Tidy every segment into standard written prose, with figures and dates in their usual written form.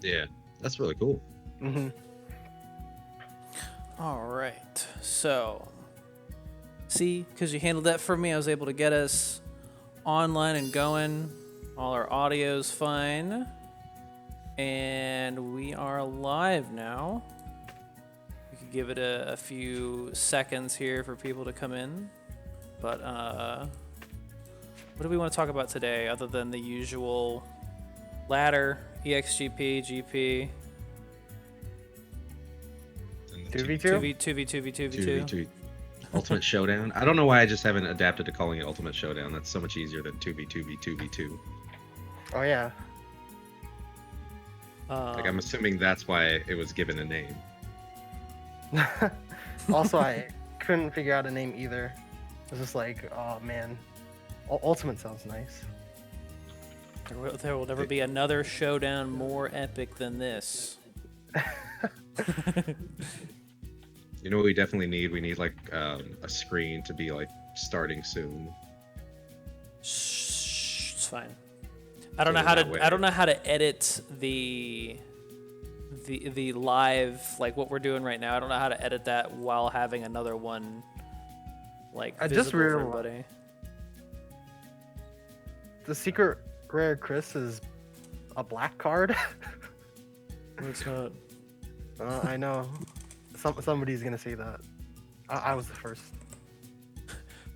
Yeah, that's really cool. Mm-hmm. All right. So, see, because you handled that for me, I was able to get us online and going. All our audio's fine. And we are live now. We could give it a few seconds here for people to come in. But, what do we want to talk about today other than the usual ladder, EXGP, GP, And the 2v2? 2v2v2v2v2? Ultimate Showdown. I don't know why I just haven't adapted to calling it Ultimate Showdown. That's so much easier than 2v2v2v2. Oh yeah. Like, I'm assuming that's why it was given a name. Also, I couldn't figure out a name either. It was just like, oh man, Ultimate sounds nice. There will never be another showdown more epic than this. You know what we definitely need? We need like a screen to be like starting soon. Shh, it's fine. I don't So know how that way- to. I don't know how to edit the live, like what we're doing right now. I don't know how to edit that while having another one like I just visible for realized- everybody. The secret rare Chris is a black card. No, it's not. I know. Somebody's gonna say that. I was the first.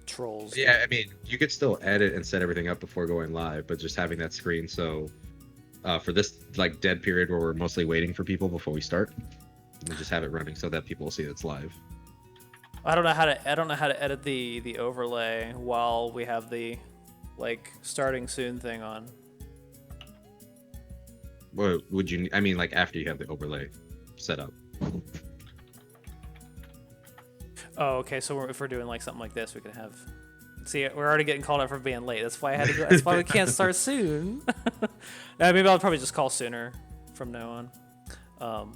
Trolls. Yeah, I mean, you could still edit and set everything up before going live, but just having that screen. So for this like dead period where we're mostly waiting for people before we start, we just have it running so that people will see it's live. I don't know how to edit the overlay while we have the like starting soon thing on. What would you? I mean, like after you have the overlay set up. Oh, okay. So if we're doing like something like this, we can have. See, we're already getting called out for being late. That's why I had to go. That's why we can't start soon. Maybe I'll probably just call sooner from now on.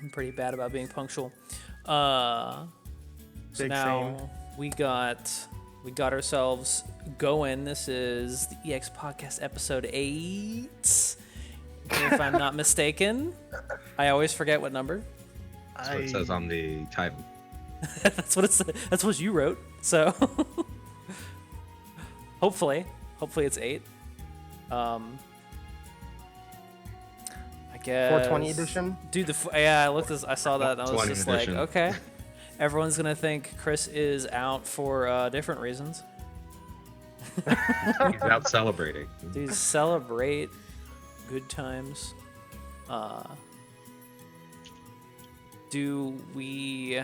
I'm pretty bad about being punctual. So Big now same. we got ourselves going. This is the EX Podcast episode 8, if I'm not mistaken. I always forget what number. That's what it says on the title. That's what you wrote. So hopefully it's 8. I guess 420 edition. Dude, I looked. I saw that. And I was 420 just edition. like, okay. Everyone's gonna think Chris is out for different reasons. He's out celebrating. Dude, celebrate good times. Do we?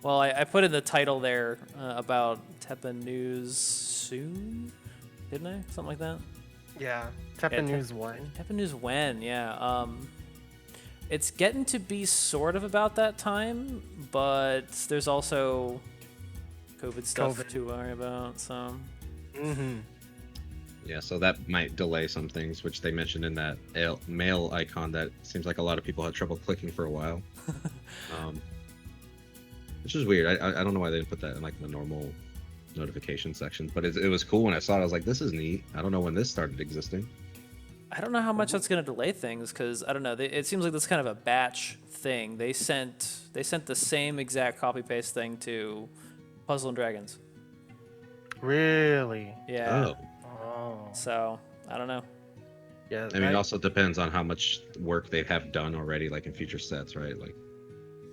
Well, I put in the title there about TEPPEN news soon, didn't I? Something like that. Yeah. TEPPEN Yeah, News 1. TEPPEN news when? Yeah. It's getting to be sort of about that time, but there's also COVID stuff COVID. to worry about. So Mm-hmm. Yeah, so that might delay some things, which they mentioned in that mail icon that seems like a lot of people had trouble clicking for a while. Which is weird. I don't know why they didn't put that in like the normal notification section, but it was cool when I saw it. I was like, this is neat. I don't know when this started existing. I don't know how much that's going to delay things because I don't know. It seems like that's kind of a batch thing. They sent the same exact copy paste thing to Puzzle and Dragons. Really? Yeah. Oh, Oh. So I don't know. Yeah. I mean, it also depends on how much work they have done already, like in future sets, right? Like,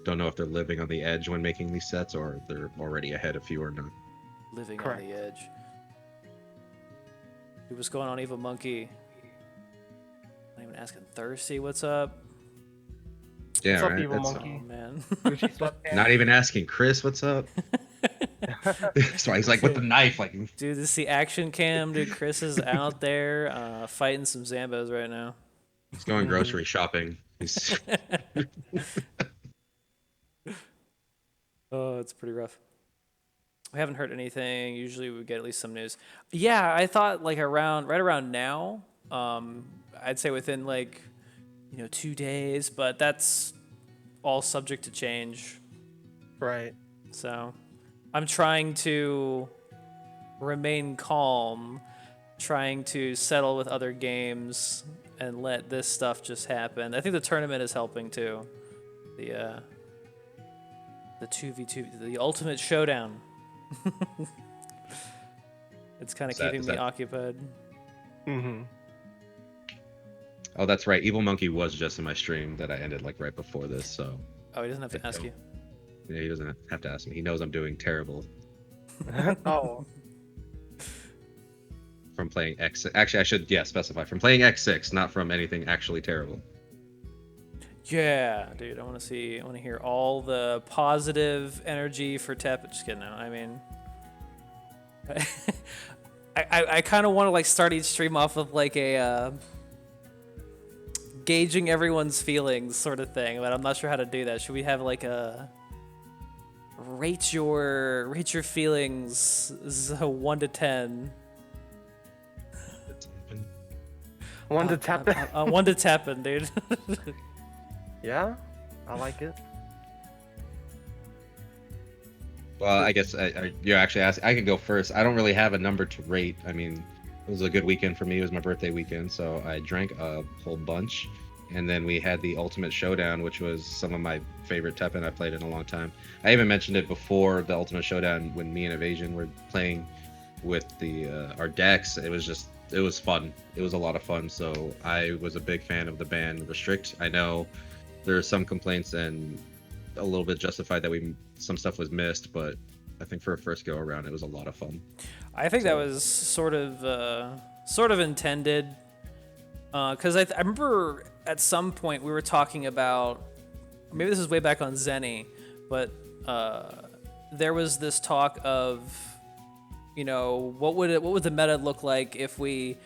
don't know if they're living on the edge when making these sets, or if they're already ahead of you or not. Living Correct. on the edge. Dude, what's going on, Evil Monkey? Not even asking Thirsty, what's up? Yeah, What's up, right. Evil That's- Monkey? Oh man. Gucci sweatpants. Not even asking Chris, what's up? So he's like with the knife, like Dude, this is the action cam. Dude, Chris is out there fighting some Zambos right now. he's going grocery shopping. He's Oh, it's pretty rough. We haven't heard anything. Usually we get at least some news. Yeah, I thought like right around now, I'd say within like, 2 days, but that's all subject to change. Right. So I'm trying to remain calm, trying to settle with other games and let this stuff just happen. I think the tournament is helping too. The 2v2, the ultimate showdown. It's kind of keeping me occupied. Mm-hmm. Oh, that's right. Evil Monkey was just in my stream that I ended like right before this, so. Oh, he doesn't have to ask you. Yeah, he doesn't have to ask me. He knows I'm doing terrible Oh, from playing X. Actually, I should specify from playing X6, not from anything actually terrible. Yeah, dude, I want to hear all the positive energy for TEPPEN. Just kidding. No, I mean, I kind of want to like start each stream off with like a gauging everyone's feelings sort of thing, but I'm not sure how to do that. Should we have like a rate your feelings 1 to 10? 1 to TEPPEN. 1 to TEPPEN, dude. Yeah, I like it. Well, I guess you're actually asking. I can go first. I don't really have a number to rate. I mean, it was a good weekend for me. It was my birthday weekend, so I drank a whole bunch. And then we had the Ultimate Showdown, which was some of my favorite TEPPEN I played in a long time. I even mentioned it before the Ultimate Showdown when me and Evasion were playing with our decks. It was fun. It was a lot of fun. So I was a big fan of the ban Restrict. I know there are some complaints and a little bit justified that some stuff was missed, but I think for a first go around, it was a lot of fun. I think that was sort of intended, because I remember at some point we were talking about, maybe this is way back on Zenny, but there was this talk of, what would the meta look like if we,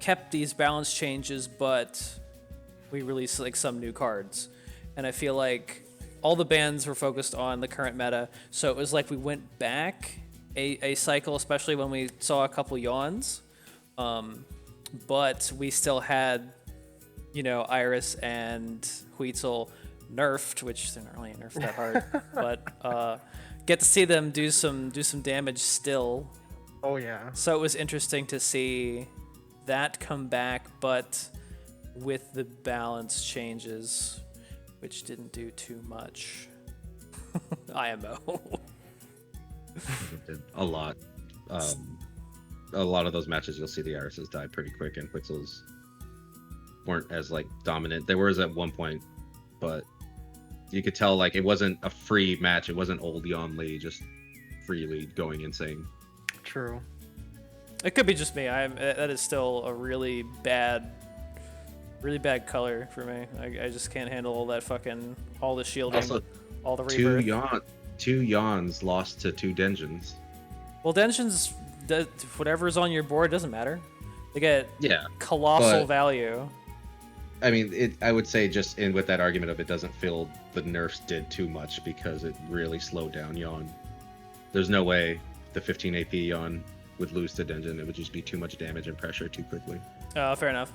kept these balance changes, but we released like some new cards. And I feel like all the bans were focused on the current meta, so it was like we went back a cycle, especially when we saw a couple yawns, but we still had, Iris and Huitzel nerfed, which they're not really nerfed that hard, but get to see them do some damage still. Oh yeah. So it was interesting to see that come back, but with the balance changes, which didn't do too much. IMO. A lot. A lot of those matches, you'll see the Irises die pretty quick, and Huitzels weren't as like dominant. They were at one point, but you could tell like it wasn't a free match. It wasn't old Yon Lee just freely going insane. True. It could be just me. That is still a really bad color for me. I just can't handle all the shielding, Also, all the rebirth. Two Yawns lost to 2 Denjins. Well, Denjins, whatever's on your board doesn't matter. They get colossal value. I mean, I would say just with that argument of it doesn't feel the nerfs did too much because it really slowed down Yawn. There's no way the 15 AP Yawn would lose to Denjin. It would just be too much damage and pressure too quickly. Fair enough.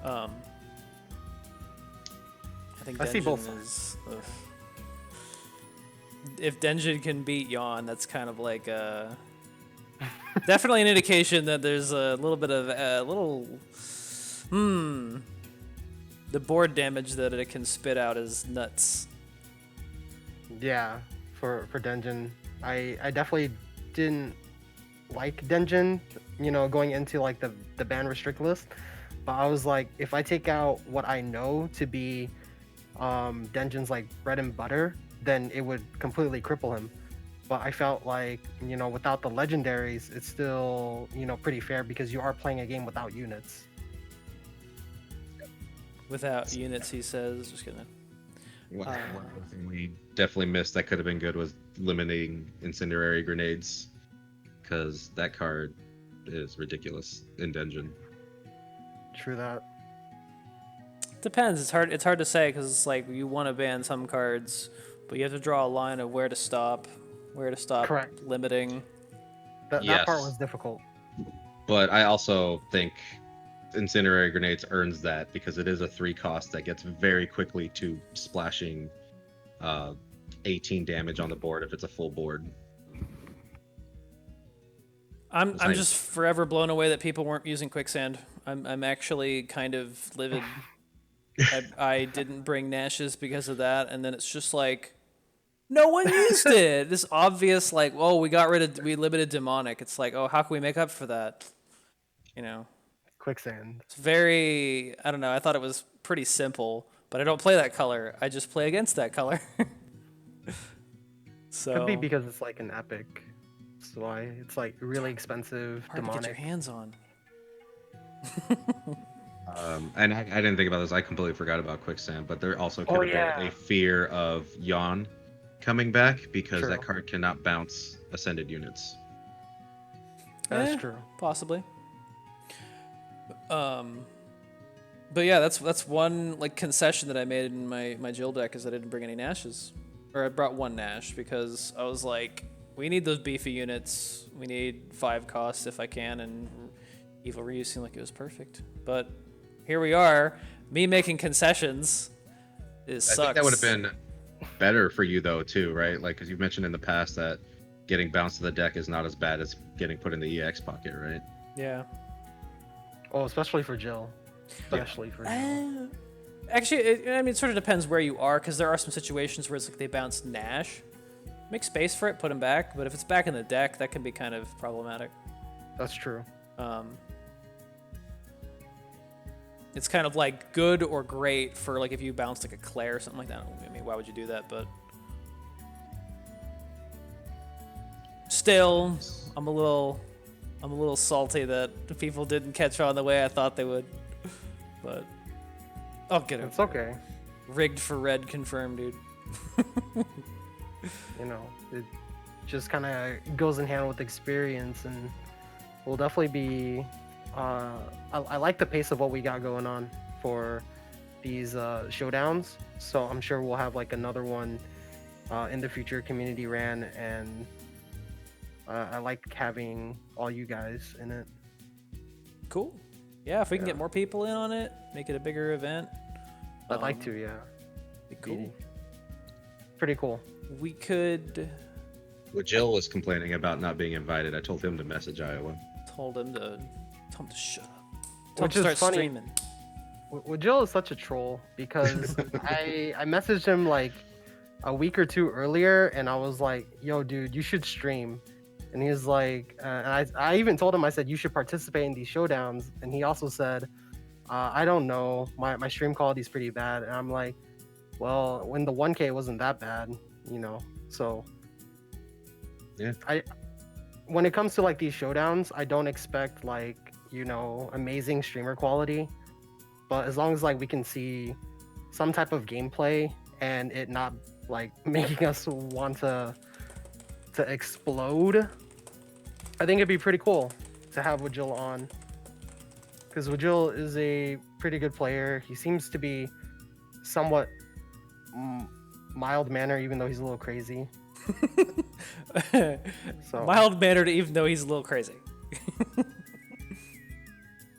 I think I see both sides. If Denjin can beat Yawn, that's kind of like definitely an indication that there's a little bit of the board damage that it can spit out is nuts. Yeah, for Denjin, I definitely didn't like Denjin, going into like the ban restrict list. But I was like, if I take out what I know to be Denjin's like bread and butter, then it would completely cripple him. But I felt like, without the legendaries, it's still, pretty fair because you are playing a game without units. Without units, he says. Just kidding. One thing we definitely missed that could have been good was limiting incendiary grenades, because that card is ridiculous in Denjin. True that. Depends. It's hard to say because it's like you want to ban some cards, but you have to draw a line of where to stop. Correct. Limiting. That part was difficult. But I also think incendiary grenades earns that because it is a 3 cost that gets very quickly to splashing 18 damage on the board if it's a full board. I'm just forever blown away that people weren't using quicksand. I'm actually kind of livid. I didn't bring Nash's because of that, and then it's just like no one used it. This obvious like, oh, we limited demonic. It's like, oh, how can we make up for that? You know, Quicksand. it's very, I don't know. I thought it was pretty simple, but I don't play that color. I just play against that color. So Could be because it's like an epic. That's why it's like really expensive, hard to get your demonic. hands on. And I didn't think about this. I completely forgot about quicksand, but there also could Oh, have yeah. been a fear of yawn coming back because True. that card cannot bounce ascended units. That's true. Possibly. But yeah, that's one like concession that I made in my Jill deck is I didn't bring any Nashes, or I brought one Nash because I was like, we need those beefy units. We need 5 costs if I can, and Evil Ryu seemed like it was perfect. But here we are, me making concessions. It sucks. I think that would have been better for you though too, right? Like because you've mentioned in the past that getting bounced to the deck is not as bad as getting put in the EX pocket, right? Yeah. Oh, especially for Jill. Especially for Jill. Actually, it sort of depends where you are, because there are some situations where it's like they bounce Nash. Make space for it, put him back, but if it's back in the deck, that can be kind of problematic. That's true. It's kind of like good or great for like if you bounce like a Claire or something like that. I mean, why would you do that? But still, I'm a little salty that people didn't catch on the way I thought they would. But I'll get it. It's okay. Rigged for red confirmed, dude. You know, it just kind of goes in hand with experience, and we'll definitely be. I like the pace of what we got going on for these showdowns, so I'm sure we'll have like another one in the future. Community ran, and I like having all you guys in it. Cool. Yeah, if we can get more people in on it, make it a bigger event. I'd like to, yeah. Be cool. Pretty cool. We could. Well, Jill was complaining about not being invited. I told him to message Iowa. Told him to shut up. Tell him Which to is start funny. streaming. Well, Jill is such a troll because I messaged him like a week or two earlier, and I was like, "Yo, dude, you should stream." And he was like, and I even told him, I said, "You should participate in these showdowns." And he also said, "I don't know, my stream quality is pretty bad." And I'm like, "Well, when the 1K wasn't that bad, you know." So Yeah. When it comes to like these showdowns, I don't expect like, you know, amazing streamer quality, but as long as like we can see some type of gameplay and it not like making us want to explode, I think it'd be pretty cool to have Wajil on, because Wajil is a pretty good player. He seems to be somewhat mild mannered, even though he's a little crazy. So Mild mannered, even though he's a little crazy.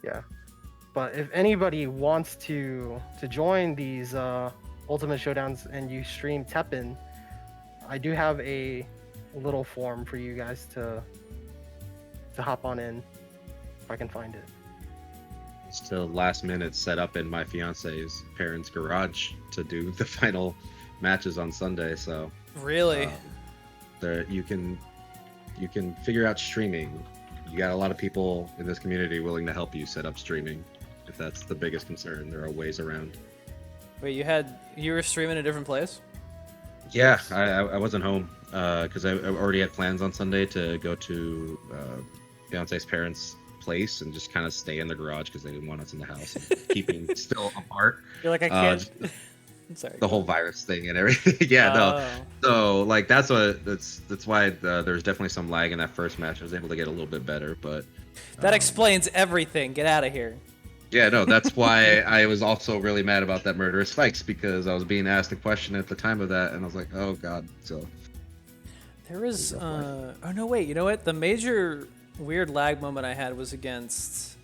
yeah, but if anybody wants to join these ultimate showdowns and you stream TEPPEN, I do have a little form for you guys to hop on in if I can find it. It's till last minute set up in my fiance's parents' garage to do the final matches on Sunday. So Really? there you can figure out streaming. You got a lot of people in this community willing to help you set up streaming. If that's the biggest concern, there are ways around. Wait, you were streaming a different place? Yeah, I wasn't home because I already had plans on Sunday to go to fiance's parents' place and just kind of stay in the garage because they didn't want us in the house, and keeping still apart. You're like, I can't. I'm sorry. The whole virus thing and everything. Yeah, no. So like that's why there's definitely some lag in that first match. I was able to get a little bit better, but That explains everything. Get out of here. yeah, no, that's why I was also really mad about that murderous spikes, because I was being asked a question at the time of that, and I was like, oh god. So There was. Oh no, wait. You know what? The major weird lag moment I had was against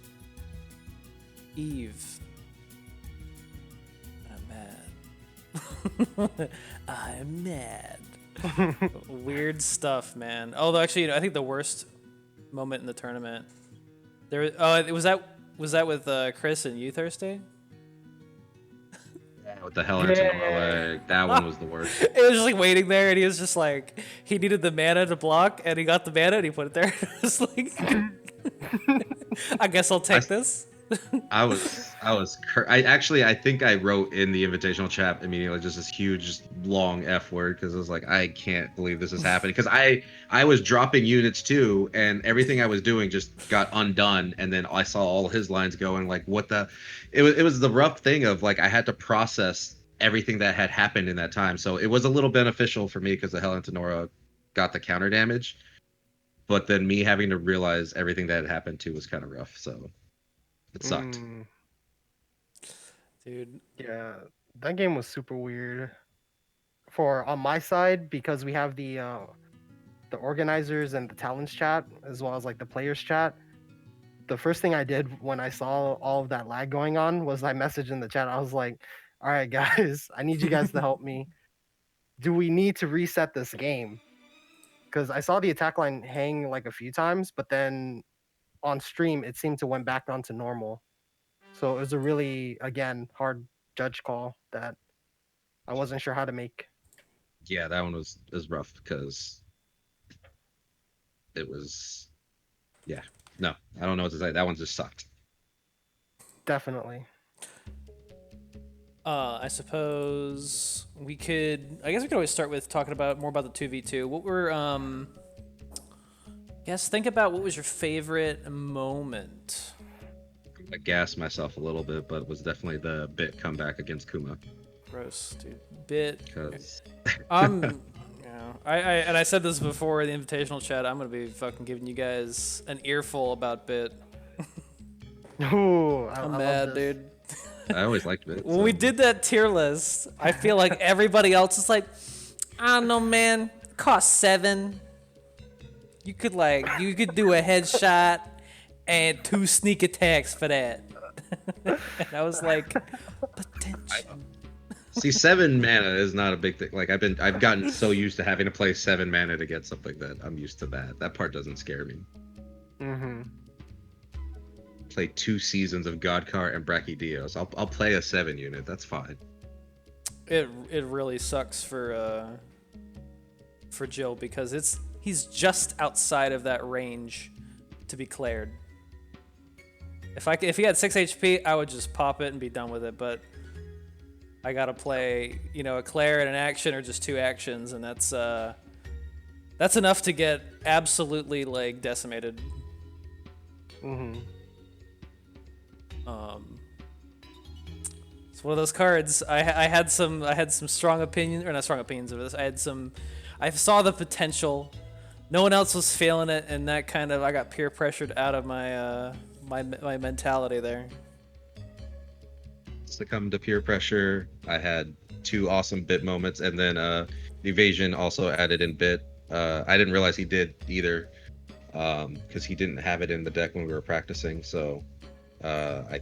Eve. I'm mad. I'm mad. Weird stuff, man. Although actually, I think the worst moment in the tournament. Was Was that with Chris and you Thursday? With the hell into Nora, like that one was the worst. It was just like waiting there, and he was just like, he needed the mana to block, and he got the mana, and he put it there. It was like, I guess I'll take this. I think I wrote in the invitational chat immediately just this huge long F word because I was like, I can't believe this is happening because I was dropping units too and everything I was doing just got undone and then I saw all his lines going like what the it was the rough thing of like I had to process everything that had happened in that time, so it was a little beneficial for me because the Helen Tenora got the counter damage, but then me having to realize everything that had happened too was kind of rough, so it sucked. Dude. Yeah, that game was super weird. For on my side, because we have the organizers and the talents chat as well as like the players chat. The first thing I did when I saw all of that lag going on was I messaged in the chat. I was like, "All right, guys, I need you guys to help me. Do we need to reset this game?" Because I saw the attack line hang like a few times, but then on stream it seemed to went back onto normal. So it was a really, again, hard judge call that I wasn't sure how to make. Yeah, that one was rough because it was yeah. No, I don't know what to say. That one just sucked. Definitely. I suppose we could. I guess we could always start with talking about more about the 2v2. What were Yes, think about what was your favorite moment. I gassed myself a little bit, but it was definitely the bit comeback against Kuma. Gross, dude. Bit. Because Yeah, I said this before in the invitational chat. I'm gonna be fucking giving you guys an earful about Bit. Ooh, I'm I mad, love this. dude. I always liked Bit. When we did that tier list, I feel like everybody else is like, I don't know, man. Cost 7. You could do a headshot and 2 sneak attacks for that. And I was like, potential. See, 7 mana is not a big thing. Like I've gotten so used to having to play 7 mana to get something that I'm used to that. That part doesn't scare me. Mm-hmm. Play 2 seasons of Godcar and Brachydios. I'll play a 7 unit. That's fine. It really sucks for Jill because he's just outside of that range to be cleared. If he had 6 HP, I would just pop it and be done with it, but I gotta play, a Claire and an action or just 2 actions, and that's enough to get absolutely like decimated. Mm-hmm. It's one of those cards. I had some strong opinions, or not strong opinions of this. I saw the potential. No one else was feeling it, and that kind of I got peer pressured out of my my mentality there. Succumb to peer pressure. I had 2 awesome Bit moments, and then Evasion also added in Bit. I didn't realize he did either, because he didn't have it in the deck when we were practicing. So I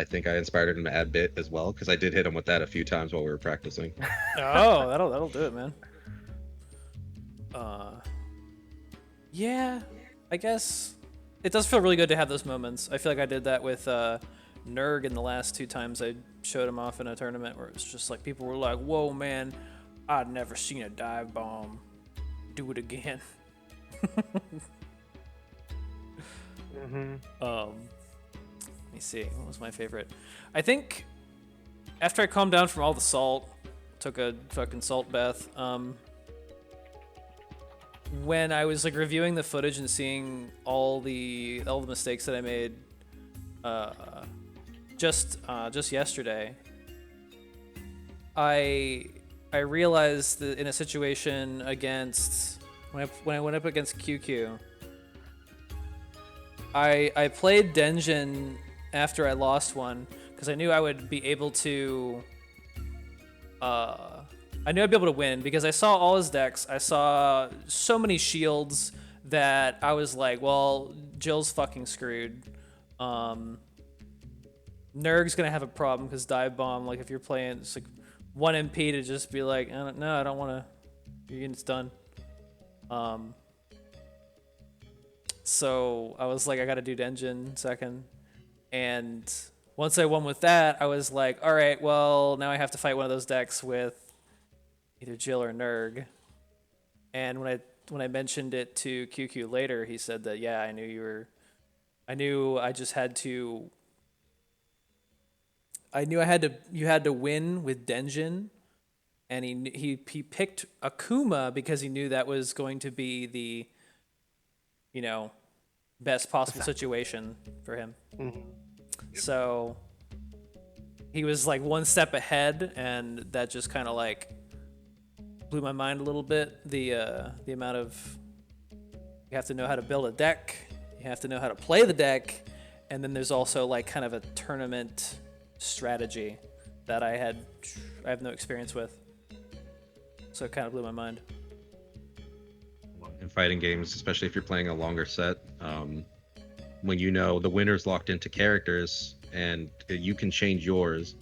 think I inspired him to add Bit as well, because I did hit him with that a few times while we were practicing. Oh, that'll do it, man. Yeah, I guess it does feel really good to have those moments. I feel like I did that with Nerg in the last 2 times I showed him off in a tournament where it was just like people were like, "Whoa, man, I'd never seen a dive bomb. Do it again." Mm-hmm. Let me see. What was my favorite? I think after I calmed down from all the salt, took a fucking salt bath. When I was like reviewing the footage and seeing all the mistakes that I made, just yesterday, I realized that in a situation against when I went up against QQ, I played Denjin after I lost one because I knew I would be able to. I knew I'd be able to win because I saw all his decks. I saw so many shields that I was like, well, Jill's fucking screwed. Nerg's gonna have a problem because dive bomb. Like if you're playing, it's like 1 MP to just be like, no, I don't want to. Your unit's done. So I was like, I gotta do Denjin second, And once I won with that, I was like, all right, well, now I have to fight one of those decks with either Jill or Nurg. And when I mentioned it to QQ later, he said that yeah, I knew I just had to. I knew I had to. You had to win with Denjin, and he picked Akuma because he knew that was going to be the, you know, best possible situation for him. Mm-hmm. So he was like one step ahead, and that just kind of like blew my mind a little bit. The amount of, you have to know how to build a deck, you have to know how to play the deck, and then there's also like kind of a tournament strategy that I have no experience with. So it kind of blew my mind. In fighting games, especially if you're playing a longer set, when you know the winner's locked into characters and you can change yours,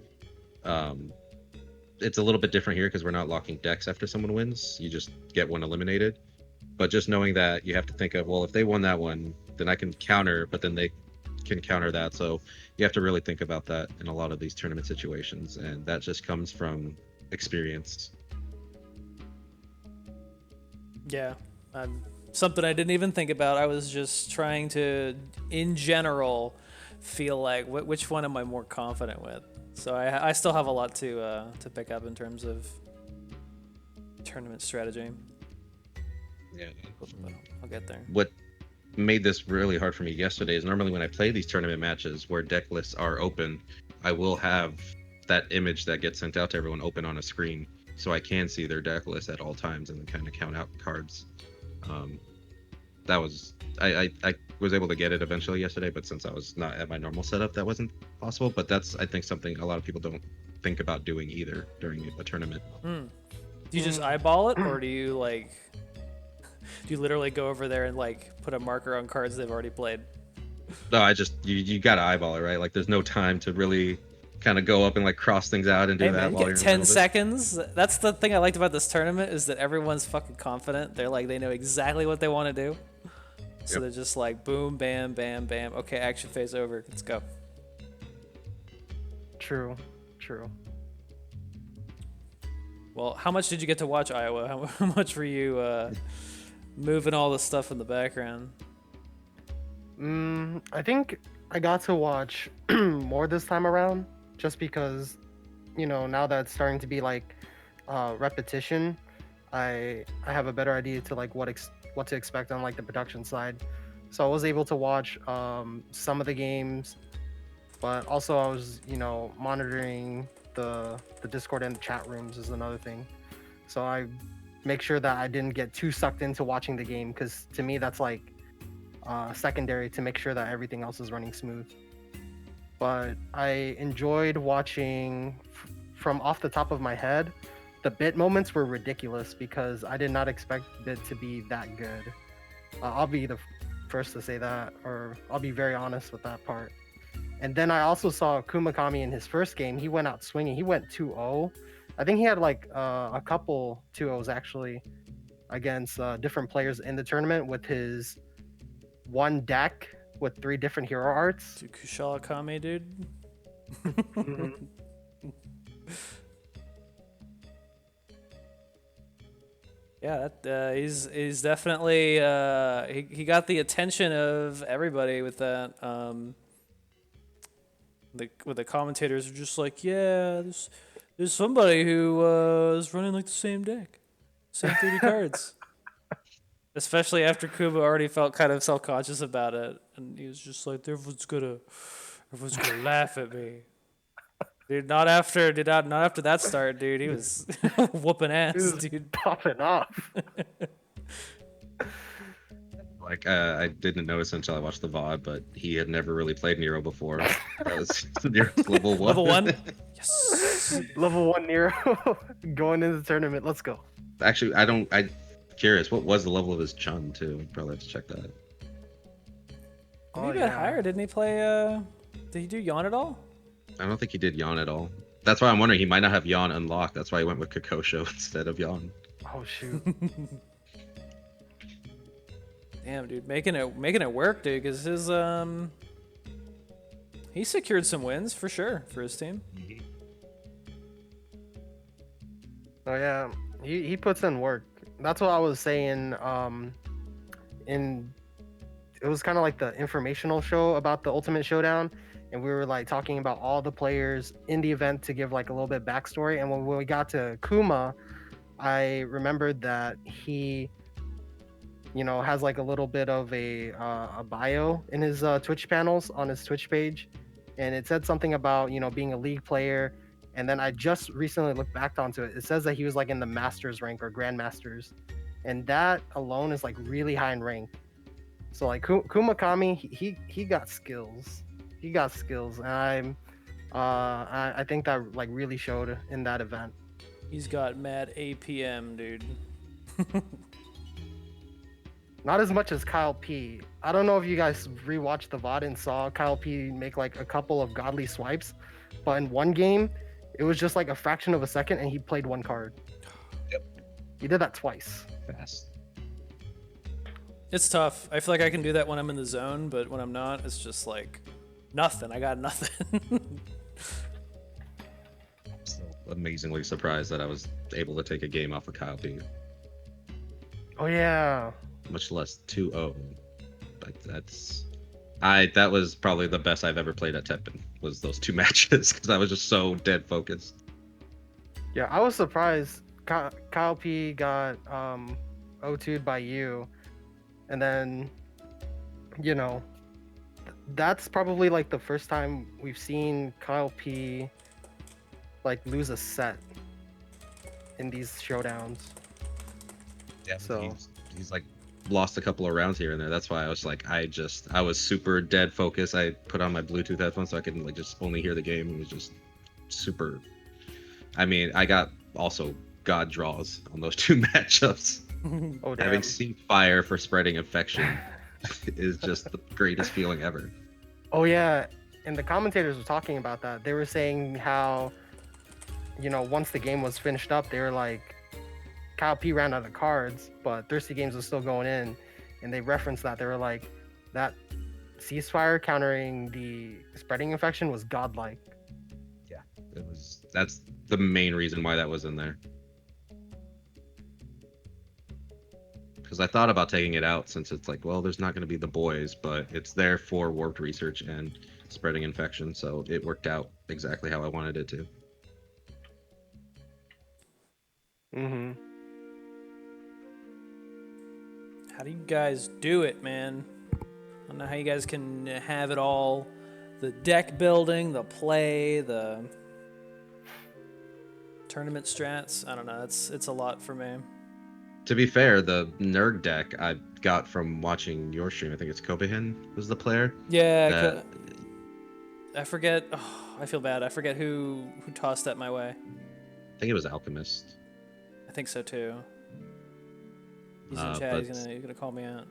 it's a little bit different here because we're not locking decks after someone wins. You just get one eliminated. But just knowing that you have to think of, well, if they won that one, then I can counter, but then they can counter that. So you have to really think about that in a lot of these tournament situations, and that just comes from experience. Yeah, something I didn't even think about. I was just trying to, in general, feel like which one am I more confident with. So I still have a lot to pick up in terms of tournament strategy. Yeah. But I'll get there. What made this really hard for me yesterday is normally when I play these tournament matches where deck lists are open, I will have that image that gets sent out to everyone open on a screen, so I can see their deck list at all times and then kind of count out cards. That was I was able to get it eventually yesterday, but since I was not at my normal setup, that wasn't possible. But that's, I think, something a lot of people don't think about doing either during a tournament. Do you just eyeball it, or do you like? Do you literally go over there and like put a marker on cards they've already played? No, I just you gotta eyeball it, right? Like there's no time to really kind of go up and like cross things out and do Hey that man, you while get you're in the 10 middle of it. seconds. That's the thing I liked about this tournament, is that everyone's fucking confident. They're like, they know exactly what they want to do. So Yep. they're just like, boom, bam, bam, bam. Okay, action phase over. Let's go. True. Well, how much did you get to watch, Iowa? How much were you moving all the stuff in the background? I think I got to watch more this time around, just because, now that it's starting to be like repetition, I have a better idea to like what to expect on like the production side. So I was able to watch some of the games, but also I was monitoring the Discord and the chat rooms is another thing. So I make sure that I didn't get too sucked into watching the game, because to me that's like secondary to make sure that everything else is running smooth. But I enjoyed watching from off the top of my head. The bit moments were ridiculous because I did not expect it to be that good. I'll be the first to say that, or I'll be very honest with that part. And then I also saw Kumakami in his first game. He went out swinging. He went 2-0. I think he had like a couple 2-0s actually against different players in the tournament with his one deck with 3 different hero arts. Dude, Kushala Kame, dude. Mhm. Yeah, that, he's definitely he got the attention of everybody with that. The commentators are just like, yeah, there's somebody who is running like the same deck, same 30 cards. Especially after Kuba already felt kind of self-conscious about it, and he was just like, everyone's gonna laugh at me. Dude, not after that start, dude. He was whooping ass, He was dude. popping off. Like I didn't notice until I watched the VOD, but he had never really played Nero before. That was Nero's level 1. Level 1? Yes. Level 1 Nero going into the tournament. Let's go. Actually, I'm curious, what was the level of his Chun too? Probably have to check that. He got higher, didn't he play did he do Yawn at all? I don't think he did Yawn at all. That's why I'm wondering, he might not have Yawn unlocked. That's why he went with Kokosho instead of Yawn. Oh shoot. Damn, dude, making it work, dude, because his He secured some wins for sure for his team. Oh yeah, he puts in work. That's what I was saying. In it was kind of like the informational show about the Ultimate Showdown, and we were like talking about all the players in the event to give like a little bit backstory. And when we got to Kuma, I remembered that he, has like a little bit of a bio in his Twitch panels on his Twitch page, and it said something about being a league player. And then I just recently looked back onto it. It says that he was like in the masters rank or grandmasters, and that alone is like really high in rank. So like Kumakami, he got skills. He got skills, and I think that like really showed in that event. He's got mad APM, dude. Not as much as Kyle P. I don't know if you guys rewatched the VOD and saw Kyle P make like a couple of godly swipes, but in one game, it was just like a fraction of a second, and he played one card. Yep. He did that twice. Fast. It's tough. I feel like I can do that when I'm in the zone, but when I'm not, it's just like nothing. I got nothing. Still amazingly surprised that I was able to take a game off of Kyle P. Oh yeah. Much less 2-0. But that was probably the best I've ever played at TEPPEN, was those 2 matches, because I was just so dead focused. Yeah, I was surprised. Kyle P got O2'd by you, and then that's probably like the first time we've seen Kyle P like lose a set in these showdowns. Yeah, So he's like lost a couple of rounds here and there. That's why I was like, I was super dead focused. I put on my Bluetooth headphones so I could like just only hear the game. It was just super. I mean, I got also god draws on those 2 matchups. oh damn. Having seen fire for spreading infection is just the greatest feeling ever. Oh yeah, and the commentators were talking about that. They were saying how, once the game was finished up, they were like, Kyle P ran out of cards, but Thirsty Games was still going in, and they referenced that. They were like, that ceasefire countering the spreading infection was godlike. Yeah, that's the main reason why that was in there. Because I thought about taking it out, since it's like, well, there's not going to be the boys, but it's there for warped research and spreading infection, so it worked out exactly how I wanted it to. Mm-hmm. How do you guys do it, man? I don't know how you guys can have it all. The deck building, the play, the tournament strats. I don't know. It's a lot for me. To be fair, the nerd deck I got from watching your stream, I think it's Kobehin was the player. Yeah, I forget. Oh, I feel bad. I forget who tossed that my way. I think it was Alchemist. I think so too. He's in chat. He's gonna call me out.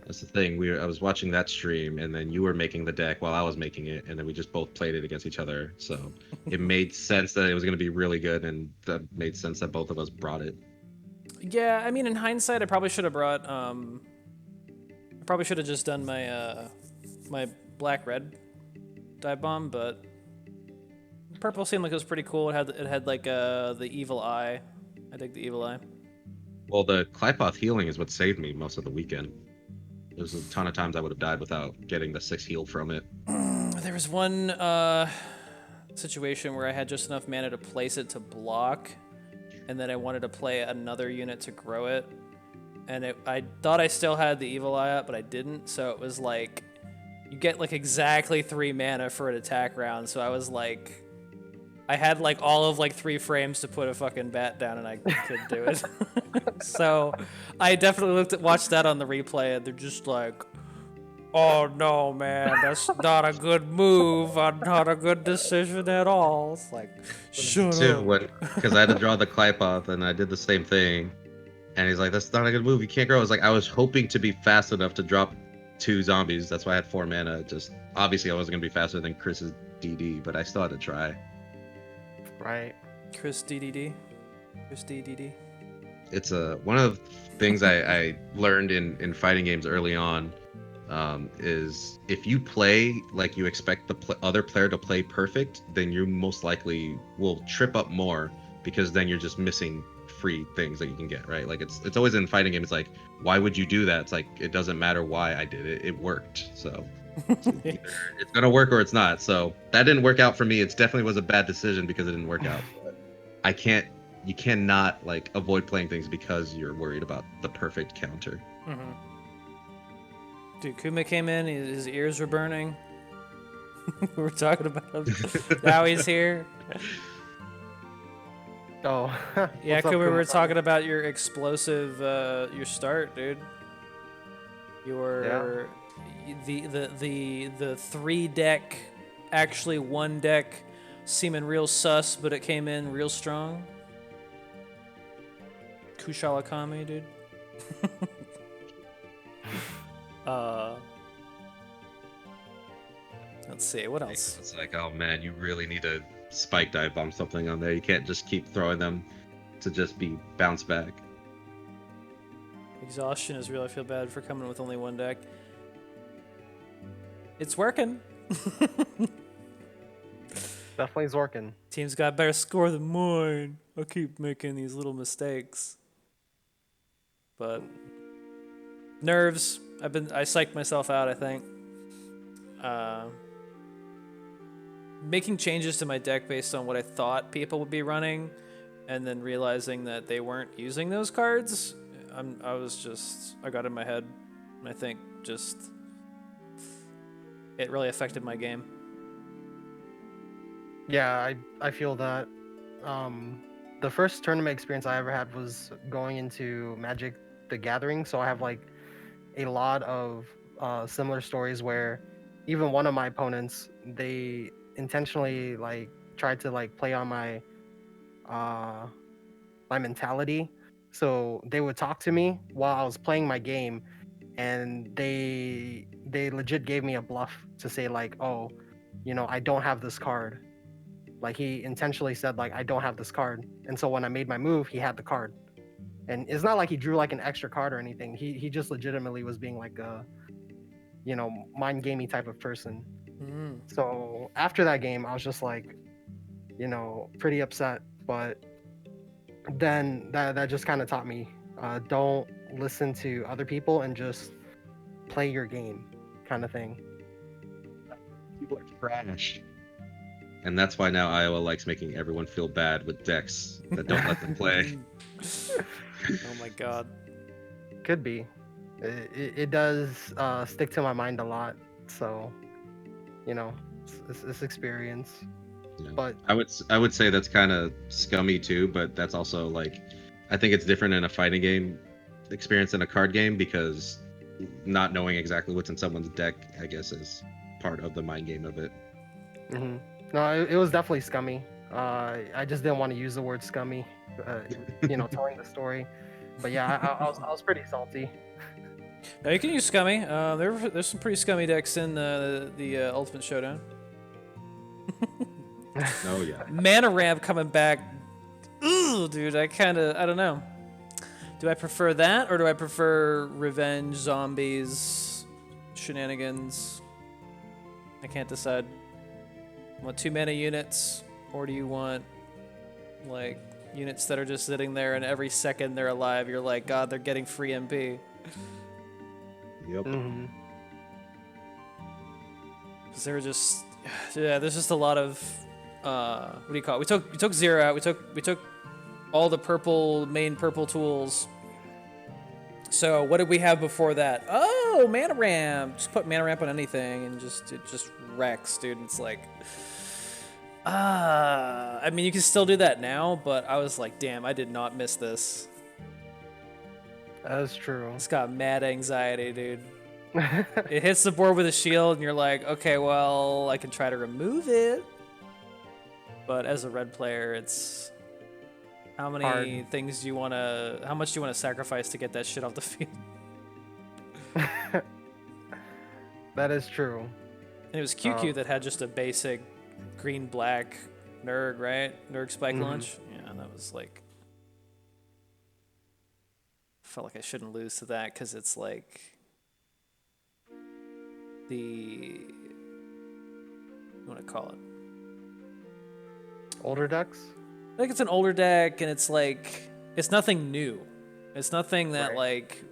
That's the thing. I was watching that stream, and then you were making the deck while I was making it, and then we just both played it against each other. So it made sense that it was going to be really good, and that made sense that both of us brought it. Yeah, I mean, in hindsight, I probably should have brought. I probably should have just done my my black-red dive bomb, but purple seemed like it was pretty cool. It had like the evil eye. I dig the evil eye. Well, the Clypoth healing is what saved me most of the weekend. There was a ton of times I would have died without getting the 6 heal from it. There was one situation where I had just enough mana to place it to block, and then I wanted to play another unit to grow it. And I thought I still had the evil eye up, but I didn't. So it was like, you get like exactly 3 mana for an attack round. So I was like, I had like all of like 3 frames to put a fucking bat down, and I couldn't do it. So I definitely watched that on the replay, and they're just like, oh no, man, that's not a good move. Not a good decision at all. It's like, shut up. Because I had to draw the Clypoth, and I did the same thing. And he's like, that's not a good move. You can't grow. I was hoping to be fast enough to drop 2 zombies. That's why I had 4 mana. Just obviously I wasn't going to be faster than Chris's DD, but I still had to try. Right. Chris DDD. Chris DDD. It's one of the things I learned in fighting games early on is if you play like you expect the other player to play perfect, then you most likely will trip up more because then you're just missing free things that you can get, right? Like it's always in fighting game. It's like, why would you do that? It's like it doesn't matter why I did it. It worked. So either it's gonna work or it's not. So that didn't work out for me. It definitely was a bad decision because it didn't work out. But I can't. You cannot like avoid playing things because you're worried about the perfect counter. Mm-hmm. Dude, Kuma came in. His ears were burning. We were talking about him. Now he's here. Oh, Yeah, what's up, Kuma, we were Kuma-san? talking about your explosive, your start, dude. Your the 3-deck, actually 1-deck, seeming real sus, but it came in real strong. Kushala Kami, dude. Let's see, what else? It's like, oh man, you really need to spike dive bomb something on there. You can't just keep throwing them to just be bounce back. Exhaustion is real. I feel bad for coming with only 1 deck. It's working. Definitely is working. Team's got better score than mine. I'll keep making these little mistakes. But nerves. I psyched myself out, I think. Making changes to my deck based on what I thought people would be running, and then realizing that they weren't using those cards. I got in my head, and I think just it really affected my game. Yeah, I feel that. The first tournament experience I ever had was going into Magic the Gathering, so I have like a lot of similar stories where even one of my opponents, they intentionally like tried to like play on my mentality. So they would talk to me while I was playing my game, and they legit gave me a bluff to say like, oh, I don't have this card. Like he intentionally said like I don't have this card, and so when I made my move, he had the card. And it's not like he drew like an extra card or anything. He just legitimately was being like a mind gamey type of person. Mm. So after that game, I was just like, pretty upset. But then that just kind of taught me, don't listen to other people and just play your game, kind of thing. People are trash. And that's why now Iowa likes making everyone feel bad with decks that don't let them play. Oh my god. Could be. It does stick to my mind a lot. So, it's experience. Yeah. But I would say that's kind of scummy too, but that's also like I think it's different in a fighting game experience than a card game because not knowing exactly what's in someone's deck, I guess, is part of the mind game of it. mhm. No, it was definitely scummy. I just didn't want to use the word scummy, telling the story. But yeah, I was pretty salty. Now you can use scummy. There's some pretty scummy decks in the Ultimate Showdown. Oh yeah. Mana Ramp coming back. Ooh, dude, I don't know. Do I prefer that or do I prefer revenge, zombies, shenanigans? I can't decide. Want 2 mana units, or do you want like units that are just sitting there and every second they're alive, you're like, God, they're getting free MP. Yep. Mhm. Because they were just, yeah, there's just a lot of, what do you call it? We took Zero out. We took all the main purple tools. So what did we have before that? Oh, Mana Ramp. Just put Mana Ramp on anything and it just wrecks, dude. It's like, I mean, you can still do that now, but I was like, damn, I did not miss this. That's true. It's got mad anxiety, dude. It hits the board with a shield, and you're like, okay, well, I can try to remove it. But as a red player, it's how many Hard. things do you want to, how much do you want to sacrifice to get that shit off the field? That is true. And it was QQ that had just a basic green-black Nurg, right? Nurg Spike Launch. Yeah, that was like, felt like I shouldn't lose to that because it's like, the what do I call it? Older decks. I think it's an older deck, and it's like it's nothing new. It's nothing that Right. like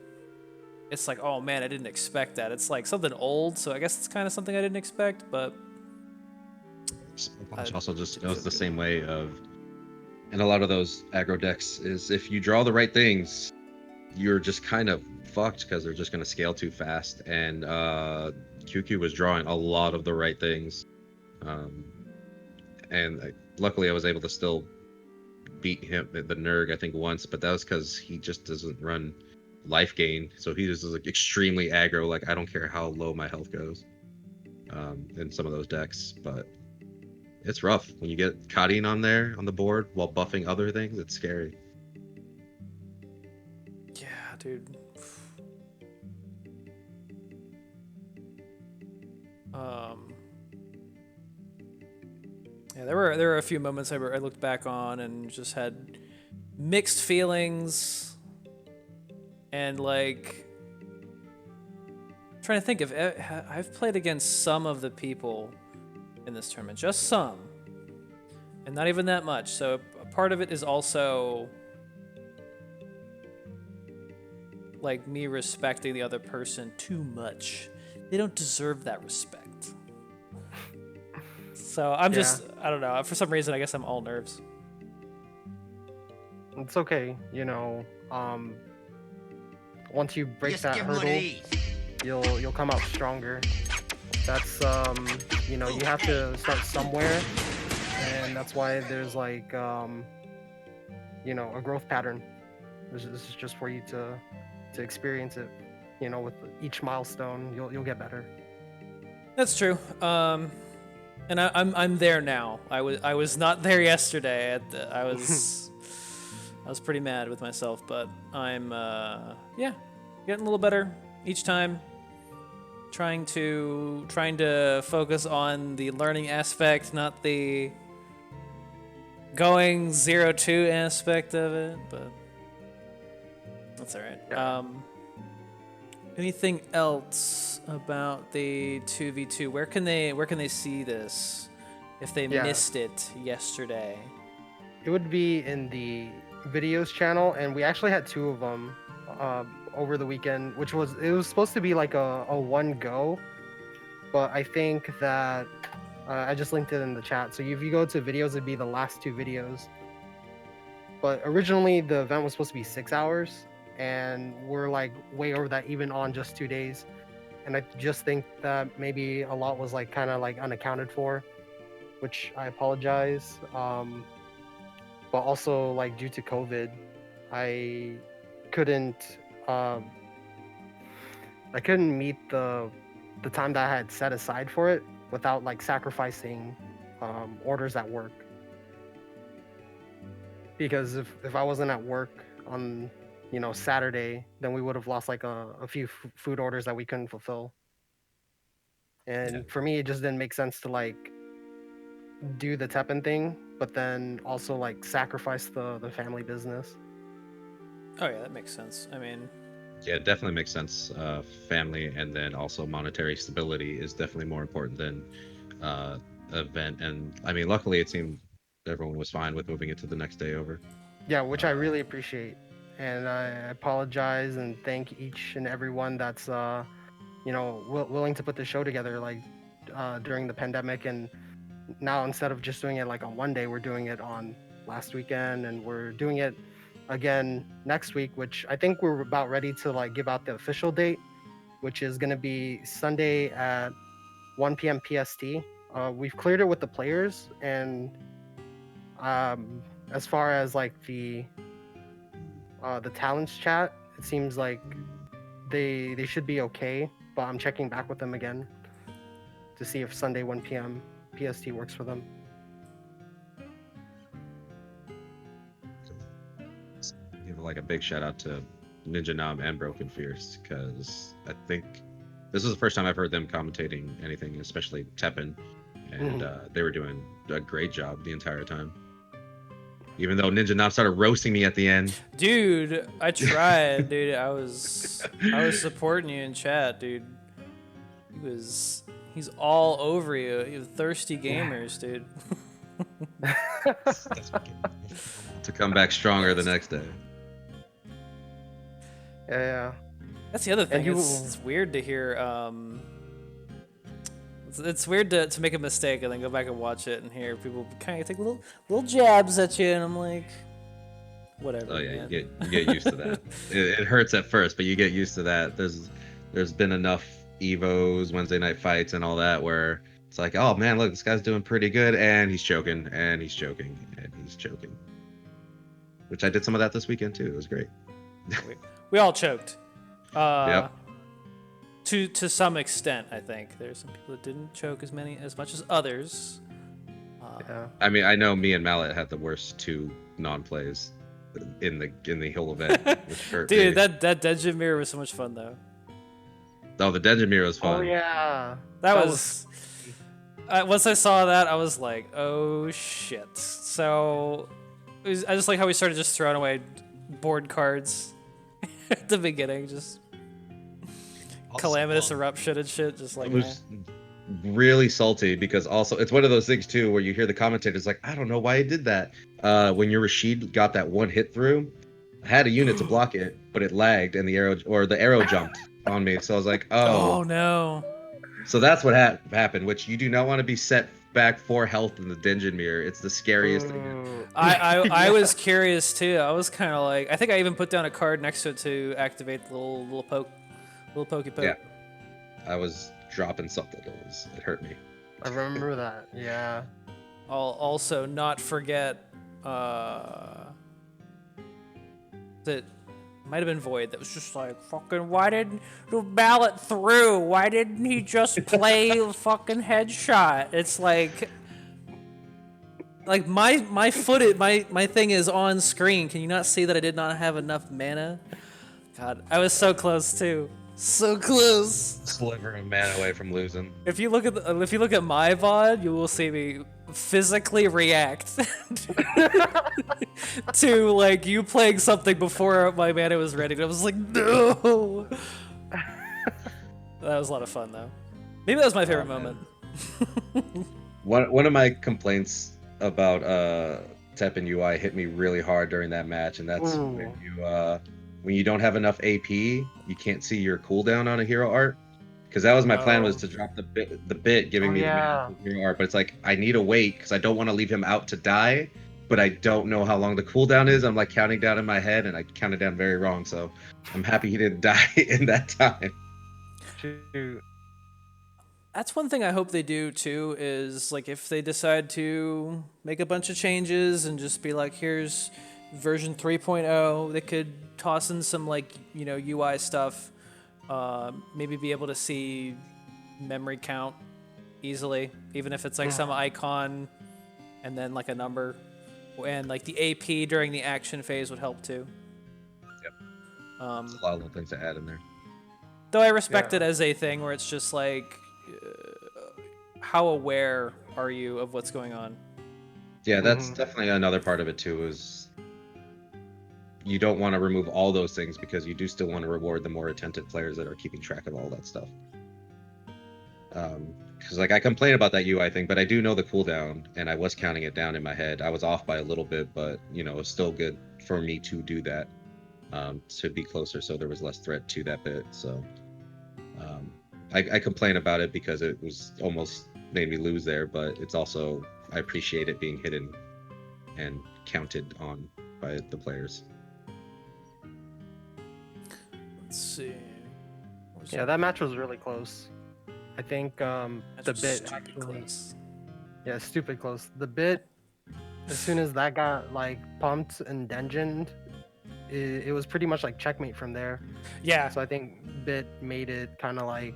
it's like, oh man, I didn't expect that. It's like something old, so I guess it's kind of something I didn't expect, but Punch also just didn't goes feel the good. same way of, in a lot of those aggro decks, is if you draw the right things, you're just kind of fucked because they're just going to scale too fast. And QQ was drawing a lot of the right things. Um, and luckily I was able to still beat him, the Nurg, I think once, but that was because he just doesn't run life gain. So he just is like extremely aggro. Like I don't care how low my health goes in some of those decks, but it's rough when you get Kadin on there on the board while buffing other things. It's scary. Yeah, dude. Yeah, there were a few moments I looked back on and just had mixed feelings, and like trying to think of I've played against some of the people in this tournament, just some, and not even that much. So a part of it is also like me respecting the other person too much. They don't deserve that respect. So I'm just, I don't know. For some reason, I guess I'm all nerves. It's okay, you know. Once you break Just that give 'em one of hurdle, these. you'll come out stronger. That's you know, you have to start somewhere, and that's why there's like you know, a growth pattern. This is just for you to experience it. You know, with each milestone, you'll get better. That's true. And I'm there now. I was not there yesterday. I was pretty mad with myself, but I'm yeah, getting a little better each time. Trying to focus on the learning aspect, not the going 0-2 aspect of it, but that's all right. Yeah. Anything else about the 2v2? Where can they see this if they Yeah. missed it yesterday? It would be in the videos channel, and we actually had two of them over the weekend, which was it was supposed to be like a one go, but I think that I just linked it in the chat. So if you go to videos, it'd be the last two videos. But originally the event was supposed to be 6 hours, and we're like way over that even on just 2 days. And I just think that maybe a lot was like kind of like unaccounted for, which I apologize. But also like due to COVID, I couldn't um, I couldn't meet the time that I had set aside for it without like sacrificing orders at work. Because if I wasn't at work on Saturday, then we would have lost like a few food orders that we couldn't fulfill. And for me, it just didn't make sense to like do the TEPPEN thing, but then also like sacrifice the family business. Oh yeah, that makes sense. I mean, Yeah, it definitely makes sense. Family and then also monetary stability is definitely more important than event. And I mean, luckily it seemed everyone was fine with moving it to the next day over. Yeah, which I really appreciate. And I apologize and thank each and everyone that's willing to put the show together like during the pandemic. And now instead of just doing it like on one day, we're doing it on last weekend, and we're doing it again next week, which I think we're about ready to like give out the official date, which is going to be Sunday at 1 p.m. PST. We've cleared it with the players, and as far as like the talents chat, it seems like they should be okay, but I'm checking back with them again to see if Sunday 1 p.m. PST works for them. Give like a big shout out to Ninja Nam and Broken Fierce, because I think this is the first time I've heard them commentating anything, especially Teppen, and they were doing a great job the entire time. Even though Ninja Nam started roasting me at the end. dude, I tried, dude. I was supporting you in chat, dude. he's all over you. You thirsty gamers, dude. To come back stronger the next day. Yeah. That's the other thing. you- It's weird to hear. It's weird to make a mistake and then go back and watch it and hear people kind of take little jabs at you, and I'm like, whatever. Oh yeah, man. you get used to that. It hurts at first, but you get used to that. There's been enough Evos, Wednesday night fights, and all that where it's like, oh man, look, this guy's doing pretty good, and he's choking, and he's choking, and he's choking. Which I did some of that this weekend too. It was great. We all choked. Yep. To some extent, I think there's some people that didn't choke as much as others. Yeah. I mean, I know me and Mallet had the worst two non-plays in the whole event. Which hurt me. Dude, that Dungeon Mirror was so much fun though. Oh, the Dungeon Mirror was fun. Oh yeah. That was once I saw that, I was like, oh shit. So I just like how we started just throwing away board cards at the beginning, just calamitous eruption and shit, just like It was really salty because also it's one of those things too where you hear the commentators like, I don't know why he did that. When your Rashid got that one hit through, I had a unit to block it, but it lagged and the arrow jumped on me. So I was like, oh no. So that's what happened, which you do not want to be set back 4 health in the Dungeon Mirror. It's the scariest thing. I was curious too. I was kind of like, I think I even put down a card next to it to activate the little pokey poke. Yeah, I was dropping something. It hurt me. I remember that. Yeah. I'll also not forget that might have been Void that was just like, fucking, why didn't you ballot through? Why didn't he just play fucking headshot? It's like my thing is on screen. Can you not see that I did not have enough mana? God, I was so close too. So close. Sliver of mana away from losing. If you look at my VOD, you will see me physically react to like you playing something before my mana was ready. I was like, no. That was a lot of fun though. Maybe that was my favorite moment. One of my complaints about TEPPEN UI hit me really hard during that match, and that's when you don't have enough AP, you can't see your cooldown on a hero art. Because that was my plan, was to drop the bit giving me the mana for hero art, but it's like I need to wait because I don't want to leave him out to die, but I don't know how long the cooldown is. I'm like counting down in my head, and I counted down very wrong. So I'm happy he didn't die in that time. Shoot. That's one thing I hope they do too, is like if they decide to make a bunch of changes and just be like, here's version 3.0, they could toss in some like, you know, UI stuff, maybe be able to see memory count easily, even if it's like some icon and then like a number, and like the AP during the action phase would help too. Yep. There's a lot of little things to add in there. Though I respect it as a thing where it's just like, how aware are you of what's going on? Yeah, that's definitely another part of it too, is you don't want to remove all those things because you do still want to reward the more attentive players that are keeping track of all that stuff. Because like I complain about that UI thing, but I do know the cooldown, and I was counting it down in my head. I was off by a little bit, but you know, it's still good for me to do that, to be closer, so there was less threat to that bit. So I complain about it because it was almost made me lose there, but it's also, I appreciate it being hidden and counted on by the players. Let's see. Yeah, that match was really close. I think the bit stupid actually, close. yeah, stupid close. The bit, as soon as that got like pumped and dungeoned, it was pretty much like checkmate from there. Yeah. So I think bit made it kind of like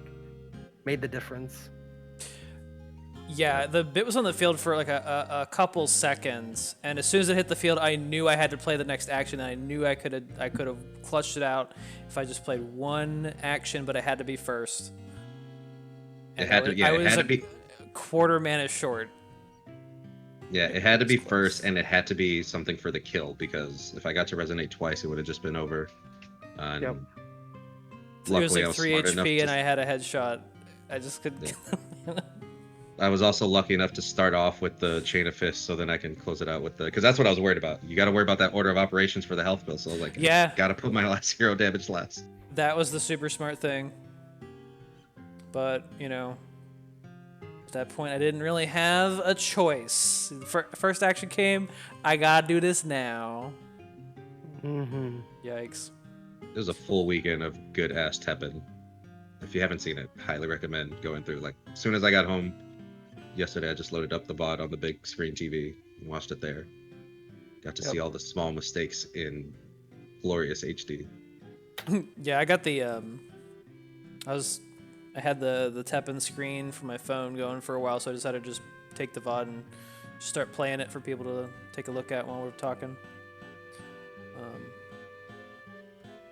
made the difference. Yeah, the bit was on the field for like a couple seconds, and as soon as it hit the field, I knew I had to play the next action, and I knew I could have clutched it out if I just played one action, but it had to be first. And I was a quarter mana short. Yeah, it had to be first, and it had to be something for the kill, because if I got to resonate twice, it would have just been over. Yep. It was like 3 HP, and I had a headshot I just couldn't. I was also lucky enough to start off with the chain of fists, so then I can close it out with the, because that's what I was worried about. You got to worry about that order of operations for the health bill. So I was like, Yeah. got to put my last hero damage last. That was the super smart thing. But, you know, at that point, I didn't really have a choice. First action came, I gotta do this now. Mm-hmm. Yikes. It was a full weekend of good ass Teppen. If you haven't seen it, highly recommend going through. Like, as soon as I got home yesterday, I just loaded up the VOD on the big screen TV and watched it there. Got to see all the small mistakes in glorious HD. Yeah, I got the I had the TEPPEN screen for my phone going for a while, so I decided to just take the VOD and just start playing it for people to take a look at while we're talking.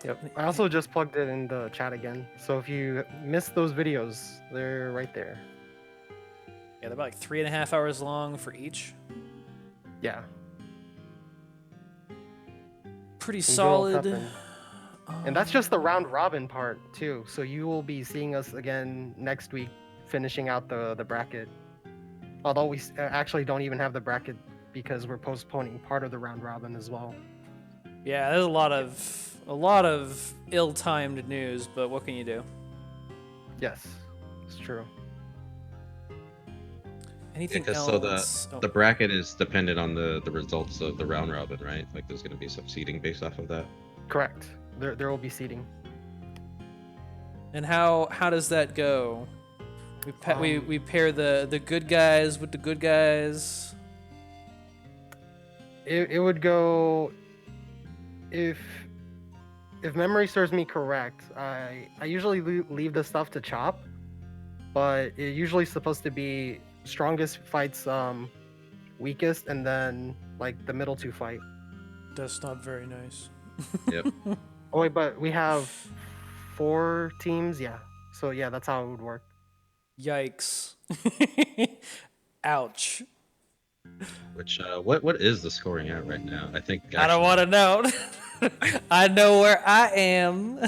Yep. I also just plugged it in the chat again. So if you missed those videos, they're right there. Yeah, they're about like 3.5 hours long for each. Yeah. Pretty And good old solid. TEPPEN. And that's just the round robin part too. So you will be seeing us again next week, finishing out the bracket. Although we actually don't even have the bracket because we're postponing part of the round robin as well. Yeah, there's a lot of ill-timed news, but what can you do? Yes, it's true. Anything Because else? the bracket is dependent on the results of the round robin, right? Like there's going to be some seeding based off of that. Correct. There will be seating. And how does that go? We pair the good guys with the good guys. It would go if memory serves me correct. I usually leave the stuff to Chop, but it usually supposed to be strongest fights weakest, and then like the middle two fight. That's not very nice. Yep. Oh wait, but we have 4 teams, yeah. So yeah, that's how it would work. Yikes. Ouch. Which what is the scoring at right now? I think I don't want to know. I know where I am.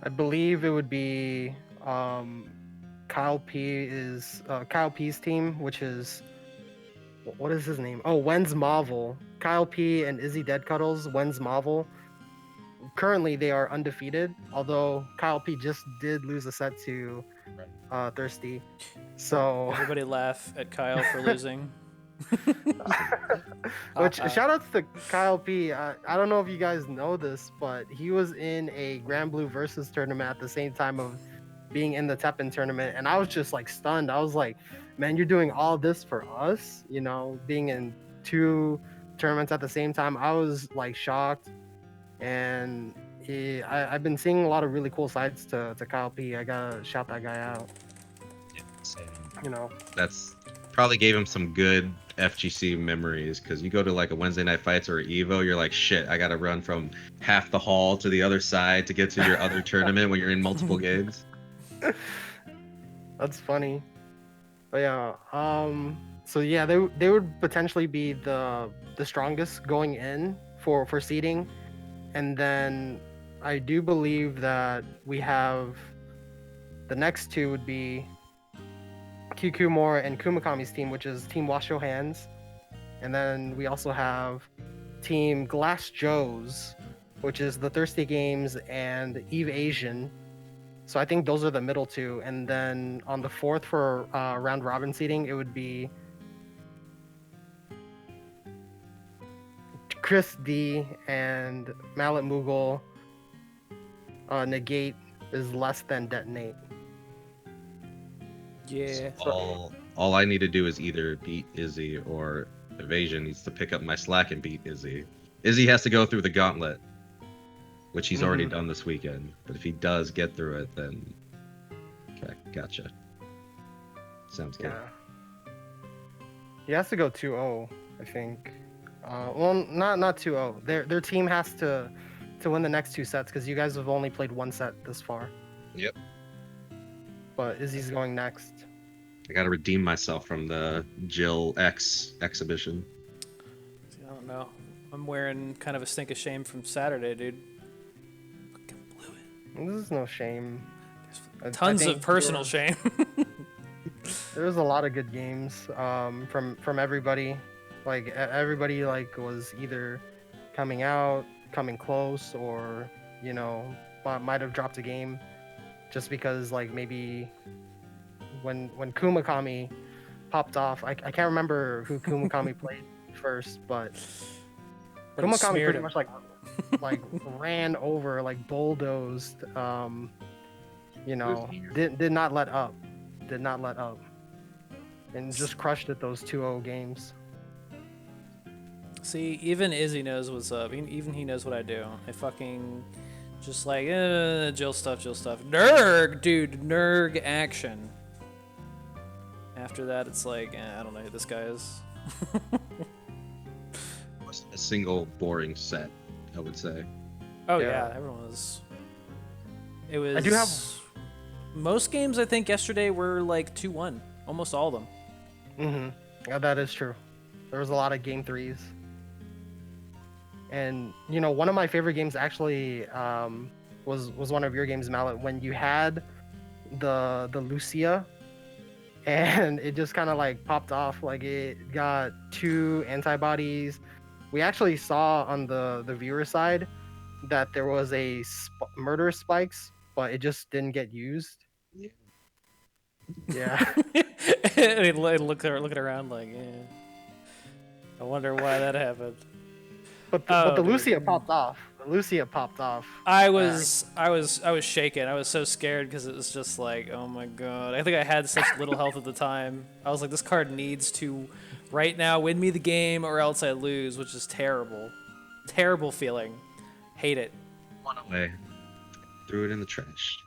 I believe it would be Kyle P's team, which is what is his name? Oh, Wen's Marvel. Kyle P and Izzy Deadcuddles, Wen's Marvel. Currently, they are undefeated. Although Kyle P just did lose a set to Thirsty. So Everybody laugh at Kyle for losing. Which shout outs to Kyle P. I don't know if you guys know this, but he was in a Grand Blue Versus tournament at the same time of being in the TEPPEN tournament, and I was just like stunned. I was like, man, you're doing all this for us, you know, being in 2 tournaments at the same time. I was like shocked, and I've been seeing a lot of really cool sides to Kyle P. I gotta shout that guy out. You know, that's probably gave him some good FGC memories, because you go to like a Wednesday night fights or Evo, you're like, shit, I gotta run from half the hall to the other side to get to your other tournament when you're in multiple games. That's funny. But yeah, so yeah, they would potentially be the strongest going in for seeding, and then I do believe that we have the next 2 would be QQ Moore and Kumakami's team, which is Team Wash Your Hands, and then we also have Team Glass Joe's, which is the Thirsty Games and Eve Asian. So I think those are the middle 2, and then on the 4th for round robin seating, it would be Chris D and Mallet Mughal. Negate is less than detonate. Yeah. So all I need to do is either beat Izzy, or Evasion needs to pick up my slack and beat Izzy. Izzy has to go through the gauntlet, which he's already done this weekend. But if he does get through it, then okay, gotcha. Sounds good. Yeah. He has to go 2-0, I think. Well, not 2-0. Their team has to win the next 2 sets, because you guys have only played 1 set this far. Yep. But Izzy's going next. I gotta redeem myself from the Jill X exhibition. I don't know. I'm wearing kind of a stink of shame from Saturday, dude. Fucking blew it. This is no shame. I Tons think of personal there- shame. There was a lot of good games from everybody. Like everybody like was either coming out, coming close, or you know might have dropped a game just because like maybe when Kumakami popped off. I can't remember who Kumakami played first, but But he Kumakami smeared pretty him. much like ran over, like bulldozed. You know, did not let up, did not let up, and just crushed at those 2-0 games. See, even Izzy knows what's up. Even he knows what I do. I fucking just like, Jill stuff. Nerg, dude, nerg action. After that, it's like, I don't know who this guy is. A single boring set, I would say. Oh Yeah. yeah, everyone was. It was. I do have- Most games I think yesterday were like 2-1, almost all of them. Yeah, that is true. There was a lot of game threes. And you know, one of my favorite games actually was one of your games, Mallet, when you had the Lucia, and it just kind of like popped off. Like it got 2 antibodies. We actually saw on the viewer side that there was a murder spikes, but it just didn't get used. Yeah. Yeah. And he looking around like, I wonder why that happened. But Oh, the dude. Lucia popped off. The Lucia popped off. I was shaking. I was so scared because it was just like, oh my god. I think I had such little health at the time. I was like, this card needs to right now win me the game or else I lose, which is terrible. Terrible feeling. Hate it. One away. Threw it in the trash.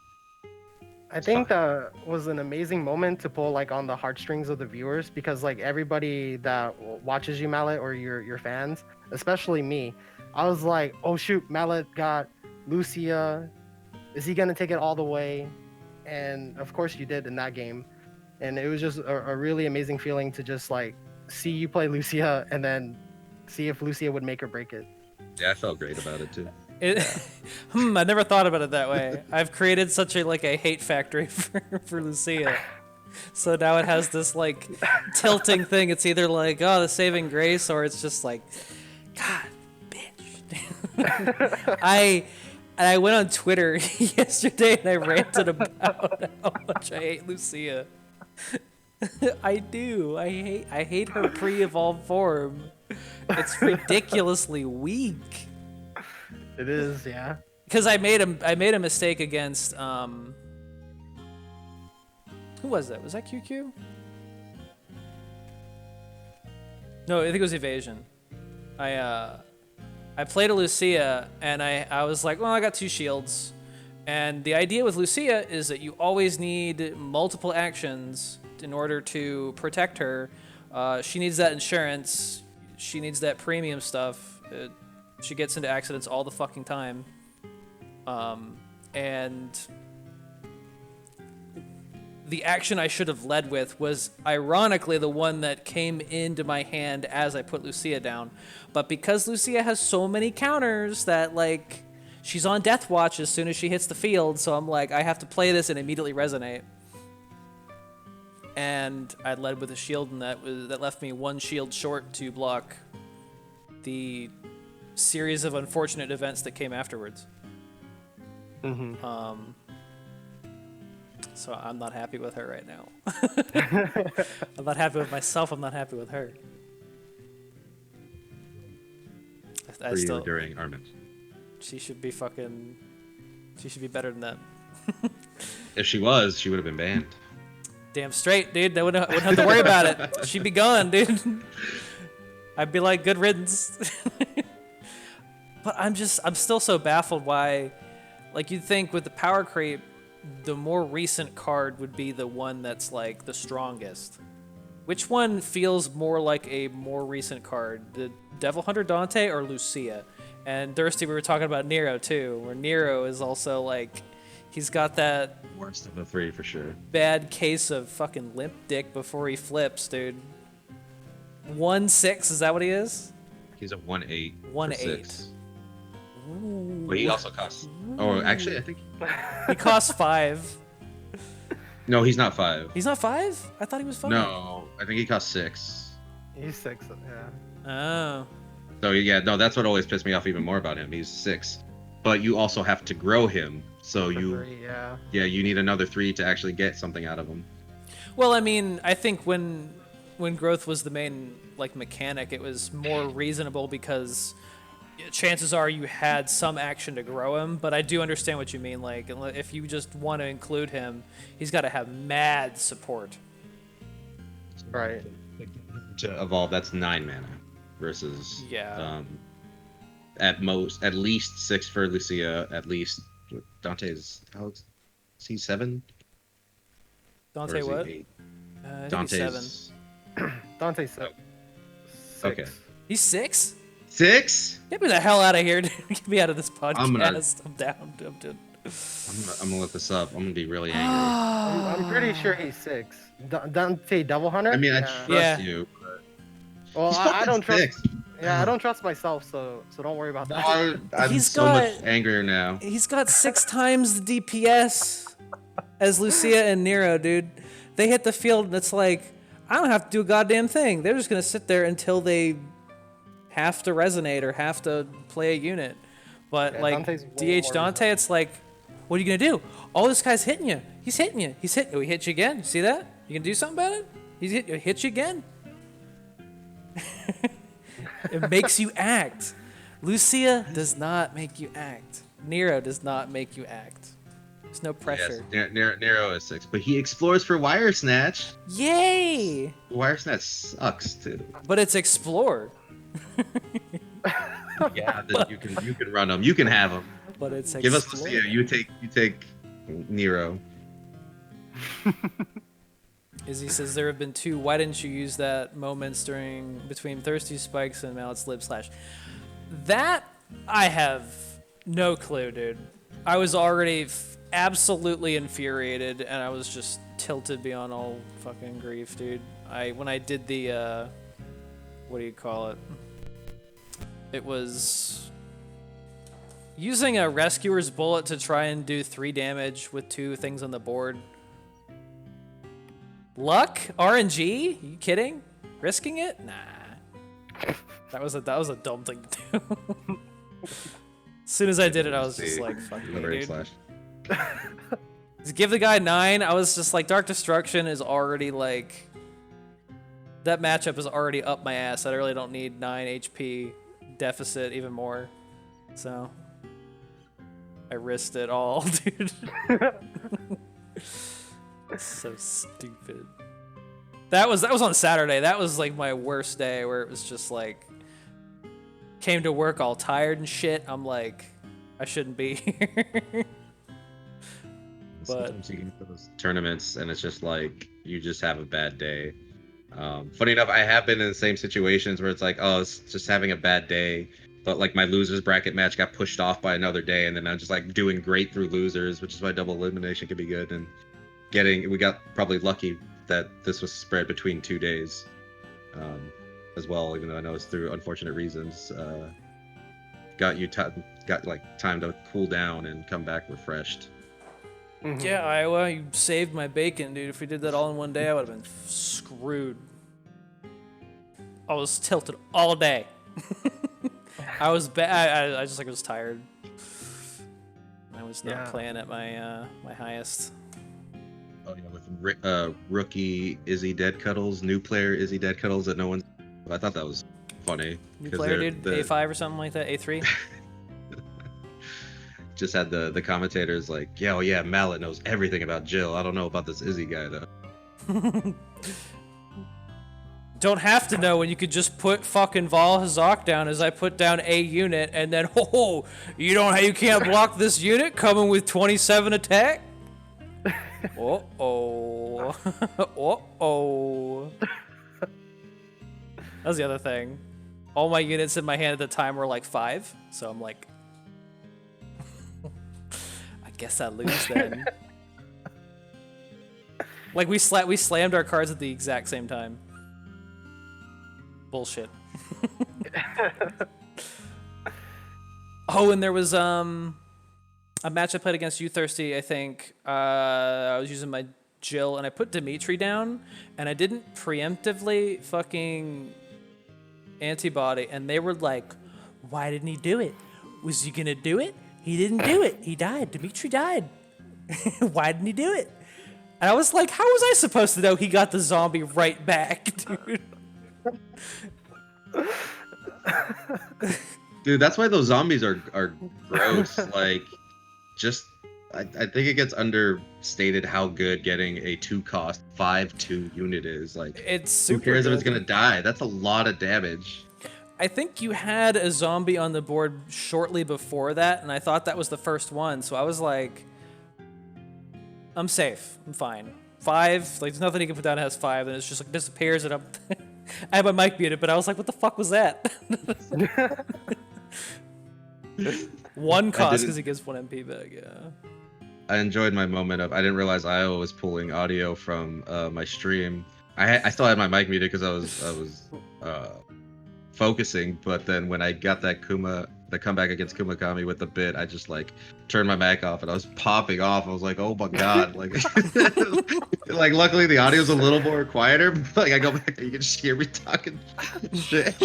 I think that was an amazing moment to pull like on the heartstrings of the viewers, because like everybody that watches you, Mallet, or your fans, especially me, I was like, oh shoot, Mallet got Lucia. Is he gonna take it all the way? And of course you did in that game. And it was just a really amazing feeling to just like see you play Lucia and then see if Lucia would make or break it. Yeah, I felt great about it too. I never thought about it that way. I've created such a hate factory for Lucia. So now it has this like tilting thing. It's either like, oh, the saving grace, or it's just like, God, bitch. I went on Twitter yesterday and I ranted about how much I hate Lucia. I do. I hate her pre-evolved form. It's ridiculously weak. It is, yeah. Because I made a mistake against who was that? Was that QQ? No, I think it was Evasion. I played a Lucia and I was like, well, I got 2 shields. And the idea with Lucia is that you always need multiple actions in order to protect her. She needs that insurance. She needs that premium stuff. She gets into accidents all the fucking time. And the action I should have led with was ironically the one that came into my hand as I put Lucia down. But because Lucia has so many counters that like she's on death watch as soon as she hits the field, so I'm like, I have to play this and immediately resonate. And I led with a shield, and that left me 1 shield short to block the series of unfortunate events that came afterwards. So I'm not happy with her right now. I'm not happy with myself. I'm not happy with her. I For still, you during our match. she should be better than that. If she was, she would have been banned. Damn straight, dude. I wouldn't have to worry about it. She'd be gone, dude. I'd be like, good riddance. But I'm still so baffled why, like, you'd think with the power creep, the more recent card would be the one that's like the strongest. Which one feels more like a more recent card? The Devil Hunter Dante or Lucia? And Thirsty, we were talking about Nero too, where Nero is also like, he's got that Worst of the 3 for sure. bad case of fucking limp dick before he flips, dude. 1/6, is that what he is? He's a 1/8. 1/8. But he also costs. Oh, actually, I think He costs 5. No, he's not 5. He's not 5? I thought he was 5. No, I think he costs 6. He's 6. Yeah. Oh. So yeah, no, that's what always pissed me off even more about him. He's 6, but you also have to grow him. So For you, 3, yeah. yeah, you need another 3 to actually get something out of him. Well, I mean, I think when growth was the main like mechanic, it was more reasonable because chances are you had some action to grow him. But I do understand what you mean. Like, if you just want to include him, he's got to have mad support. Right. To evolve, that's 9 mana versus Yeah. At least 6 for Lucia. At least Dante's is he 7? Dante, Or is he what? 8? I think he's 7. Dante's 6. Okay. He's 6? 6? Get me the hell out of here, dude. Get me out of this podcast. I'm down. I'm done. I'm gonna look this up. I'm gonna be really angry. I'm pretty sure he's 6. Dante Devil Hunter? I mean, I yeah. trust you. But Well, he's I don't fucking trust. 6. Yeah, I don't trust myself, so don't worry about that. I'm He's so got- much angrier now. He's got 6 times the DPS as Lucia and Nero, dude. They hit the field and it's like, I don't have to do a goddamn thing. They're just gonna sit there until they have to resonate or have to play a unit. But Yeah, like Dante's way DH more Dante, it's like, what are you gonna do? Oh, this guy's hitting you. He's hitting you. He's hitting. Oh, he hit you again. See that? You gonna do something about it? He hit you again. It makes you act. Lucia does not make you act. Nero does not make you act. There's no pressure. Yes, Nero is 6, but he explores for Wire Snatch. Yay! Wire Snatch sucks too. But it's explore. Yeah, then you can run them. You can have them. But it's Give us explore. Lucia. You take Nero. Izzy says there have been 2. Why didn't you use that moments between Thirsty Spikes and Mallet's Lip Slash? That I have no clue, dude. I was already absolutely infuriated, and I was just tilted beyond all fucking grief, dude. When I did the what do you call it? It was using a Rescuer's Bullet to try and do 3 damage with 2 things on the board. Luck? RNG? You kidding? Risking it? Nah. That was a dumb thing to do. As soon as I did it, I was just like, fuck me, dude. Slash. Just give the guy 9. I was just like, Dark Destruction is already like... That matchup is already up my ass. I really don't need 9 HP deficit even more. So... I risked it all, dude. So stupid. That was on Saturday. That was like my worst day, where it was just like came to work all tired and shit. I'm like, I shouldn't be here. But Sometimes you get to those tournaments and it's just like you just have a bad day. Funny enough, I have been in the same situations where it's like, oh, it's just having a bad day. But like my losers bracket match got pushed off by another day, and then I'm just like doing great through losers, which is why double elimination can be good. And we got probably lucky that this was spread between 2 days, as well. Even though I know it's through unfortunate reasons, got time to cool down and come back refreshed. Mhm. yeah, Iowa, you saved my bacon, dude. If we did that all in one day, I would have been screwed. I was tilted all day. I was bad. I just like was tired. I was not playing at my my highest. Oh yeah, with rookie Izzy Dead Cuddles, new player Izzy Dead Cuddles that no one. I thought that was funny. New 'cause player, dude. the- A5 or something like that. A3. Just had the commentators like, yeah, oh yeah, Mallet knows everything about Jill. I don't know about this Izzy guy though. Don't have to know when you could just put fucking Vol Hazak down as I put down a unit, and then you can't block this unit coming with 27 attack. Uh-oh. Uh-oh. That was the other thing. All my units in my hand at the time were like 5, so I'm like, I guess I lose then. Like we slammed our cards at the exact same time. Bullshit. Oh, and there was a match I played against you, Thirsty. I think I was using my Jill and I put Dimitri down, and I didn't preemptively fucking antibody, and they were like, "Why didn't he do it? Was he gonna do it? He didn't do it. He died. Dimitri died. Why didn't he do it?" And I was like, "How was I supposed to know he got the zombie right back, dude?" Dude, that's why those zombies are gross. Like, just I think it gets understated how good getting a 2-cost 5/2 unit is. Like, It's super who cares if it's good. gonna die? That's a lot of damage. I think you had a zombie on the board shortly before that, and I thought that was the first one, so I was like, I'm safe. I'm fine. 5, like, there's nothing you can put down that has 5, and it's just like disappears, and I have my mic muted, but I was like, what the fuck was that? 1 cost because he gives 1 MP back, yeah. I enjoyed my moment of I didn't realize Iowa was pulling audio from my stream. I still had my mic muted because I was focusing, but then when I got the comeback against Kumakami with the bit, I just like turned my mic off and I was popping off. I was like, oh my god, like like luckily the audio's a little more quieter, but like I go back and you can just hear me talking shit.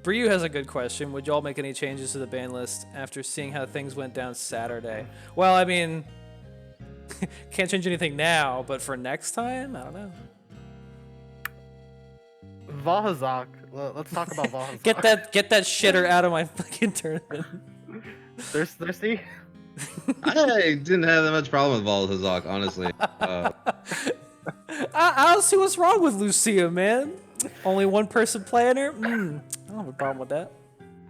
Bryu has a good question. Would y'all make any changes to the ban list after seeing how things went down Saturday? Well, I mean, can't change anything now, but for next time, I don't know. Valhazak. Let's talk about Valhazak. Get that shitter out of my fucking tournament. Thirsty? I didn't have that much problem with Valhazak, honestly. I don't see what's wrong with Lucia, man. Only one person playing her? I don't have a problem with that.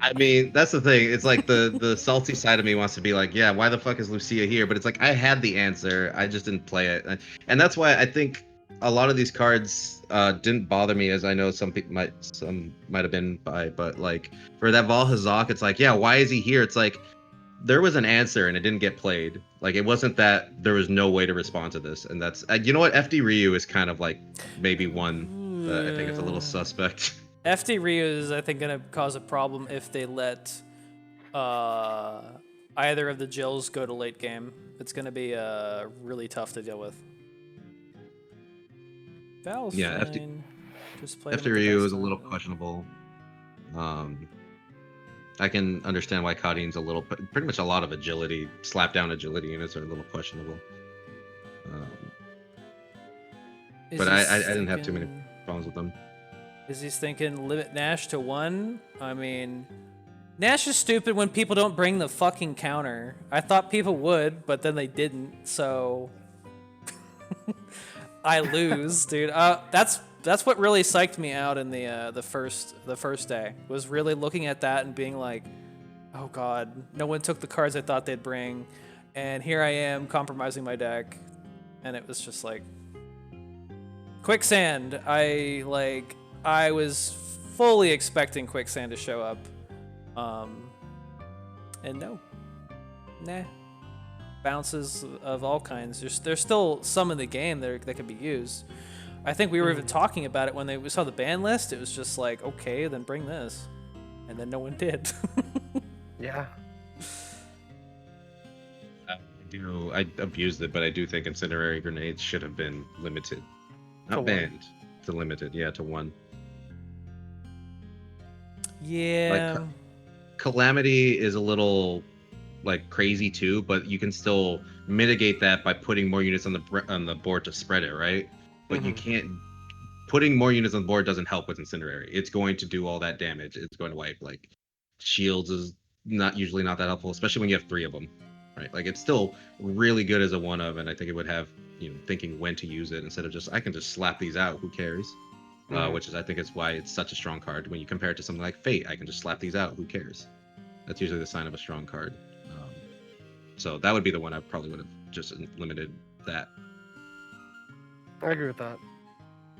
I mean, that's the thing. It's like the salty side of me wants to be like, yeah, why the fuck is Lucia here? But it's like I had the answer, I just didn't play it, and that's why I think a lot of these cards didn't bother me, as I know some might have been by, but like for that Valhazak, it's like, yeah, why is he here? It's like there was an answer and it didn't get played. Like it wasn't that there was no way to respond to this, and that's you know what, FD Ryu is kind of like maybe one that I think it's a little suspect. FD Ryu is, I think, gonna cause a problem if they let either of the Jills go to late game. It's gonna be really tough to deal with. Val's Yeah, fine. Just play him FD at the Ryu best is a little time. questionable. I can understand why Kadin's a little, pretty much a lot of agility, slap down agility units are a little questionable. But I didn't have too many problems with them. Is he thinking limit Nash to 1? I mean, Nash is stupid when people don't bring the fucking counter. I thought people would, but then they didn't, so I lose, dude. That's what really psyched me out in the first day, was really looking at that and being like, oh god, no one took the cards I thought they'd bring, and here I am compromising my deck, and it was just like Quicksand. I was fully expecting Quicksand to show up, and no, nah. Bounces of all kinds. There's still some in the game that can be used. I think we were even talking about it when we saw the ban list. It was just like, okay, then bring this, and then no one did. Yeah. I abused it, but I do think incendiary grenades should have been limited, not banned, to limited. Yeah, to 1. Yeah. Like, Calamity is a little like crazy too, but you can still mitigate that by putting more units on the board to spread it, right? But you can't. Putting more units on the board doesn't help with incendiary. It's going to do all that damage. It's going to wipe. Like shields is usually not that helpful, especially when you have 3 of them, right? Like it's still really good as a 1 of, and I think it would have thinking when to use it instead of just I can just slap these out. Who cares? Which is I think is why it's such a strong card. When you compare it to something like Fate, I can just slap these out. Who cares? That's usually the sign of a strong card. So that would be the one I probably would have just limited that. I agree with that.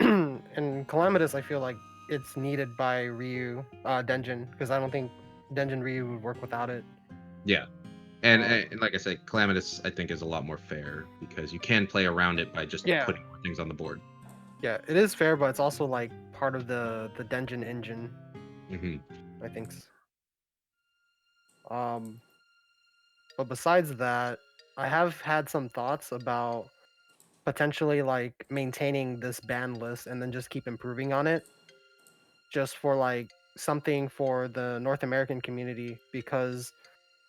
And Calamitous, I feel like it's needed by Ryu, Denjin, because I don't think Denjin Ryu would work without it. Yeah. And like I said, Calamitous I think is a lot more fair because you can play around it by just putting more things on the board. Yeah, it is fair, but it's also like part of the Denjin engine. Mm-hmm. I think. But besides that, I have had some thoughts about potentially like maintaining this ban list and then just keep improving on it, just for like something for the North American community, because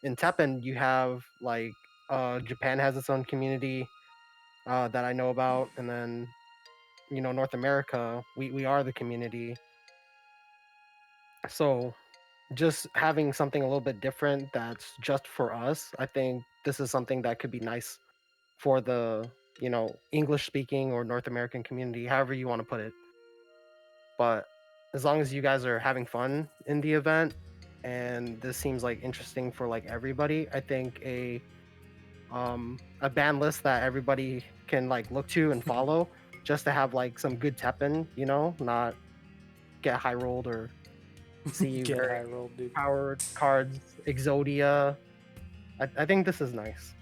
in Teppen you have like Japan has its own community that I know about, and then North America, we are the community. So just having something a little bit different that's just for us, I think this is something that could be nice for the English speaking or North American community, however you want to put it. But as long as you guys are having fun in the event and this seems like interesting for like everybody, I think a ban list that everybody can like look to and follow, just to have like some good teppin, not get high rolled or see Get very high rolled, dude. powered cards, Exodia. I think this is nice,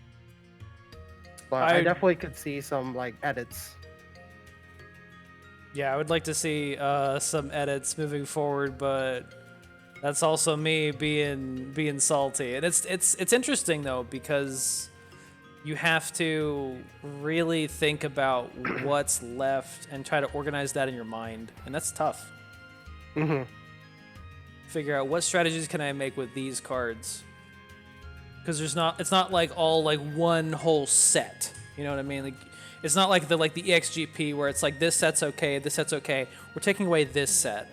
but I I definitely could see some like edits. Yeah, I would like to see some edits moving forward, but that's also me being salty. And it's interesting though, because you have to really think about what's left and try to organize that in your mind, and that's tough. Hmm. Figure out what strategies can I make with these cards, because it's not like all like one whole set. You know what I mean? Like, it's not like the EXGP where it's like this set's okay, this set's okay. We're taking away this set.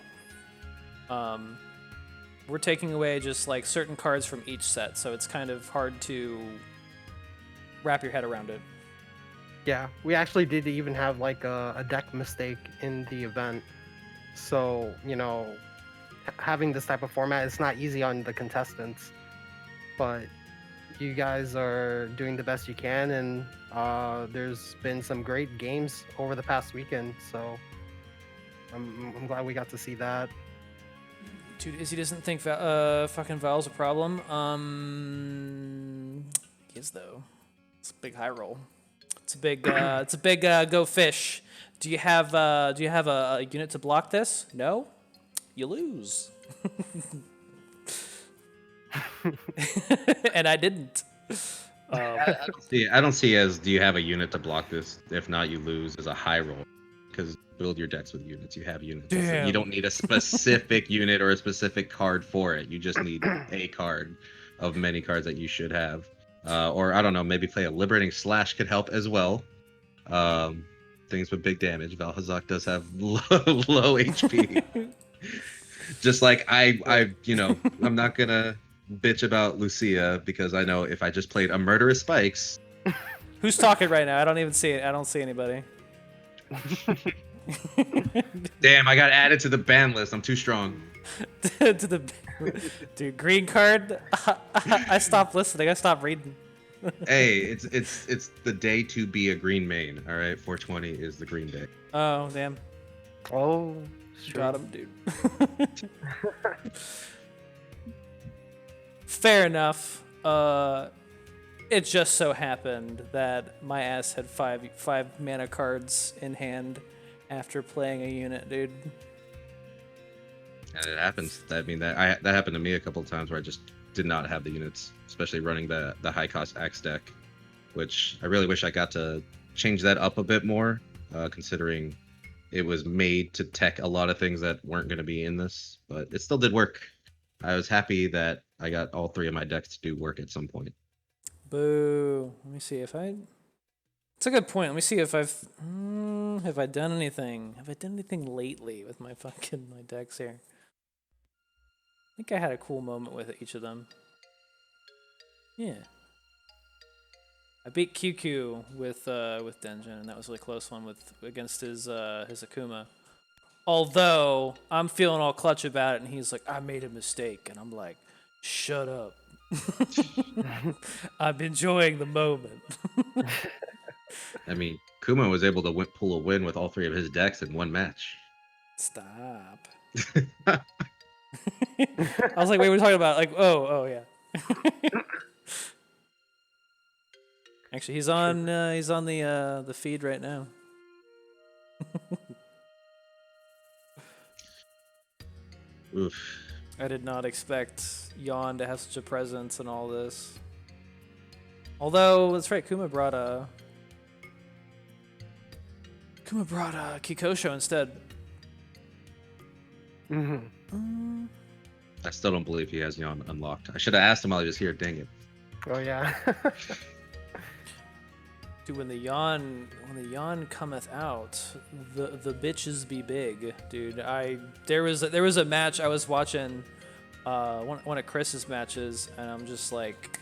We're taking away just like certain cards from each set, so it's kind of hard to wrap your head around it. Yeah, we actually did even have like a deck mistake in the event. So, having this type of format, it's not easy on the contestants. But you guys are doing the best you can, and there's been some great games over the past weekend. So I'm glad we got to see that. Dude, Izzy doesn't think fucking Val's a problem. He is though. It's a big high roll. It's a big go fish. Do you have a unit to block this? No, you lose. And I didn't. I don't see as do you have a unit to block this? If not, you lose as a high roll, because build your decks with units. You have units. Damn. You don't need a specific unit or a specific card for it. You just need a card of many cards that you should have. Or I don't know, maybe play a Liberating Slash could help as well. Things with big damage. Valhazak does have low HP. Just like I'm not gonna bitch about Lucia, because I know if I just played a Murderous Spikes. Who's talking right now? I don't even see it. I don't see anybody. Damn, I got added to the ban list. I'm too strong. To the dude, green card. I stopped listening. I stopped reading. Hey, it's the day to be a green main. All right, 420 is the green day. Oh damn. Oh, Got him, dude. Fair enough. It just so happened that my ass had five mana cards in hand after playing a unit, dude. And it happens. I mean, that happened to me a couple of times where I just did not have the units, especially running the high cost axe deck, which I really wish I got to change that up a bit more, considering it was made to tech a lot of things that weren't going to be in this, but it still did work. I was happy that I got all three of my decks to do work at some point. Boo. Let me see if I. It's a good point. Let me see if I've. Have I done anything? Have I done anything lately with my decks here? I think I had a cool moment with each of them. Yeah. I beat QQ with Denjin, and that was a really close one against his Akuma. Although I'm feeling all clutch about it, and he's like, "I made a mistake," and I'm like, "Shut up." I'm enjoying the moment. I mean, Kuma was able to pull a win with all three of his decks in one match. Stop. I was like, wait, we're talking about like, oh yeah. Actually, he's on the feed right now. Oof. I did not expect Yawn to have such a presence in all this. Although that's right, Kuma brought Kikosho instead. Mm-hmm. I still don't believe he has Yon unlocked. I should have asked him while he was here. Dang it. Oh yeah. Dude, when the yawn cometh out, the bitches be big, dude. There was a match I was watching, one of Chris's matches, and I'm just like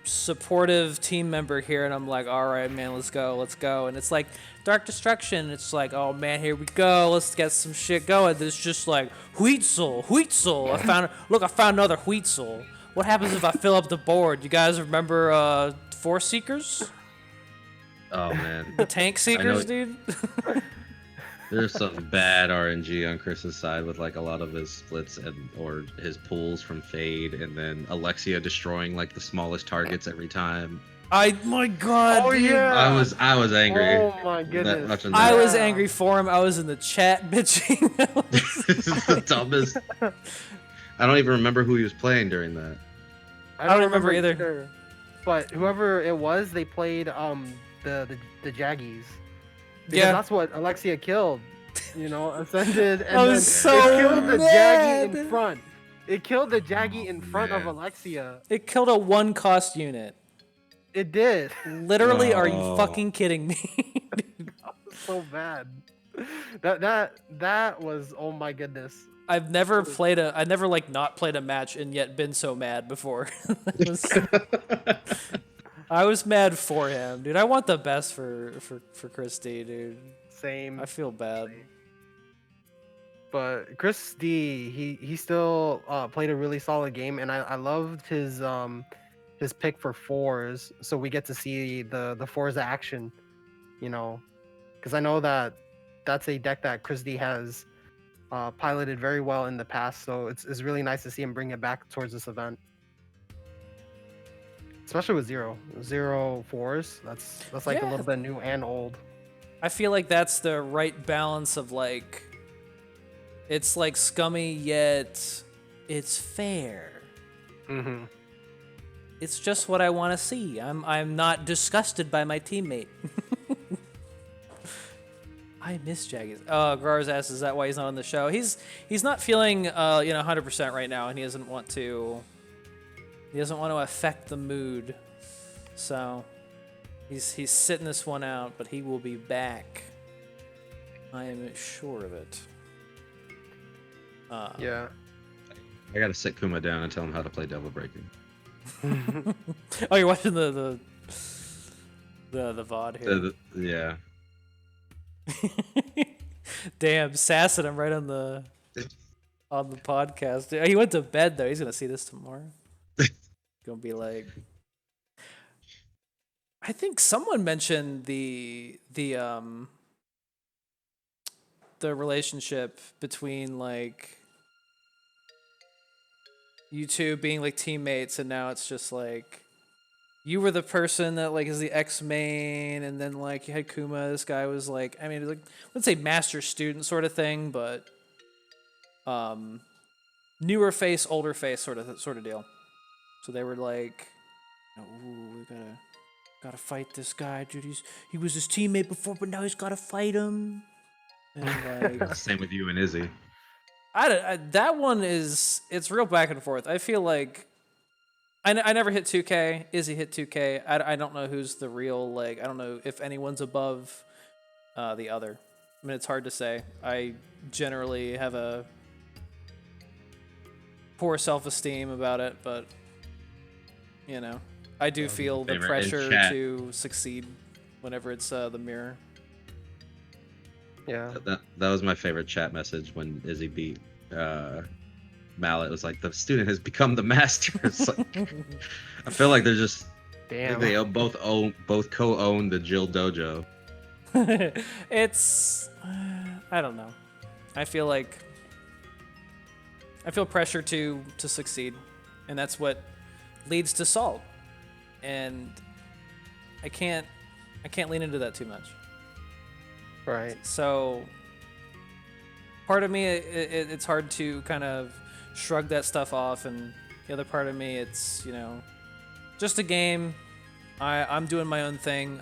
supportive team member here, and I'm like, all right, man, let's go, and it's like Dark Destruction. It's like, oh man, here we go, let's get some shit going. There's just like Huitzel. I found another Huitzel. What happens if I fill up the board? You guys remember Force Seekers? Oh man. The tank seekers, dude. There's some bad RNG on Chris's side with like a lot of his splits or his pulls from Fade, and then Alexia destroying like the smallest targets every time. My God. Oh dude. yeah. I was angry. Oh my goodness. Watching I that. was angry for him. I was in the chat bitching. This is the dumbest. I don't even remember who he was playing during that. I don't remember either. But whoever it was, they played the Jaggies. Because Yeah. that's what Alexia killed. You know, ascended and I then was so it killed the Jaggy mad. in front. It killed the Jaggy in front of man. Alexia. It killed a 1-cost unit. It did. Literally, are you No. fucking kidding me? That was so bad. That was, oh my goodness. I've never like not played a match and yet been so mad before. I was mad for him, dude. I want the best for Christy, dude. Same. I feel bad. But Chris D, he still played a really solid game, and I loved his pick for fours, so we get to see the fours action, you know, because I know that's a deck that Chris D has piloted very well in the past, so it's really nice to see him bring it back towards this event, especially with zero fours. That's like a Yeah. little bit new and old. I feel like that's the right balance of like, it's like scummy yet it's fair. Mm-hmm. It's just what I want to see. I'm not disgusted by my teammate. I miss Jaggies. Oh, Grar's asks, is that why he's not on the show? He's not feeling 100% right now, and he doesn't want to affect the mood. So he's sitting this one out, but he will be back. I am sure of it. Yeah. I gotta sit Kuma down and tell him how to play Devil Breaking. Oh, you're watching the VOD here. Yeah. Damn, sassing him right on the podcast. He went to bed though. He's gonna see this tomorrow. Gonna be like, I think someone mentioned the relationship between like you two being like teammates, and now it's just like you were the person that like is the ex-main, and then like you had Kuma. This guy was like, I mean, like, let's say master student sort of thing, but newer face, older face sort of deal. So they were like, ooh, we gotta fight this guy, dude. He was his teammate before, but now he's gotta fight him. And like, Same with you and Izzy. that one it's real back and forth. I feel like I never hit 2K. Izzy hit 2K. I don't know who's the real, like, I don't know if anyone's above the other. I mean, it's hard to say. I generally have a poor self-esteem about it, but you know, I do feel the pressure to succeed whenever it's the mirror. Yeah. That was my favorite chat message when Izzy beat Mallet. It was like, the student has become the master. It's like, I feel like they're just, Damn. they both co-own the Jill Dojo. It's I don't know. I feel pressure to succeed, and that's what leads to Salt. And I can't lean into that too much. Right. So part of me, it's hard to kind of shrug that stuff off, and the other part of me, it's, just a game. I'm doing my own thing.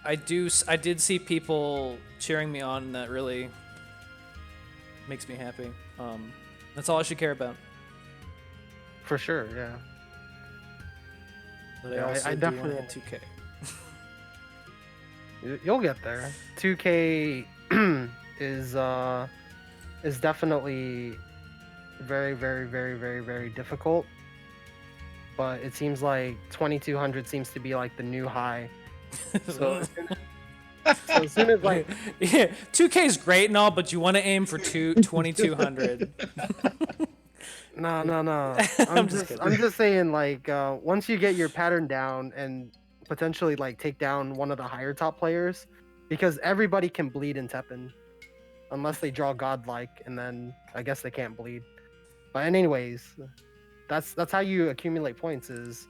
I did see people cheering me on, and that really makes me happy. That's all I should care about. For sure, yeah. But Yeah, also I do definitely. want to hit 2K. You'll get there. 2K is definitely very, very, very, very, very difficult. But it seems like 2200 seems to be like the new high. So, so as soon as like Yeah, 2K is great and all, but you want to aim for 2200. no, I'm just kidding. I'm just saying like once you get your pattern down and potentially like take down one of the higher top players, because everybody can bleed in Teppen, unless they draw godlike, and then I guess they can't bleed. But anyways, that's how you accumulate points is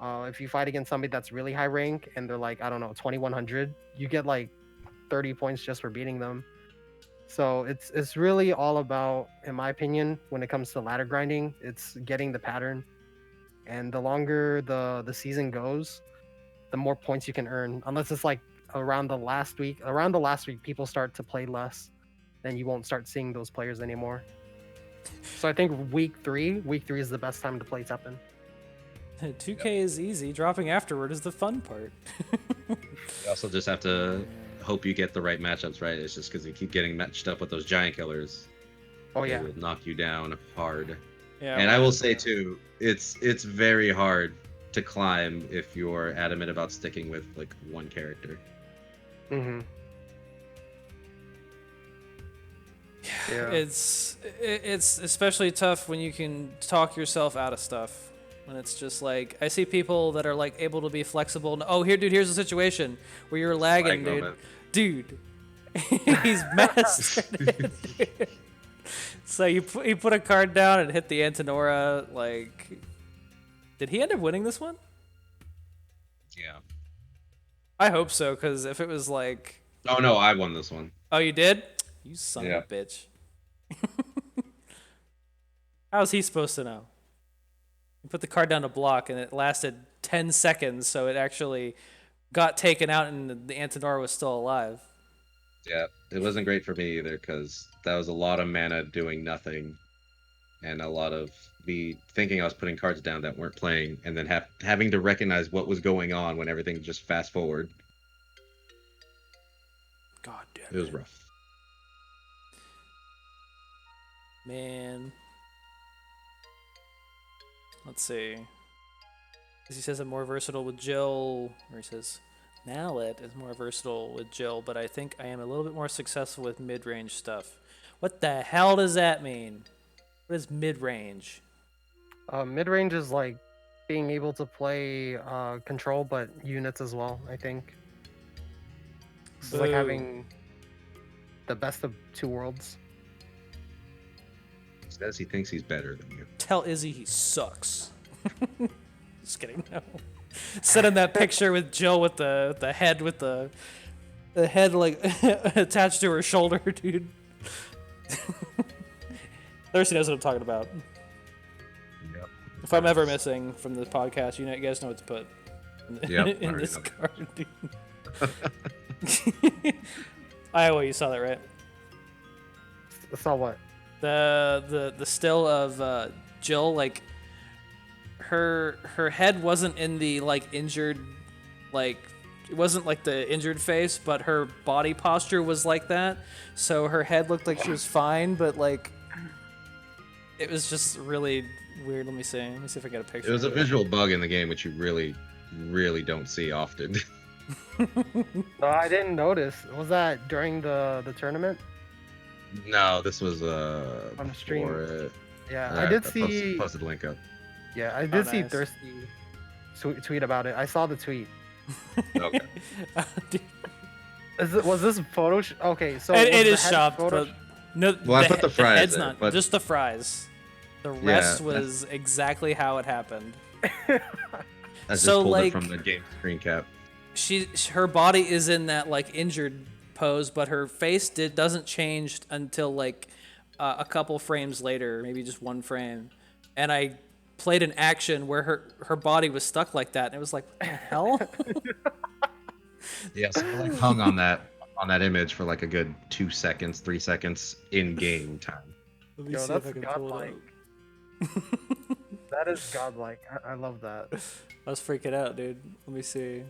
if you fight against somebody that's really high rank and they're like, I don't know, 2100, you get like 30 points just for beating them. So it's really all about, in my opinion, when it comes to ladder grinding, it's getting the pattern. And the longer the season goes, the more points you can earn. Unless it's like around the last week, people start to play less, then you won't start seeing those players anymore. So I think week three is the best time to play Teppen. 2K is easy. Dropping afterward is the fun part. You also just have to hope you get the right matchups, right? It's just because you keep getting matched up with those giant killers. Oh They yeah, will knock you down hard. Yeah. And I will say too, it's very hard to climb if you're adamant about sticking with like one character. mm-hmm. Yeah. It's especially tough when you can talk yourself out of stuff. When it's just like I see people that are like able to be flexible. And, oh, here, dude, here's the situation where you're lagging, Lag dude. moment. Dude, he's mastered it. So you put a card down and hit the Antinora. Like, did he end up winning this one? Yeah. I hope so, because if it was like, Oh no, I won this one. oh, you did? You son Yeah. of a bitch. How's he supposed to know? You put the card down to block, and it lasted 10 seconds, so it actually got taken out, and the Antinora was still alive. Yeah, it wasn't great for me either because that was a lot of mana doing nothing, and a lot of me thinking I was putting cards down that weren't playing, and then having to recognize what was going on when everything just fast forward. God damn It was rough. Man. Let's see. He says I'm more versatile with Jill, or he says Mallet is more versatile with Jill, but I think I am a little bit more successful with mid-range stuff. What the hell does that mean? What is mid-range? Mid-range is like being able to play control, but units as well, I think. It's like Boo. having the best of two worlds. Says he thinks he's better than you. Tell Izzy he sucks. Just kidding. No. Send him that picture with Jill with the head like attached to her shoulder, dude. Thirsty knows what I'm talking about. Yep. If I'm ever missing from this podcast, you guys know what to put Yep, in I this already card, dude. Iowa, you saw that, right? Saw what? The still of Jill, like her head wasn't in the like injured, like it wasn't like the injured face, but her body posture was like that. So her head looked like she was fine, but like it was just really weird. Let me see if I get a picture. It was a of visual bug in the game, which you really, really don't see often. No, I didn't notice. Was that during the tournament? No, this was On the stream. before it. Yeah, I did see. Posted the link up. Yeah, I did see nice. Thirsty tweet about it. I saw the tweet. Okay. Dude, Was this photo? Okay, so it was the is head shopped, photo- but no. Well, I put the fries head's there, not but- just the fries. The rest Yeah, was exactly how it happened. I just So, pulled like- it from the game screen cap. Her body is in that like injured pose, but her face doesn't change until like a couple frames later, maybe just one frame. And I played an action where her body was stuck like that, and it was like, what the hell? Yeah, so I like hung on that image for like a good 2 seconds, 3 seconds in game time. Let me Yo, see if that's I can pull it godlike. up. That is godlike. I love that. I was freaking out, dude. Let me see.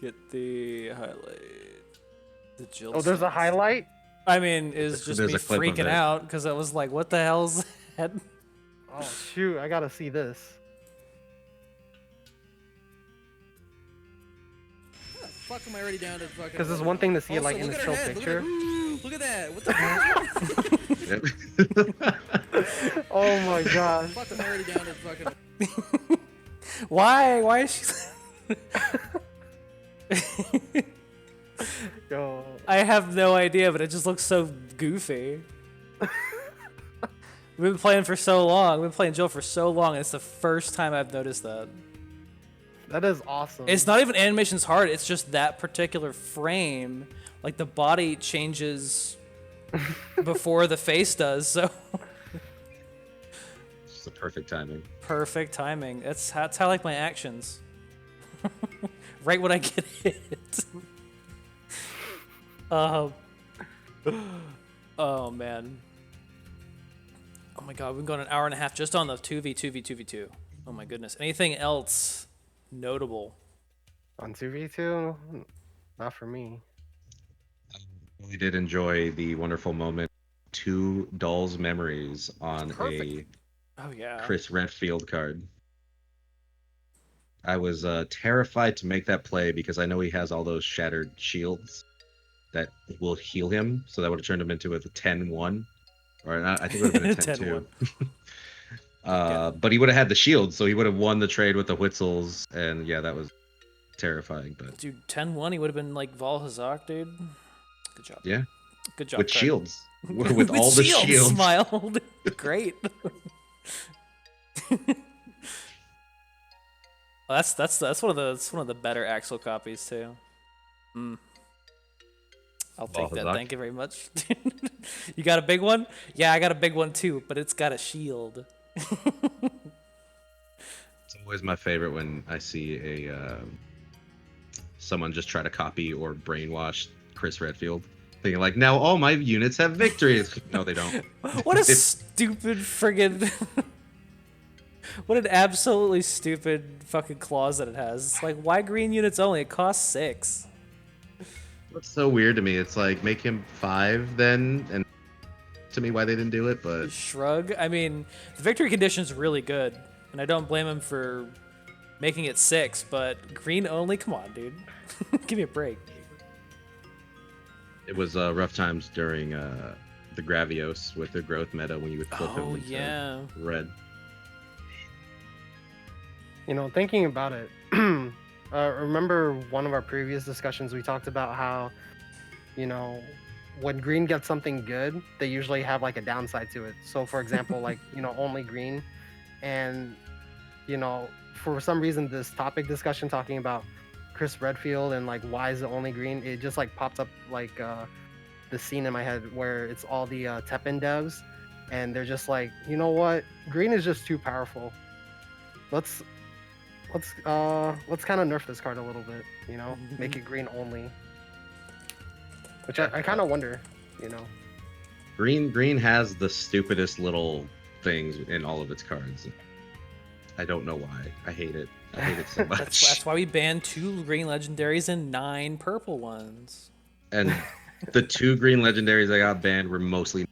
Get the highlight. The Jill. Oh, there's a highlight? I mean, it's just There's me a clip of freaking it. out because I was like, what the hell's that? Oh, shoot. I gotta see this. Fuck, am I already down to fucking? Because it's one thing to see it like in a still picture. Look at that. What the fuck? Oh my gosh. Fuck, am I already down to fucking? Why? Why is she? Yo. I have no idea, but it just looks so goofy. We've been playing for so long. We've been playing Jill for so long, and it's the first time I've noticed that. That is awesome. It's not even animation's hard. It's just that particular frame. Like the body changes before the face does. So It's the perfect timing. perfect timing. That's how I like my actions. Right when I get hit. Oh man. Oh my god, we've been going an hour and a half just on the 2v2v2v2. Oh my goodness. Anything else notable? On 2v2? Not for me. I really did enjoy the wonderful moment. 2 dolls memories on Perfect. Oh yeah. Chris Redfield card. I was terrified to make that play because I know he has all those shattered shields that will heal him. So that would have turned him into a 10-1. Or not, I think it would have been a 10-2. But he would have had the shield, so he would have won the trade with the Whitzels. And yeah, that was terrifying. But Dude, 10-1, he would have been like Valhazak, dude. Good job. yeah, Good job. with Craig. shields. With all the shields. Smile. Great. Well, that's one of the better Axel copies too. I'll take that. Valhazak. Thank you very much. You got a big one? Yeah, I got a big one too, but it's got a shield. It's always my favorite when I see a someone just try to copy or brainwash Chris Redfield, thinking like, now all my units have victories. No, they don't. What a stupid friggin'. What an absolutely stupid fucking clause that it has. It's like, why green units only? It costs 6. What's so weird to me? It's like, make him 5 then, and to me why they didn't do it, but Shrug. I mean, the victory condition's really good, and I don't blame him for making it 6, but green only? Come on, dude. Give me a break. it was rough times during the Gravios with the growth meta when you would flip him Oh, into yeah. red. You know, thinking about it, remember one of our previous discussions we talked about how, you know, when green gets something good, they usually have like a downside to it. So for example, like, you know, only green, and, you know, for some reason this topic discussion talking about Chris Redfield and like why is it only green, it just like popped up like the scene in my head where it's all the TEPPEN devs, and they're just like, you know what, green is just too powerful. Let's kind of nerf this card a little bit, you know, make it green only. Which I kind of wonder, you know. Green has the stupidest little things in all of its cards. I don't know why. I hate it. I hate it so much. That's why we banned 2 green legendaries and 9 purple ones. And the 2 green legendaries I got banned were mostly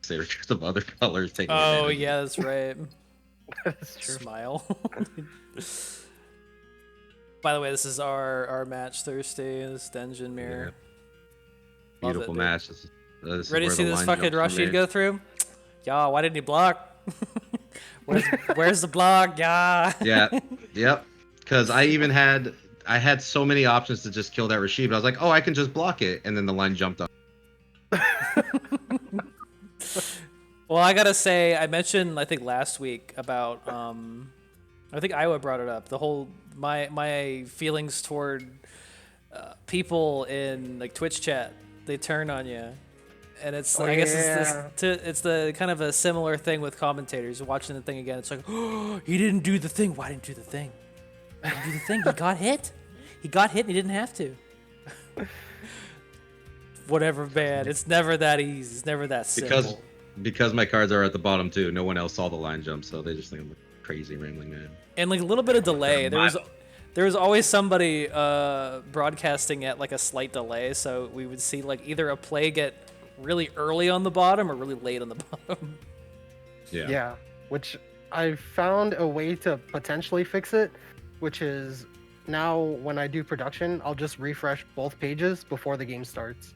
they were just of other colors taking Oh, advantage. yeah, that's right. That's true. Smile. By the way, this is our match Thursday. This dungeon mirror. Love Beautiful it, dude. match. This is Ready to where see the this line fucking jumps for Rashid me. go through? Yeah, why didn't he block? Where's the block? Yeah. Yeah. Yep. Because I had so many options to just kill that Rashid, but I was like, oh, I can just block it, and then the line jumped up. Well, I gotta say, I mentioned I think last week about I think Iowa brought it up. The whole my feelings toward people in like Twitch chat, they turn on you, And it's Oh, I guess yeah. it's the kind of a similar thing with commentators watching the thing again. It's like, oh, he didn't do the thing. Why didn't do the thing? He didn't do the thing. He got hit. He got hit and he didn't have to. Whatever, man. It's never that easy. It's never that simple. Because my cards are at the bottom too. No one else saw the line jump, so they just think I'm a crazy rambling man. And like a little bit of delay. My- There was always somebody broadcasting at like a slight delay, so we would see like either a play get really early on the bottom or really late on the bottom. Yeah. Yeah, which I found a way to potentially fix it, which is now when I do production, I'll just refresh both pages before the game starts.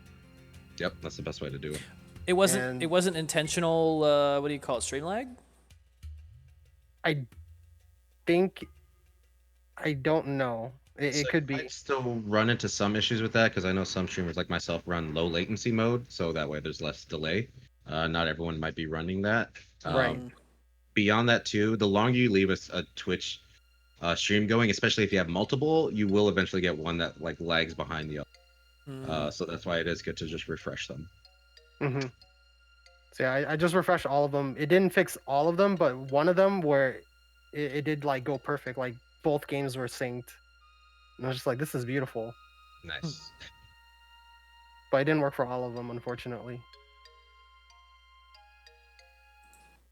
Yep, that's the best way to do it. It wasn't And- it wasn't intentional. What do you call it? Stream lag? I think I don't know. It So could I be. still run into some issues with that because I know some streamers like myself run low latency mode, so that way there's less delay. Not everyone might be running that. Right. Beyond that too, the longer you leave a Twitch stream going, especially if you have multiple, you will eventually get one that like lags behind the other. So that's why it is good to just refresh them. Mm-hmm. So yeah, I just refreshed all of them. It didn't fix all of them, but one of them where it did like go perfect. Like both games were synced. And I was just like, this is beautiful. Nice. But it didn't work for all of them, unfortunately.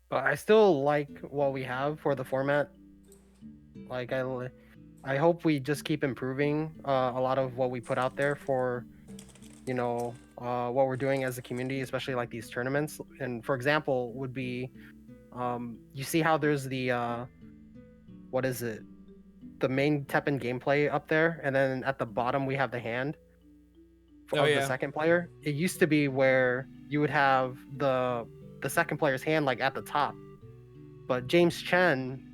But I still like what we have for the format. Like I hope we just keep improving a lot of what we put out there for, what we're doing as a community, especially like these tournaments. And for example, would be, you see how there's the what is it? The main TEPPEN gameplay up there, and then at the bottom we have the hand of the second player. It used to be where you would have the second player's hand like at the top, but James Chen,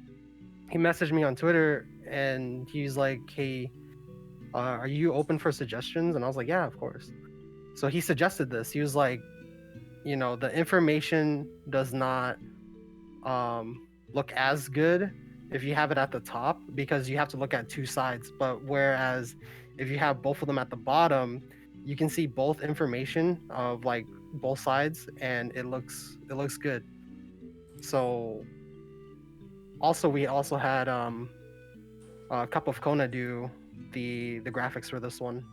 he messaged me on Twitter and he's like, "Hey, are you open for suggestions?" And I was like, "Yeah, of course." So he suggested this. He was like, the information does not look as good if you have it at the top because you have to look at two sides. But whereas if you have both of them at the bottom, you can see both information of like both sides, and it looks good. So also we also had Cup of Kona do the graphics for this one.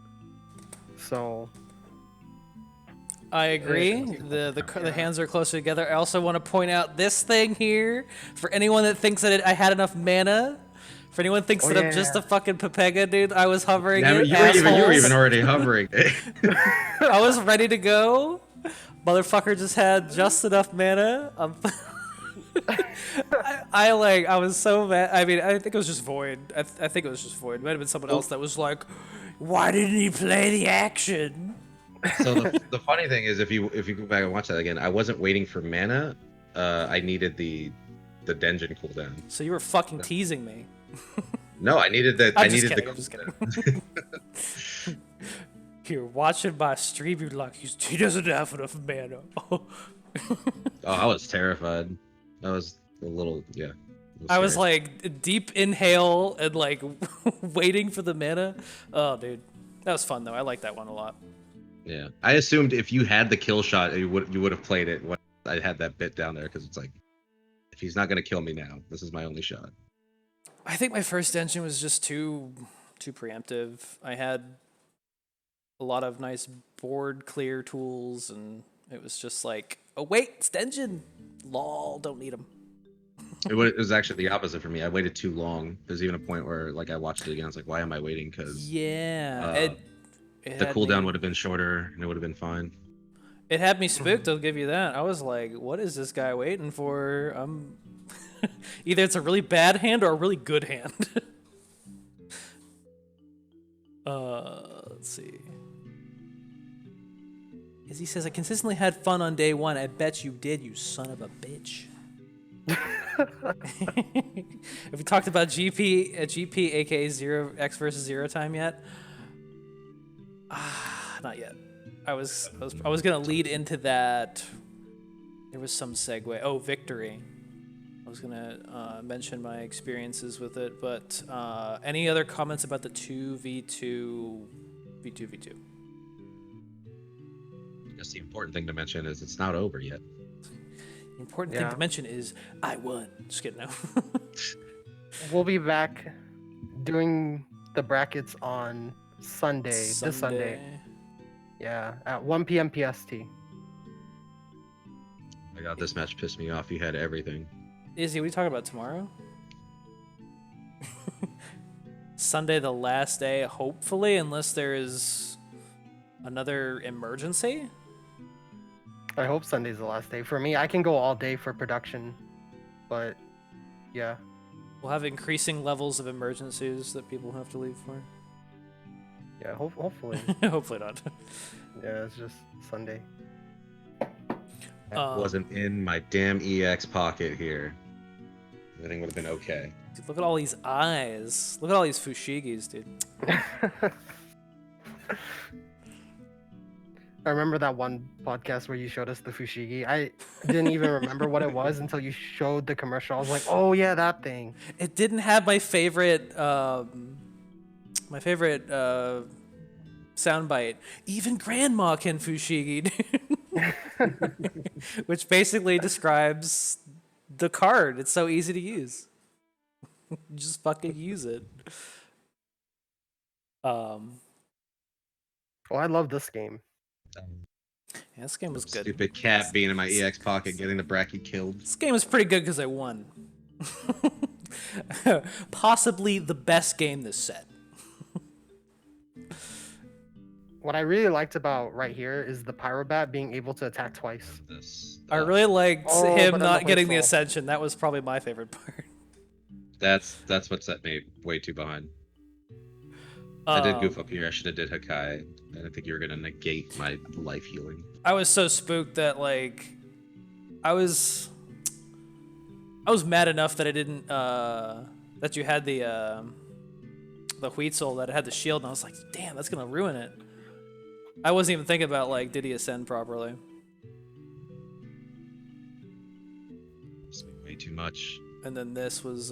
So I agree. The hands are closer together. I also want to point out this thing here for anyone that thinks that I had enough mana. For anyone that thinks that I'm just a fucking Pepega, dude, I was hovering it. You were even already hovering. I was ready to go. Motherfucker just had just enough mana. I was so mad. I mean, I think it was just Void. I think it was just Void. It might have been someone else that was like, "Why didn't he play the action?" So the funny thing is, if you go back and watch that again, I wasn't waiting for mana. I needed the Denjin cooldown. So you were fucking teasing me. No, I needed that. I'm just kidding. You're watching my stream. You're like, he doesn't have enough mana. Oh, I was terrified. I was a little, yeah. I was like deep inhale and like waiting for the mana. Oh, dude, that was fun though. I like that one a lot. Yeah, I assumed if you had the kill shot, you would have played it when I had that bit down there because it's like, if he's not gonna kill me now, this is my only shot. I think my first engine was just too preemptive. I had a lot of nice board clear tools, and it was just like, oh wait, it's Denjin. Lol, don't need him. It was actually the opposite for me. I waited too long. There's even a point where like I watched it again. I was like, why am I waiting? Because yeah, the cooldown would have been shorter and it would have been fine. It had me spooked. I'll give you that. I was like, what is this guy waiting for? Either it's a really bad hand or a really good hand. Let's see. Izzy says, I consistently had fun on day one. I bet you did, you son of a bitch. Have we talked about GP, aka X versus Zero Time yet? Not yet. I was gonna lead into that. There was some segue. Oh, Victory. I was gonna mention my experiences with it, but any other comments about the 2v2? guess the important thing to mention is it's not over yet. The important thing Yeah. to mention is I won. Just kidding. No. We'll be back doing the brackets on Sunday. This Sunday. Yeah, at 1 p.m. PST. My God, this match pissed me off. You had everything. Izzy, what are you talking about tomorrow? Sunday, the last day, hopefully, unless there is another emergency. I hope Sunday's the last day. For me, I can go all day for production, but yeah. We'll have increasing levels of emergencies that people have to leave for. Yeah, hopefully. Hopefully not. Yeah, it's just Sunday. That wasn't in my damn EX pocket here. Everything would have been okay. Dude, look at all these eyes. Look at all these fushigis, dude. I remember that one podcast where you showed us the fushigi. I didn't even remember what it was until you showed the commercial. I was like, oh yeah, that thing. It didn't have my favorite soundbite. Even grandma can fushigi, dude. Which basically describes the card. It's so easy to use. Just fucking use it. Well, I love this game. Yeah, this game was good. Stupid cat being in my EX pocket, getting the Bracky killed. This game was pretty good because I won. Possibly the best game this set. What I really liked about right here is the Pyrobat being able to attack twice. I really liked Oh, him but not I'm getting the playful. ascension. That was probably my favorite part. That's what set me way too behind. I did goof up here. I should have did Hakai. And I think you were gonna negate my life healing. I was so spooked that like I was mad enough that I didn't that you had the Huitzel that had the shield, and I was like, damn, that's gonna ruin it. I wasn't even thinking about like did he ascend properly. Way too much. And then this was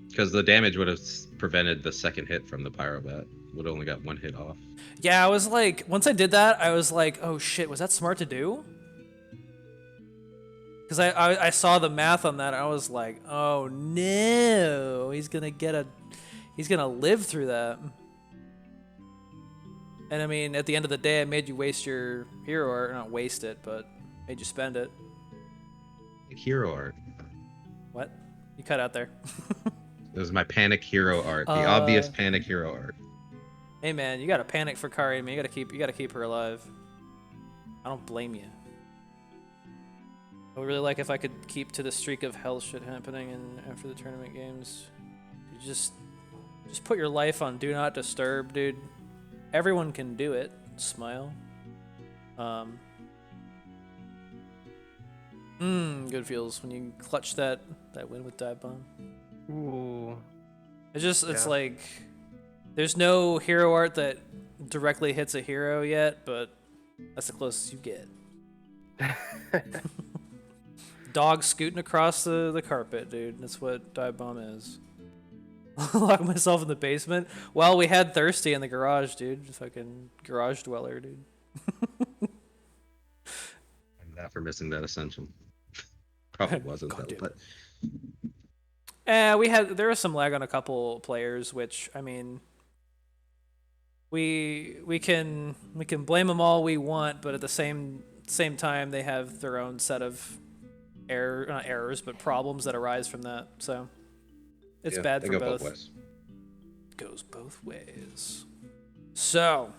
Because the damage would have prevented the second hit from the Pyrobat. Would have only got one hit off. yeah, I was like, once I did that, I was like, oh shit, was that smart to do? Because I saw the math on that, and I was like, oh no, he's gonna live through that. And I mean, at the end of the day, I made you waste your hero art, not waste it, but made you spend it. Hero art. What? You cut out there. It was my panic hero art. The obvious panic hero art. Hey man, you gotta panic for Kari, man. You gotta keep her alive. I don't blame you. I would really like if I could keep to the streak of hell shit happening after the tournament games. You just put your life on do not disturb, dude. Everyone can do it. Smile. Good feels when you clutch that win with dive bomb. Ooh. It's Yeah. like there's no hero art that directly hits a hero yet, but that's the closest you get. Dog scooting across the carpet, dude. That's what dive bomb is. Lock myself in the basement. Well, we had Thirsty in the garage, dude. Fucking garage dweller, dude. And that for missing that ascension. Probably wasn't God though, damn but There was some lag on a couple players, which I mean, we can blame them all we want, but at the same time they have their own set of not errors, but problems that arise from that. So it's yeah, bad they for go both. ways. Goes both ways. So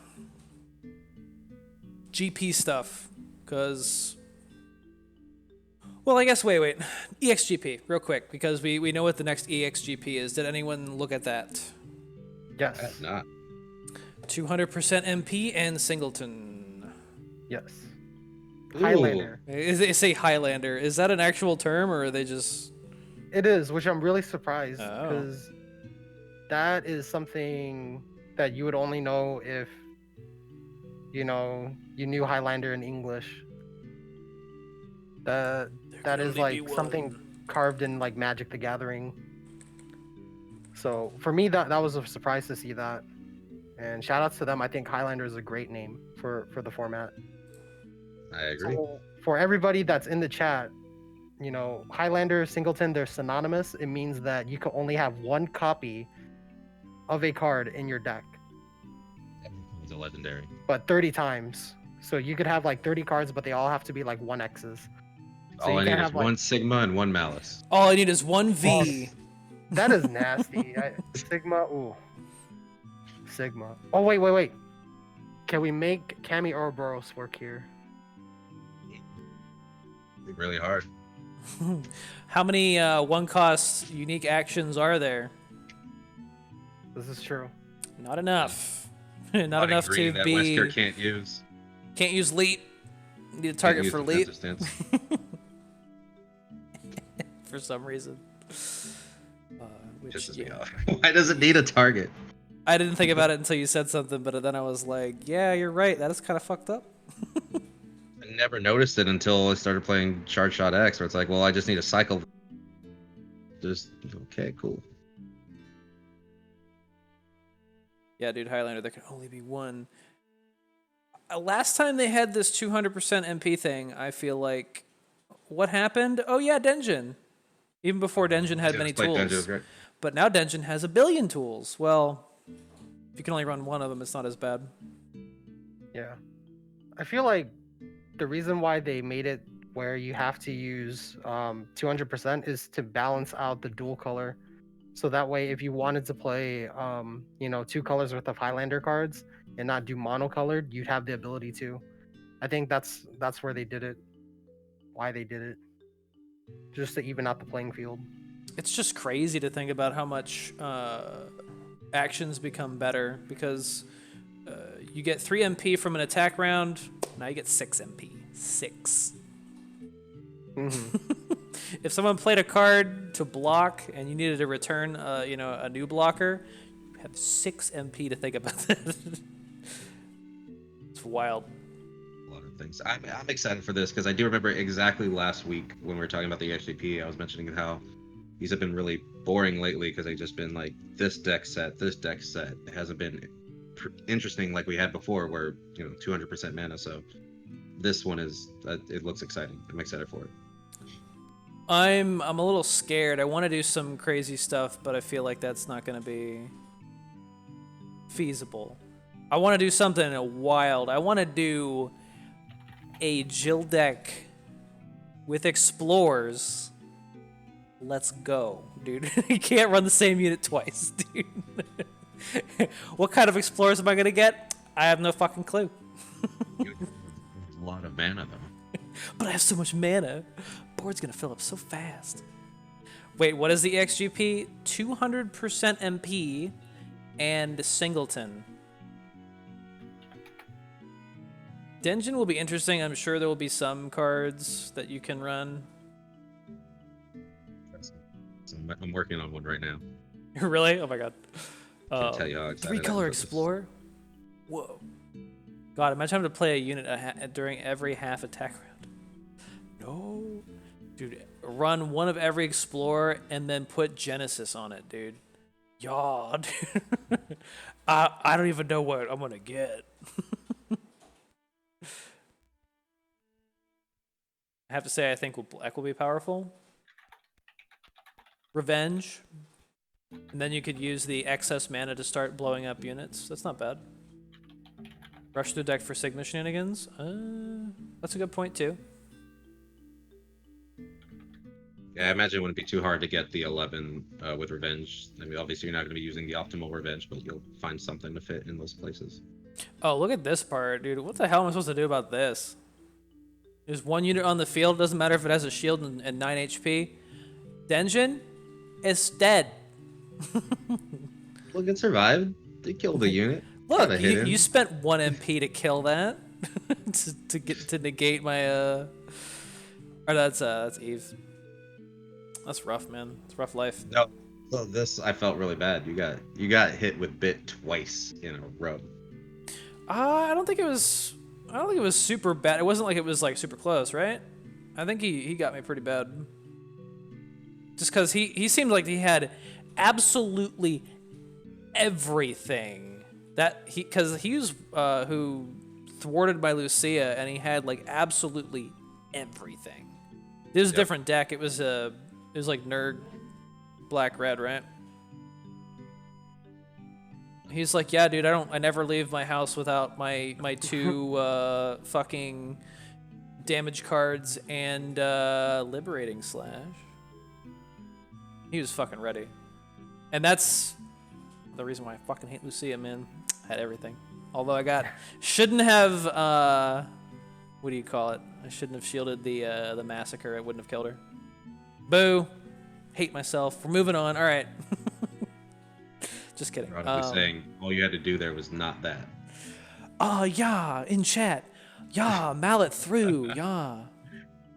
GP stuff, because. Well, I guess, wait. EXGP, real quick, because we know what the next EXGP is. Did anyone look at that? Yes. That's not. 200% MP and Singleton. Yes. Ooh. Highlander. They say Highlander. Is that an actual term, or are they just... It is, which I'm really surprised Oh. because that is something that you would only know if you knew Highlander in English. That is like something carved in like Magic the Gathering. So for me, that was a surprise to see that. And shout outs to them. I think Highlander is a great name for the format. I agree. So for everybody that's in the chat, you know, Highlander, Singleton, they're synonymous. It means that you can only have one copy of a card in your deck, It's a legendary. but 30 times. So you could have like 30 cards, but they all have to be like 1X's. So All you I can't need is have like one Sigma and one Malice. All I need is one V. that is nasty. Sigma, ooh. Sigma. Oh wait. Can we make Cami Ouroboros work here? Really hard. How many one-cost unique actions are there? This is true. Not enough. Not Lot of enough green to that be. Wesker can't use. Can't use leet. Need a Can't target use for leet defensive stance. for some reason. Which, Pisses me yeah. off. Why does it need a target? I didn't think about it until you said something, but then I was like, yeah, you're right. That is kind of fucked up. I never noticed it until I started playing Charge Shot X, where it's like, well, I just need a cycle. Just okay, cool. Yeah, dude, Highlander, there can only be one. Last time they had this 200% MP thing, I feel like, what happened? Oh yeah, Denjin. Even before Denjin had many tools. But now Denjin has a billion tools. Well, if you can only run one of them, it's not as bad. Yeah. I feel like the reason why they made it where you have to use 200% is to balance out the dual color. So that way, if you wanted to play, you know, 2 colors worth of Highlander cards and not do monocolored, you'd have the ability to. I think that's where they did it. Why they did it. Just to even out the playing field. It's just crazy to think about how much actions become better because you get 3 MP from an attack round. Now you get 6 MP. 6. Mm-hmm. If someone played a card to block and you needed to return, you know, a new blocker, you have 6 MP to think about that. It's wild. A lot of things. I'm excited for this because I do remember exactly last week when we were talking about the XGP, I was mentioning how these have been really boring lately because they've just been like this deck set. It hasn't been interesting like we had before, where 200% mana. So this one is. It looks exciting. I'm excited for it. I'm a little scared. I want to do some crazy stuff, but I feel like that's not going to be feasible. I want to do something wild. I want to do a Jill deck with explorers. Let's go, dude. You can't run the same unit twice, dude. What kind of explorers am I going to get? I have no fucking clue. A lot of mana, though. But I have so much mana. Board's gonna fill up so fast. Wait, what is the XGP? 200% MP and Singleton. Denjin will be interesting. I'm sure there will be some cards that you can run. I'm working on one right now. Really? Oh my god. Can't tell you how excited I am 3-color about this. Explorer? Whoa. God, imagine having to play a unit during every half attack round. No. Dude, run one of every Explorer and then put Genesis on it, dude. Yaw, dude. I don't even know what I'm gonna get. I have to say, I think Black will be powerful. Revenge. And then you could use the excess mana to start blowing up units. That's not bad. Rush through deck for Sigma shenanigans. That's a good point, too. Yeah, I imagine it wouldn't be too hard to get the 11 with Revenge. I mean, obviously you're not going to be using the optimal Revenge, but you'll find something to fit in those places. Oh, look at this part, dude. What the hell am I supposed to do about this? There's one unit on the field. Doesn't matter if it has a shield and 9 HP. Denjin is dead. Look, it survived. They killed the unit. Look, you spent 1 MP to kill that. to negate my Or that's Eve. That's rough, man. It's rough life. No. So this I felt really bad. You got hit with bit twice in a row. I don't think it was super bad. It wasn't like it was like super close, right? I think he got me pretty bad. Just because he seemed like he had absolutely everything That because he was who thwarted by Lucia, and he had like absolutely everything. It was a different deck. It was like nerd, black red, right? He's like, yeah, dude, I never leave my house without my two fucking damage cards and liberating slash. He was fucking ready, and that's the reason why I fucking hate Lucia, man. Had everything. Although I shouldn't have, what do you call it? I shouldn't have shielded the massacre. I wouldn't have killed her. Boo. Hate myself. We're moving on. All right. Just kidding. Ironically saying all you had to do there was not that. Yeah, in chat. Yeah, mallet through. Yeah.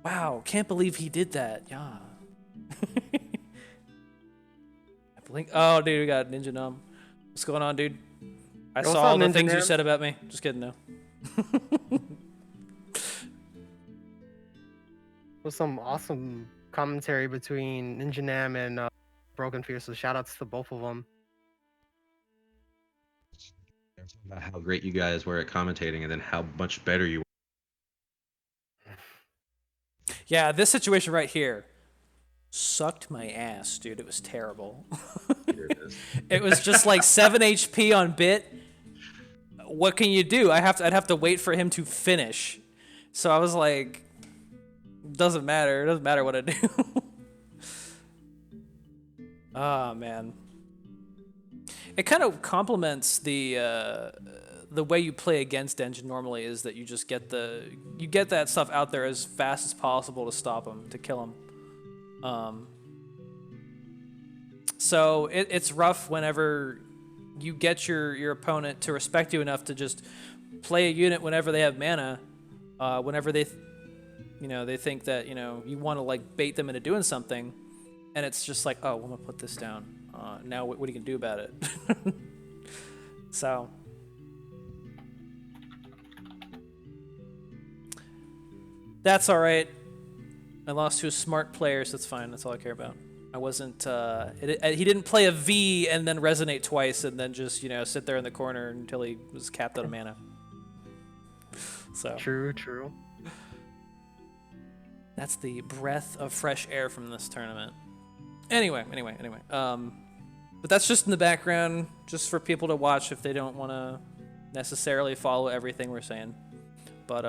Wow, can't believe he did that. Yeah. I blink. Oh, dude, we got Ninja Nom. What's going on, dude? I saw all the things you said about me. Just kidding, no. Was some awesome commentary between Ninja Nam and Broken Fear, so shout outs to both of them. About how great you guys were at commentating, and then how much better you were. Yeah, this situation right here sucked my ass, dude. It was terrible. Here it is. It was just like 7 HP on bit. What can you do? I'd have to wait for him to finish. So I was like, doesn't matter. It doesn't matter what I do. Oh man. It kind of complements the way you play against Engine normally, is that you just get that stuff out there as fast as possible to stop him, to kill him. So it's rough whenever you get your opponent to respect you enough to just play a unit whenever they have mana, whenever they think that you want to like bait them into doing something, and it's just like, oh, well, I'm gonna put this down. Now what are you gonna do about it? So that's all right. I lost to a smart player, so that's fine. That's all I care about. I wasn't. He didn't play a V and then resonate twice and then just sit there in the corner until he was capped out of mana. So True. that's the breath of fresh air from this tournament. Anyway. But that's just in the background, just for people to watch if they don't want to necessarily follow everything we're saying. But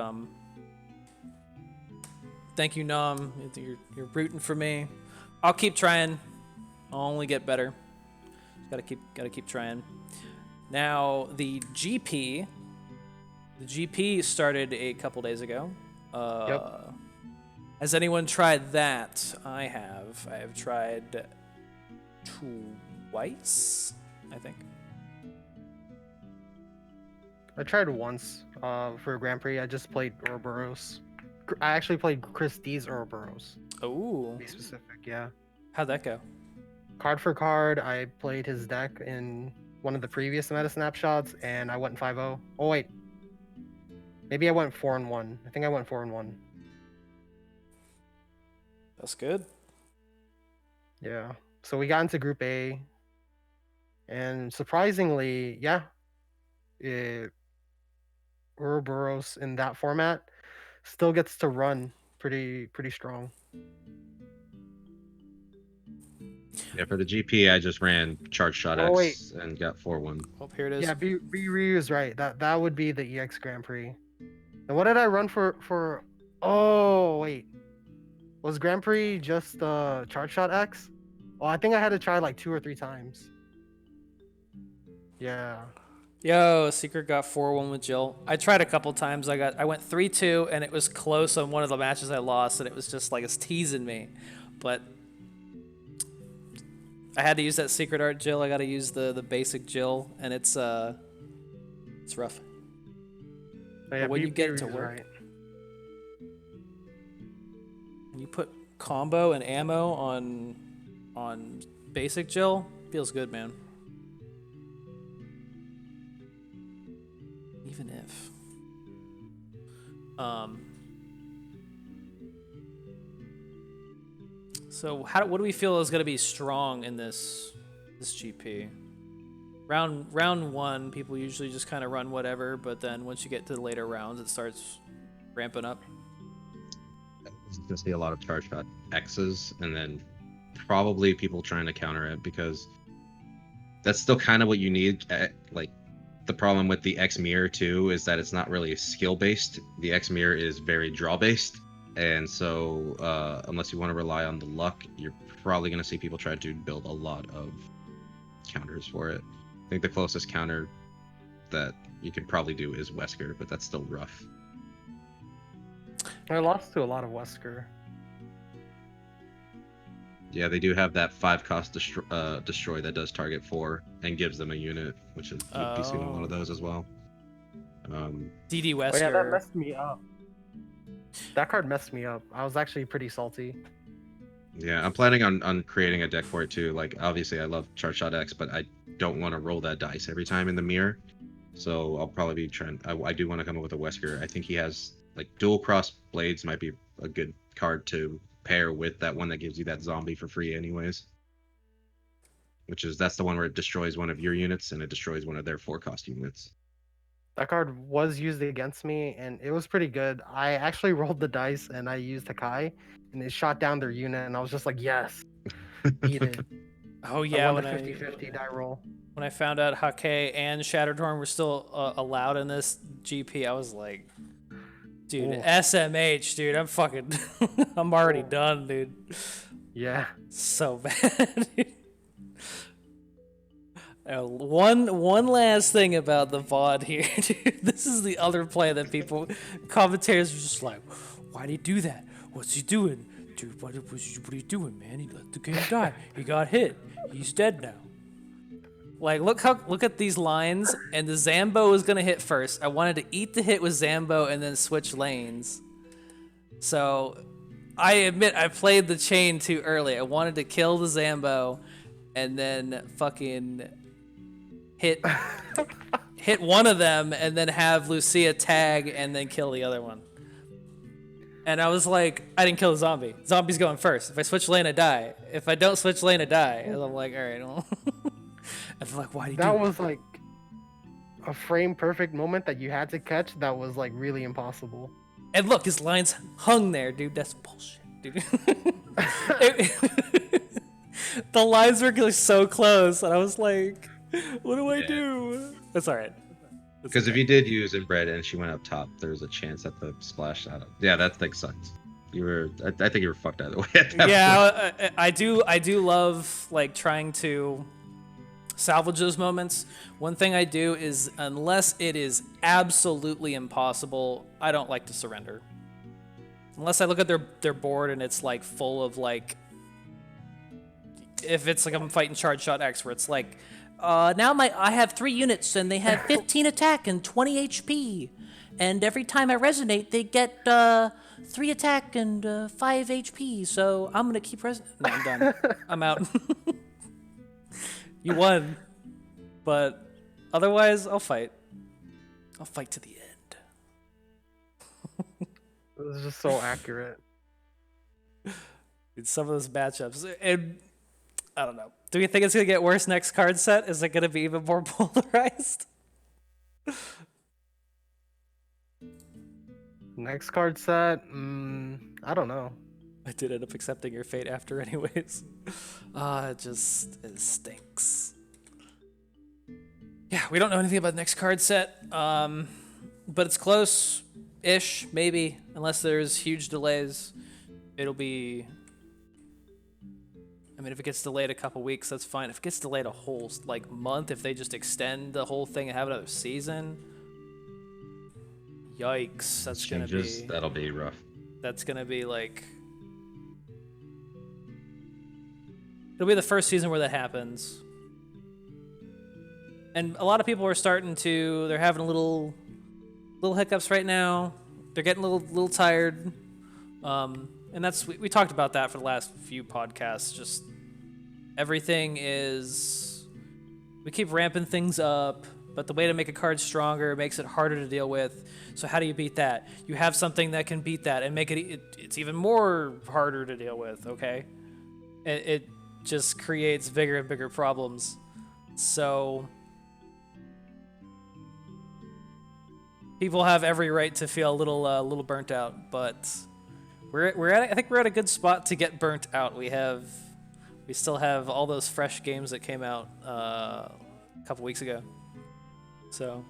thank you, Nom. You're rooting for me. I'll keep trying. I'll only get better. Gotta keep trying. Now the GP started a couple days ago. Yep. Has anyone tried that? I have. I have tried twice, I think. I tried once for a Grand Prix. I just played Ouroboros. I actually played Chris D's Ouroboros. Oh. To be specific, yeah. How'd that go? Card for card, I played his deck in one of the previous meta snapshots, and I went 5-0. Oh wait, maybe I went 4-1. I think I went 4-1. That's good. Yeah. So we got into Group A, and surprisingly, yeah, Ouroboros in that format still gets to run pretty strong. Yeah, for the GP, I just ran Charge Shot X and got 4-1. Oh, here it is. Yeah, B Ryu is right. That would be the EX Grand Prix. And what did I run for? Oh wait, was Grand Prix just Charge Shot X? Oh, I think I had to try like 2 or 3 times. Yeah. Yo, Secret got 4-1 with Jill. I tried a couple times. I went 3-2, and it was close on one of the matches I lost, and it was just like it's teasing me. But I had to use that Secret Art Jill. I got to use the basic Jill, and it's rough. Yeah, but when you get it to Ryu's work, right. when you put combo and ammo on basic Jill, feels good, man. Even if. So what do we feel is going to be strong in this GP? round one, people usually just kind of run whatever, but then once you get to the later rounds, it starts ramping up. There's gonna see a lot of charge shot X's, and then probably people trying to counter it because that's still kind of what you need. Like the problem with the X mirror too is that it's not really skill based. The X mirror is very draw based, and so unless you want to rely on the luck, you're probably gonna see people try to build a lot of counters for it. I think the closest counter that you could probably do is Wesker, but that's still rough. I lost to a lot of Wesker. Yeah, they do have that 5-cost destroy that does target 4 and gives them a unit, which is you'd be seeing a lot of those as well. DD Wesker. Oh yeah, that messed me up. That card messed me up. I was actually pretty salty. Yeah, I'm planning on creating a deck for it too. Like, obviously, I love Charge Shot X, but I don't want to roll that dice every time in the mirror. So I'll probably be trying. I do want to come up with a Wesker. I think he has like dual cross blades might be a good card to pair with that one that gives you that zombie for free, anyways. That's the one where it destroys one of your units and it destroys one of their 4-cost units. That card was used against me, and it was pretty good. I actually rolled the dice, and I used Hakai, and it shot down their unit, and I was just like, yes, eat it. Oh yeah, I won the 50-50 die roll. When I found out Hake and Shattered Horn were still allowed in this GP, I was like, dude, Ooh. SMH, dude, I'm fucking, I'm already done, dude. Yeah. So bad. One last thing about the VOD here, dude. This is the other play that commentators are just like, why'd he do that? What's he doing? Dude, what are you doing, man? He let the game die. He got hit. He's dead now. Like, look at these lines, and the Zambo was gonna hit first. I wanted to eat the hit with Zambo and then switch lanes. So, I admit I played the chain too early. I wanted to kill the Zambo, and then fucking hit one of them, and then have Lucia tag, and then kill the other one. And I was like, I didn't kill the zombie. Zombie's going first. If I switch lane, I die. If I don't switch lane, I die. And I'm like, all right, well. I'm like, why did you do That was like a frame perfect moment that you had to catch that was like really impossible. And look, his lines hung there, dude. That's bullshit, dude. The lines were so close, and I was like, what do I do? That's all right. Because if you did use Inbred and she went up top, there's a chance that the splash out. Yeah, that thing sucked. I think you were fucked either way. At that Yeah, I do love like trying to salvage those moments. One thing I do is, unless it is absolutely impossible, I don't like to surrender. Unless I look at their board and it's like full of like, if it's like I'm fighting Charge Shot X, where it's like, now I have 3 units and they have 15 attack and 20 HP, and every time I resonate they get 3 attack and 5 HP. So I'm gonna keep No, I'm done. I'm out. You won, but otherwise I'll fight. I'll fight to the end. It was just so accurate. It's some of those matchups, and I don't know. Do we think it's gonna get worse next card set? Is it gonna be even more polarized? Next card set, I don't know. I did end up accepting your fate after, anyways. It stinks. Yeah, we don't know anything about the next card set, but it's close-ish, maybe, unless there's huge delays. It'll be. I mean, if it gets delayed a couple weeks, that's fine. If it gets delayed a whole like month, if they just extend the whole thing and have another season, yikes! That'll be rough. That's gonna be like. It'll be the first season where that happens. And a lot of people are they're having little hiccups right now. They're getting a little tired. And we talked about that for the last few podcasts. Just everything we keep ramping things up, but the way to make a card stronger makes it harder to deal with. So how do you beat that? You have something that can beat that and make it's even more harder to deal with, okay? It just creates bigger and bigger problems. So People have every right to feel a little burnt out, but I think we're at a good spot to get burnt out. We still have all those fresh games that came out a couple weeks ago, so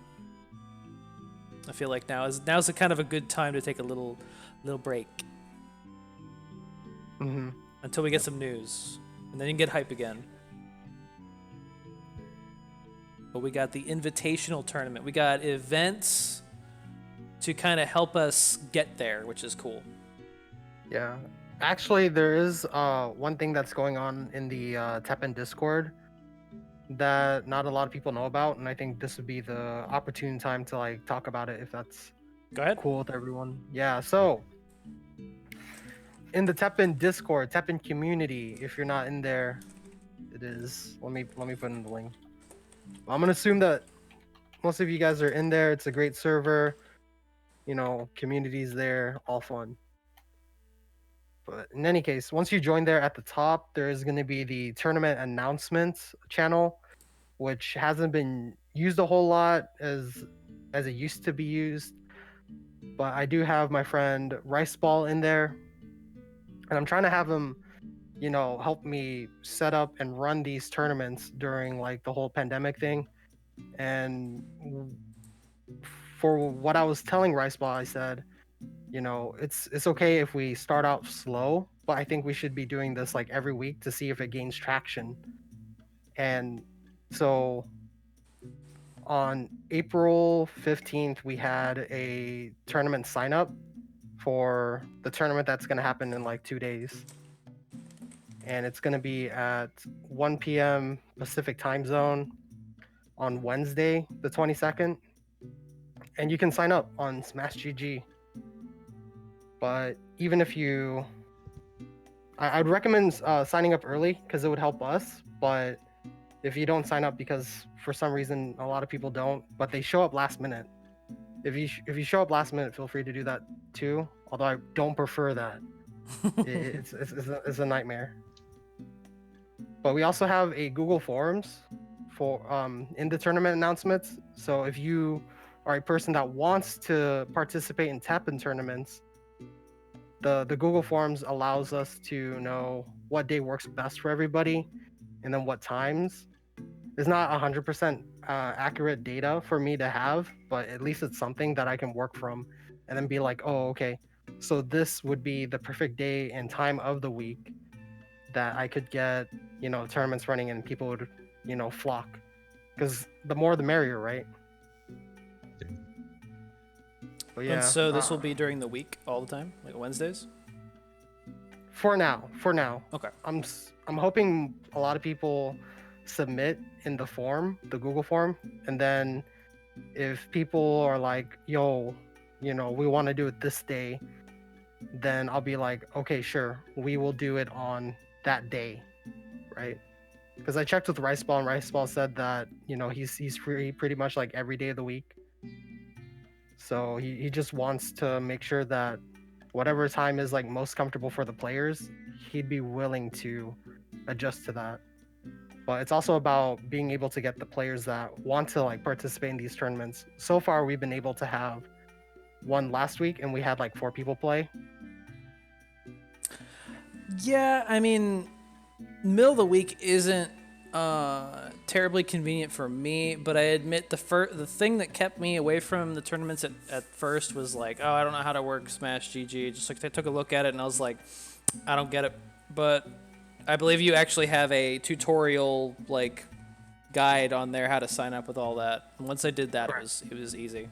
I feel like now's a kind of a good time to take a little break Mm-hmm. until we get some news, and then you can get hype again. But we got the invitational tournament. We got events to kind of help us get there, which is cool. Yeah. Actually, there is one thing that's going on in the TEPPEN Discord that not a lot of people know about, and I think this would be the opportune time to like talk about it if that's Go ahead. cool with everyone. Yeah, so in the TEPPEN Discord, TEPPEN community, if you're not in there, it is. Let me put in the link. I'm gonna assume that most of you guys are in there. It's a great server. You know, community's there, all fun. But in any case, once you join there at the top, there is going to be the tournament announcements channel, which hasn't been used a whole lot as it used to be used. But I do have my friend Riceball in there, and I'm trying to have him, you know, help me set up and run these tournaments during like the whole pandemic thing. And for what I was telling Riceball, I said, you know, it's okay if we start out slow, but I think we should be doing this like every week to see if it gains traction. And so on April 15th, we had a tournament sign up for the tournament that's going to happen in like 2 days. And it's going to be at 1 p.m. Pacific time zone on Wednesday, the 22nd. And you can sign up on Smash GG. But even if I'd recommend signing up early because it would help us. But if you don't sign up because for some reason a lot of people don't, but they show up last minute. If you show up last minute, feel free to do that too. Although I don't prefer that. It's a nightmare. But we also have a Google Forms for in the tournament announcements. So if you are a person that wants to participate in TEPPEN tournaments, the Google Forms allows us to know what day works best for everybody, and then what times. It's not 100% accurate data for me to have, but at least it's something that I can work from, and then be like, oh, okay, so this would be the perfect day and time of the week that I could get, you know, tournaments running and people would, you know, flock, because the more the merrier, right? But yeah. And so this will be during the week all the time, like Wednesdays. For now. Okay. I'm hoping a lot of people submit in the form, the Google form, and then if people are like, yo, you know, we want to do it this day, then I'll be like, okay, sure, we will do it on that day, right? Because I checked with Riceball, and Riceball said that, you know, he's free pretty much like every day of the week. So he just wants to make sure that whatever time is like most comfortable for the players, he'd be willing to adjust to that. But it's also about being able to get the players that want to like participate in these tournaments. So far, we've been able to have one last week, and we had like 4 people play. Yeah, I mean, middle of the week isn't terribly convenient for me, but I admit the thing that kept me away from the tournaments at first was like, oh, I don't know how to work Smash GG. Just like I took a look at it and I was like, I don't get it. But I believe you actually have a tutorial like guide on there how to sign up with all that. And once I did that, it was easy.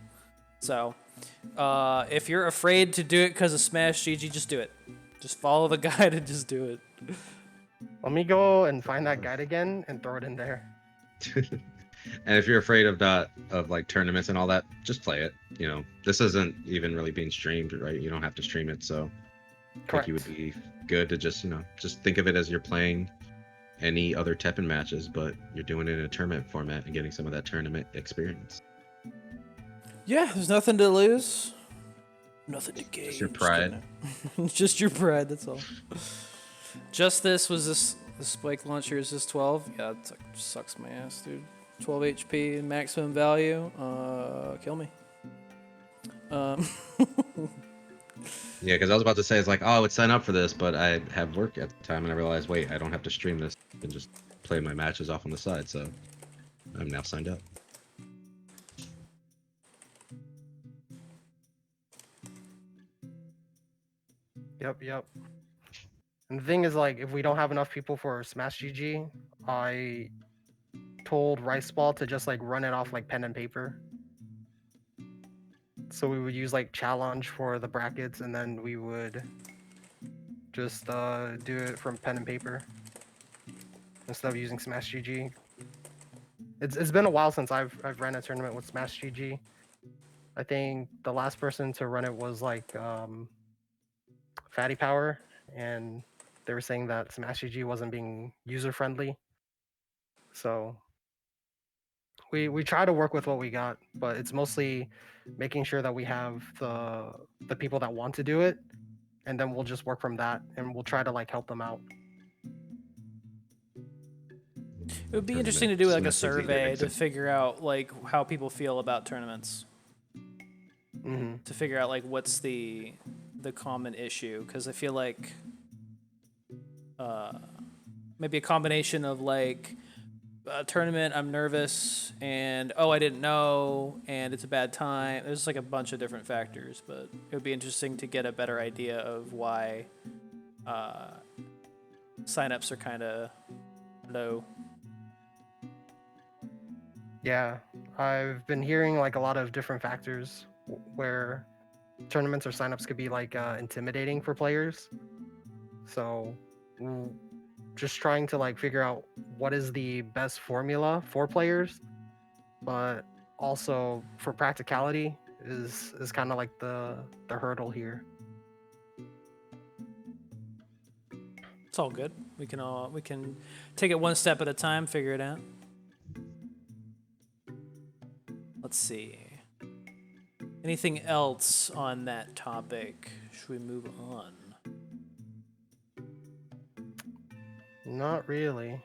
So if you're afraid to do it because of Smash GG, just do it. Just follow the guide and just do it. Let me go and find that guide again and throw it in there. And if you're afraid of that, of like tournaments and all that, just play it. You know, this isn't even really being streamed, right? You don't have to stream it, so I think you would be good to just, you know, just think of it as you're playing any other TEPPEN matches, but you're doing it in a tournament format and getting some of that tournament experience. Yeah, there's nothing to lose, nothing to gain. Just your pride. Just your pride. That's all. Just this was this spike launcher is this 12. Yeah, it sucks my ass, dude. 12 HP maximum value. Kill me. Um, Yeah, because I was about to say it's like, oh, it's sign up for this, but I have work at the time, and I realized, wait, I don't have to stream this and just play my matches off on the side. So I'm now signed up. Yep. And the thing is, like, if we don't have enough people for Smash GG, I told Rice Ball to just like run it off like pen and paper. So we would use like challenge for the brackets, and then we would just do it from pen and paper instead of using Smash GG. It's been a while since I've ran a tournament with Smash GG. I think the last person to run it was like Fatty Power, and they were saying that Smash GG wasn't being user friendly. So we try to work with what we got, but it's mostly making sure that we have the people that want to do it, and then we'll just work from that, and we'll try to like help them out. it would be interesting to do like a survey to figure out like how people feel about tournaments. Mm-hmm. To figure out like what's the common issue, because I feel like maybe a combination of like a tournament, I'm nervous, and oh, I didn't know, and it's a bad time. There's like a bunch of different factors, but it would be interesting to get a better idea of why signups are kind of low. Yeah, I've been hearing like a lot of different factors where tournaments or signups could be like intimidating for players. So just trying to like figure out what is the best formula for players, but also for practicality is kind of like the hurdle here. It's all good. We can take it one step at a time, figure it out. Let's see. Anything else on that topic? Should we move on? Not really.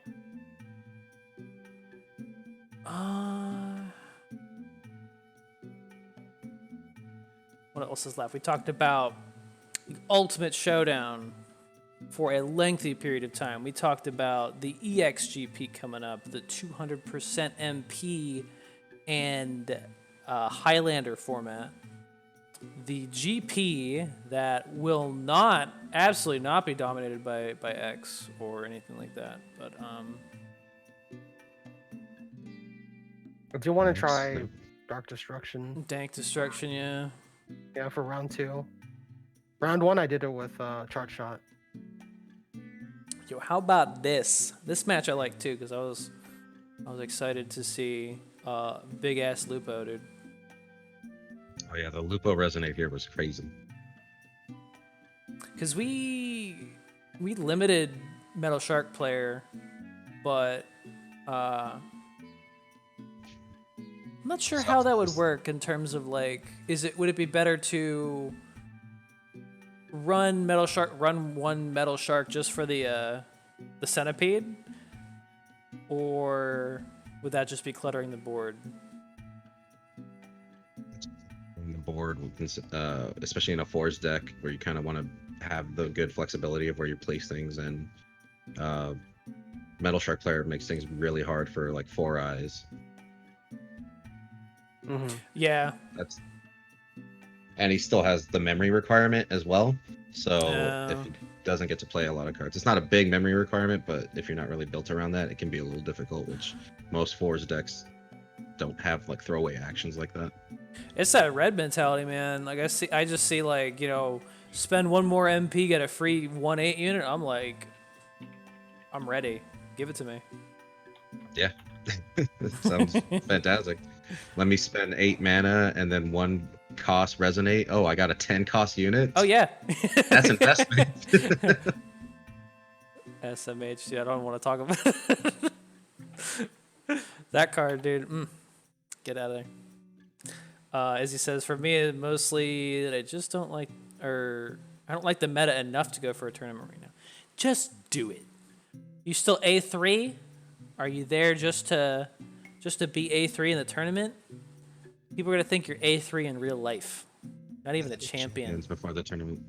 What else is left? We talked about the Ultimate Showdown for a lengthy period of time. We talked about the EXGP coming up, the 200% MP and Highlander format. The GP that will absolutely not be dominated by X or anything like that. But I do want to try Dark Destruction. Dank Destruction, yeah. Yeah, for round 2. Round 1, I did it with Chart Shot. Yo, how about this? This match I like too, because I was excited to see big ass Lupo, dude. Oh yeah, the Lupo resonate here was crazy. Because we limited Metal Shark player, but I'm not sure how that would work in terms of like, would it be better to run one Metal Shark just for the centipede, or would that just be cluttering the board? On the board, especially in a fours deck where you kind of want to have the good flexibility of where you place things, and Metal Shark player makes things really hard for like 4 eyes. Mm-hmm. Yeah. And he still has the memory requirement as well. So if he doesn't get to play a lot of cards, it's not a big memory requirement, but if you're not really built around that, it can be a little difficult, which most fours decks don't have like throwaway actions like that. It's that red mentality, man. Like I just see like, spend one more MP, get a free 1/8 unit. I'm like, I'm ready. Give it to me. Yeah. Sounds fantastic. Let me spend 8 mana and then 1 cost resonate. Oh, I got a 10 cost unit. Oh yeah. That's investment. SMH, dude, I don't want to talk about it. That card, dude. Get out of there. As he says, for me, mostly that I just don't like, or I don't like the meta enough to go for a tournament right now. Just do it. You still A3? Are you there just to be A3 in the tournament? People are gonna think you're A3 in real life. Not even a champion. before the tournament.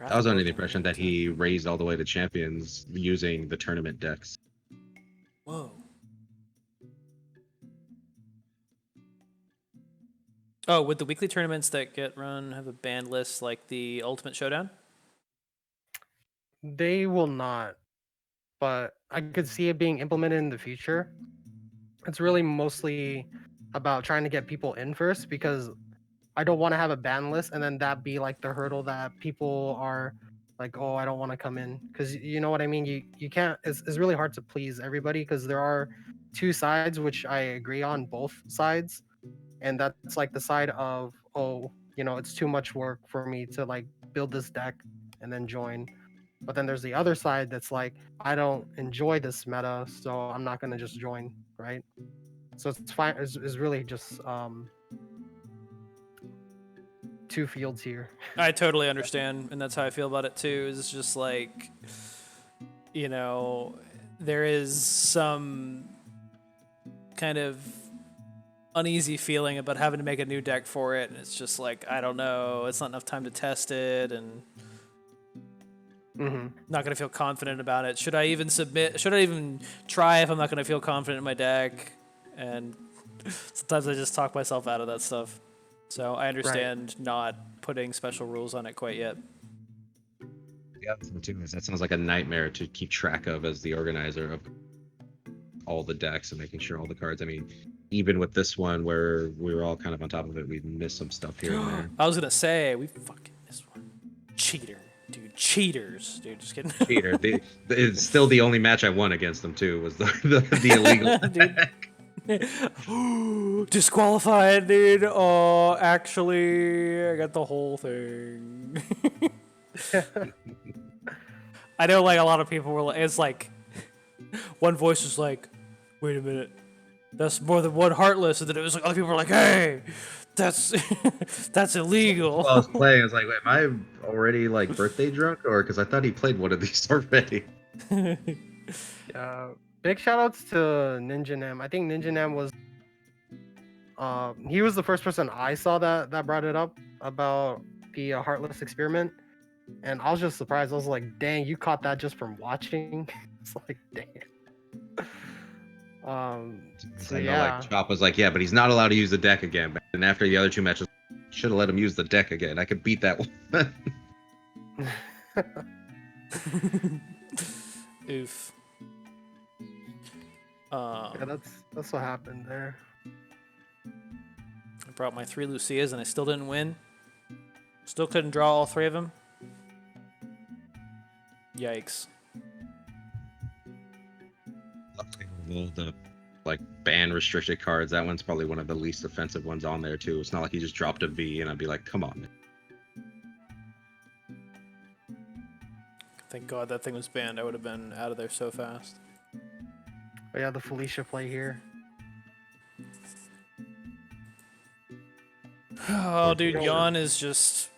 I was under the impression that he raised all the way to champions using the tournament decks. Whoa. Oh, would the weekly tournaments that get run have a banned list like the Ultimate Showdown? They will not, but I could see it being implemented in the future. It's really mostly about trying to get people in first, because I don't want to have a ban list and then that be like the hurdle that people are like, oh, I don't want to come in, because you know what I mean. You can't. It's really hard to please everybody, because there are two sides, which I agree on both sides, and that's like the side of, oh, it's too much work for me to like build this deck and then join. But then there's the other side that's like, I don't enjoy this meta, so I'm not gonna just join, right? So it's fine. It's really just two fields here. I totally understand, and that's how I feel about it too. It's just like, there is some kind of uneasy feeling about having to make a new deck for it, and it's just like, I don't know, it's not enough time to test it, and not gonna feel confident about it. Should I even submit? Should I even try if I'm not gonna feel confident in my deck? And sometimes I just talk myself out of that stuff. So I understand not putting special rules on it quite yet. Yeah, that sounds like a nightmare to keep track of as the organizer of all the decks and making sure all the cards. I mean, even with this one where we were all kind of on top of it, we missed some stuff here and there. I was gonna say we fucking missed one. Cheater, dude. Cheaters, dude. Just kidding. Cheater. It's still the only match I won against them too. Was the illegal deck. Disqualified, dude. Oh, actually, I got the whole thing. I know, like, a lot of people were like, it's like, one voice was like, wait a minute, that's more than one Heartless, and then it was like, other people were like, hey, that's that's illegal. While I was playing, I was like, wait, am I already like birthday drunk, or because I thought he played one of these already? Big shout outs to Ninja Nam. I think Ninja Nam was he was the first person I saw that brought it up about the Heartless experiment, and I was just surprised. I was like, dang, you caught that just from watching. It's like, dang. So I know, yeah. like Chop was like, yeah, but he's not allowed to use the deck again. And after the other two matches, should have let him use the deck again. I could beat that one. Oof. Yeah, that's what happened there. I brought my 3 Lucias and I still didn't win. Still couldn't draw all 3 of them. Yikes. Luckily, the like ban restricted cards, that one's probably one of the least offensive ones on there too. It's not like he just dropped a V and I'd be like, come on. Thank God that thing was banned. I would have been out of there so fast. But yeah, the Felicia play here. Oh, dude, Yawn is just...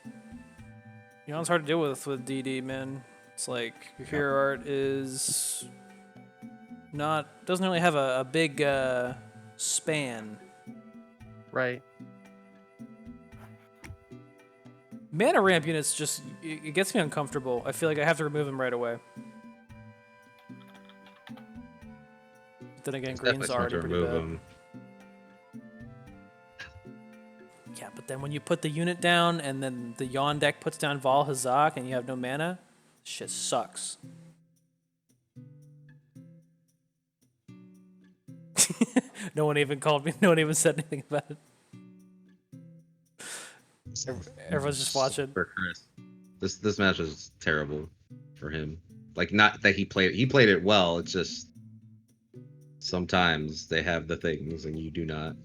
Yawn's hard to deal with DD, man. It's like, your hero art is... doesn't really have a big span. Right. Mana ramp units just... It gets me uncomfortable. I feel like I have to remove them right away. Then again, It's green's definitely smart already to pretty remove bad. them. Yeah, but then when you put the unit down and then the Yawn deck puts down Val Hazak and you have no mana, shit sucks. No one even called me. No one even said anything about it. Everyone's just watching. For Chris, this match is terrible for him. Like, not that he played it well. It's just sometimes they have the things and you do not.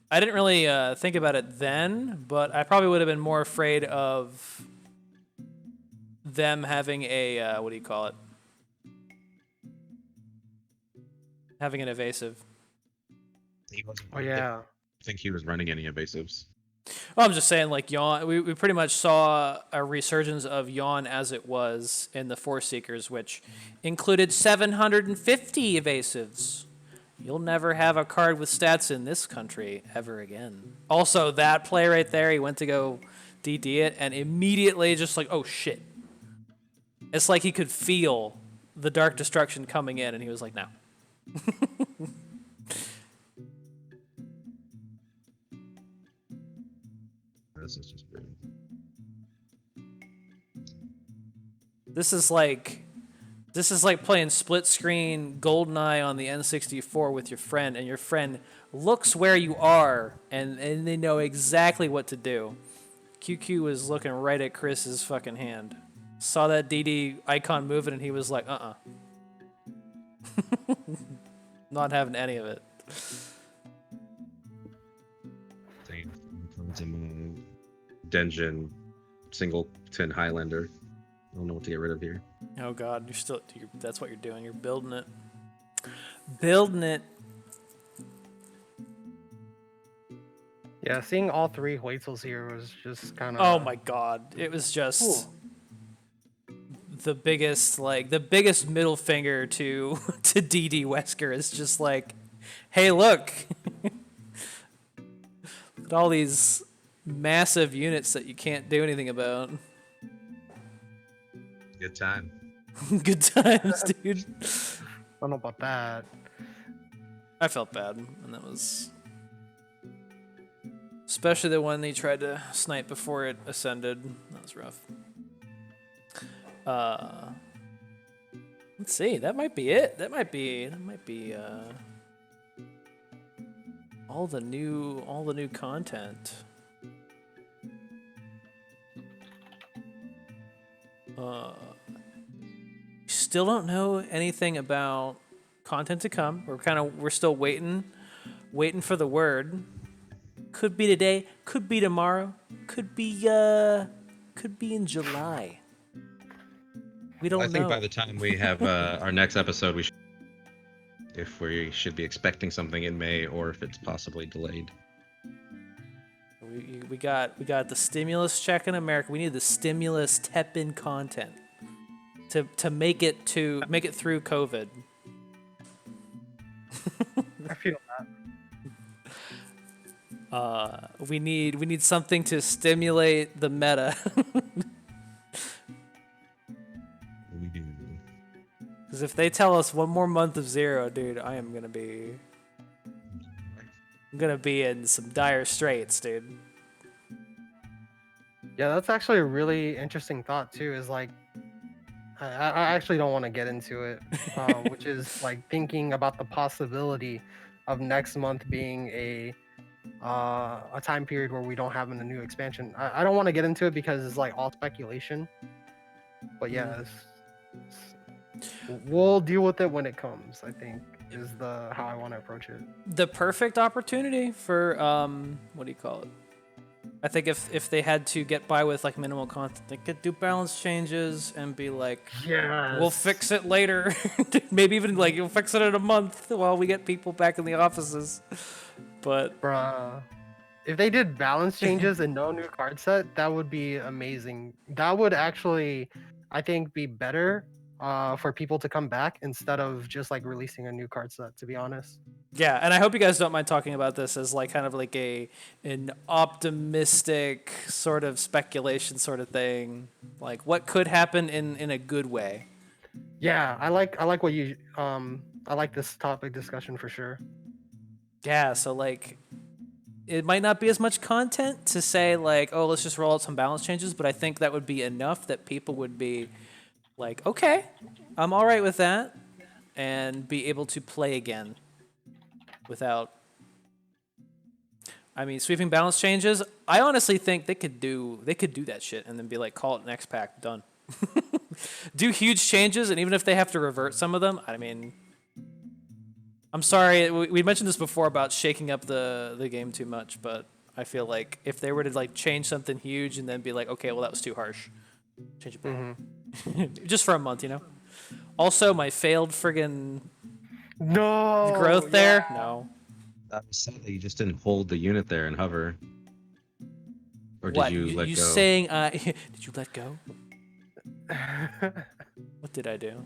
I didn't really think about it then, but I probably would have been more afraid of them having a what do you call it? Having an evasive. He wasn't. Oh yeah. I think he was running any evasives. Well, I'm just saying, like, Yawn, we pretty much saw a resurgence of Yawn as it was in the Force Seekers, which included 750 evasives. You'll never have a card with stats in this country ever again. Also, that play right there, he went to go DD it, and immediately just like, oh shit. It's like he could feel the Dark Destruction coming in, and he was like, no. This is just weird. This is like playing split screen GoldenEye on the N64 with your friend, and your friend looks where you are, and they know exactly what to do. QQ was looking right at Chris's fucking hand. Saw that DD icon moving, and he was like, not having any of it. Denjin, Singleton Highlander. I don't know what to get rid of here. Oh god, that's what you're doing. You're building it. Building it. Yeah, seeing all 3 Huitzels here was just kind of. Oh my god, it was just the biggest middle finger to DD Wesker is just like, hey, look, look at all these massive units that you can't do anything about. Good time. Good times, dude. I don't know about that. I felt bad, and that was especially the one they tried to snipe before it ascended. That was rough. Let's see. That might be it. That might be all the new content. Still don't know anything about content to come. We're still waiting for the word. Could be today, could be tomorrow, could be in July. We don't know. I think by the time we have our next episode, we should be expecting something in May, or if it's possibly delayed. We got the stimulus check in America. We need the stimulus TEPPEN content to make it through COVID. I feel that. We need something to stimulate the meta. We do. Because if they tell us one more month of 0, dude, I'm gonna be in some dire straits, dude. Yeah, that's actually a really interesting thought too. Is like, I actually don't want to get into it, which is like thinking about the possibility of next month being a time period where we don't have a new expansion. I don't want to get into it because it's like all speculation. But yeah, we'll deal with it when it comes. I think is how I want to approach it. The perfect opportunity for what do you call it? I think if they had to get by with like minimal content, they could do balance changes and be like, yeah, we'll fix it later. Maybe even like you'll fix it in a month while we get people back in the offices. But bruh, if they did balance changes and no new card set, that would be amazing. That would actually, I think, be better for people to come back instead of just like releasing a new card set, to be honest. yeah, and I hope you guys don't mind talking about this as like kind of like an optimistic sort of speculation sort of thing. Like what could happen in a good way. Yeah, I like what you I like this topic discussion for sure. Yeah, so like it might not be as much content to say like, oh, let's just roll out some balance changes, but I think that would be enough that people would be like, okay, I'm all right with that, and be able to play again without. I mean, sweeping balance changes. I honestly think they could do that shit and then be like, call it next pack, done. Do huge changes, and even if they have to revert some of them, I mean, I'm sorry, we mentioned this before about shaking up the game too much, but I feel like if they were to like change something huge and then be like, okay, well that was too harsh, change it back. Just for a month, you know. Also, my failed friggin' growth there. No. That was sad that you just didn't hold the unit there and hover. Or did What? you let you go? saying? Did you let go? What did I do?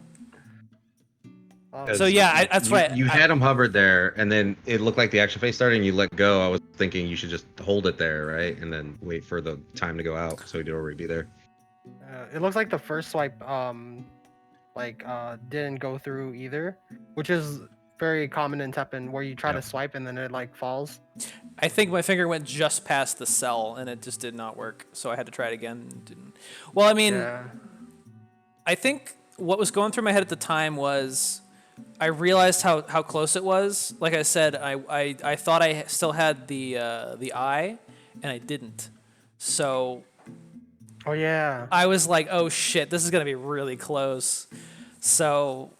Oh, So yeah, that's right. You had him hovered there, and then it looked like the action phase started, and you let go. I was thinking you should just hold it there, right, and then wait for the time to go out, so he'd already be there. it looks like the first swipe didn't go through either, which is very common in Teppen, where you try to Yep. swipe and then it like falls. I think my finger went just past the cell and it just did not work. So I had to try it again. It didn't. Well, I mean, Yeah. I think what was going through my head at the time was I realized how close it was. Like I said, I thought I still had the eye, and I didn't. So Oh yeah. I was like, oh shit, this is gonna be really close. So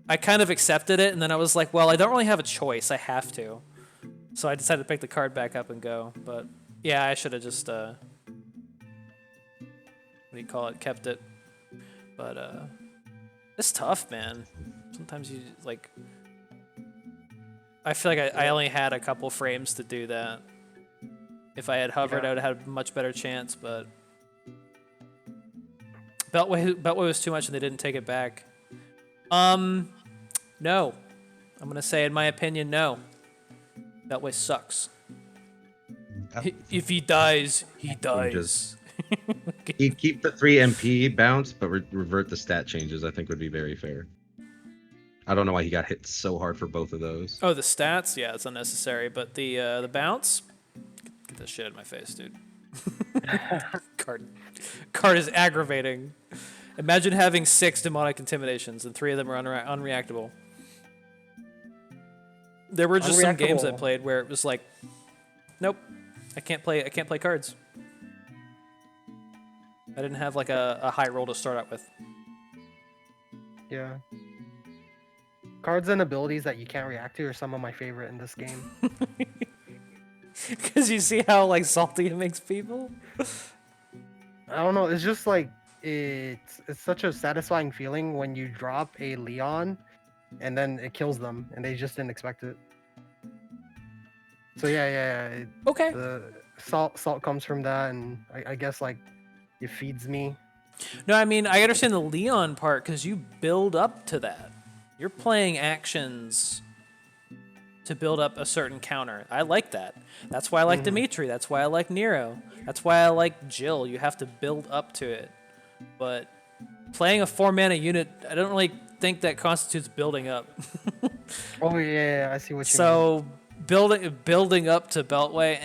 I kind of accepted it, and then I was like, well, I don't really have a choice. I have to. So I decided to pick the card back up and go. But yeah, I should have just what do you call it? Kept it. But it's tough, man. Sometimes you like. I feel like I only had a couple frames to do that. If I had hovered, I would have had a much better chance. But Beltway was too much, and they didn't take it back. No. I'm gonna say, in my opinion, no. Beltway sucks. If he dies, he dies. He'd keep the 3 MP bounce, but revert the stat changes. I think would be very fair. I don't know why he got hit so hard for both of those. Oh, the stats? Yeah, it's unnecessary. But the bounce? Get this shit out of my face, dude. Card is aggravating. Imagine having 6 demonic intimidations and 3 of them are unreactable. There were just some games I played where it was like, nope, I can't play cards. I didn't have like a high roll to start out with. Yeah. Cards and abilities that you can't react to are some of my favorite in this game. Because you see how like salty it makes people. I don't know. It's just like it's such a satisfying feeling when you drop a Leon, and then it kills them, and they just didn't expect it. So yeah. Okay. The salt comes from that, and I guess like it feeds me. No, I mean I understand the Leon part because you build up to that. You're playing actions to build up a certain counter. I like that. That's why I like Dimitri. That's why I like Nero. That's why I like Jill. You have to build up to it. But playing a 4-mana unit, I don't really think that constitutes building up. Oh yeah, I see what you mean. So building up to Beltway,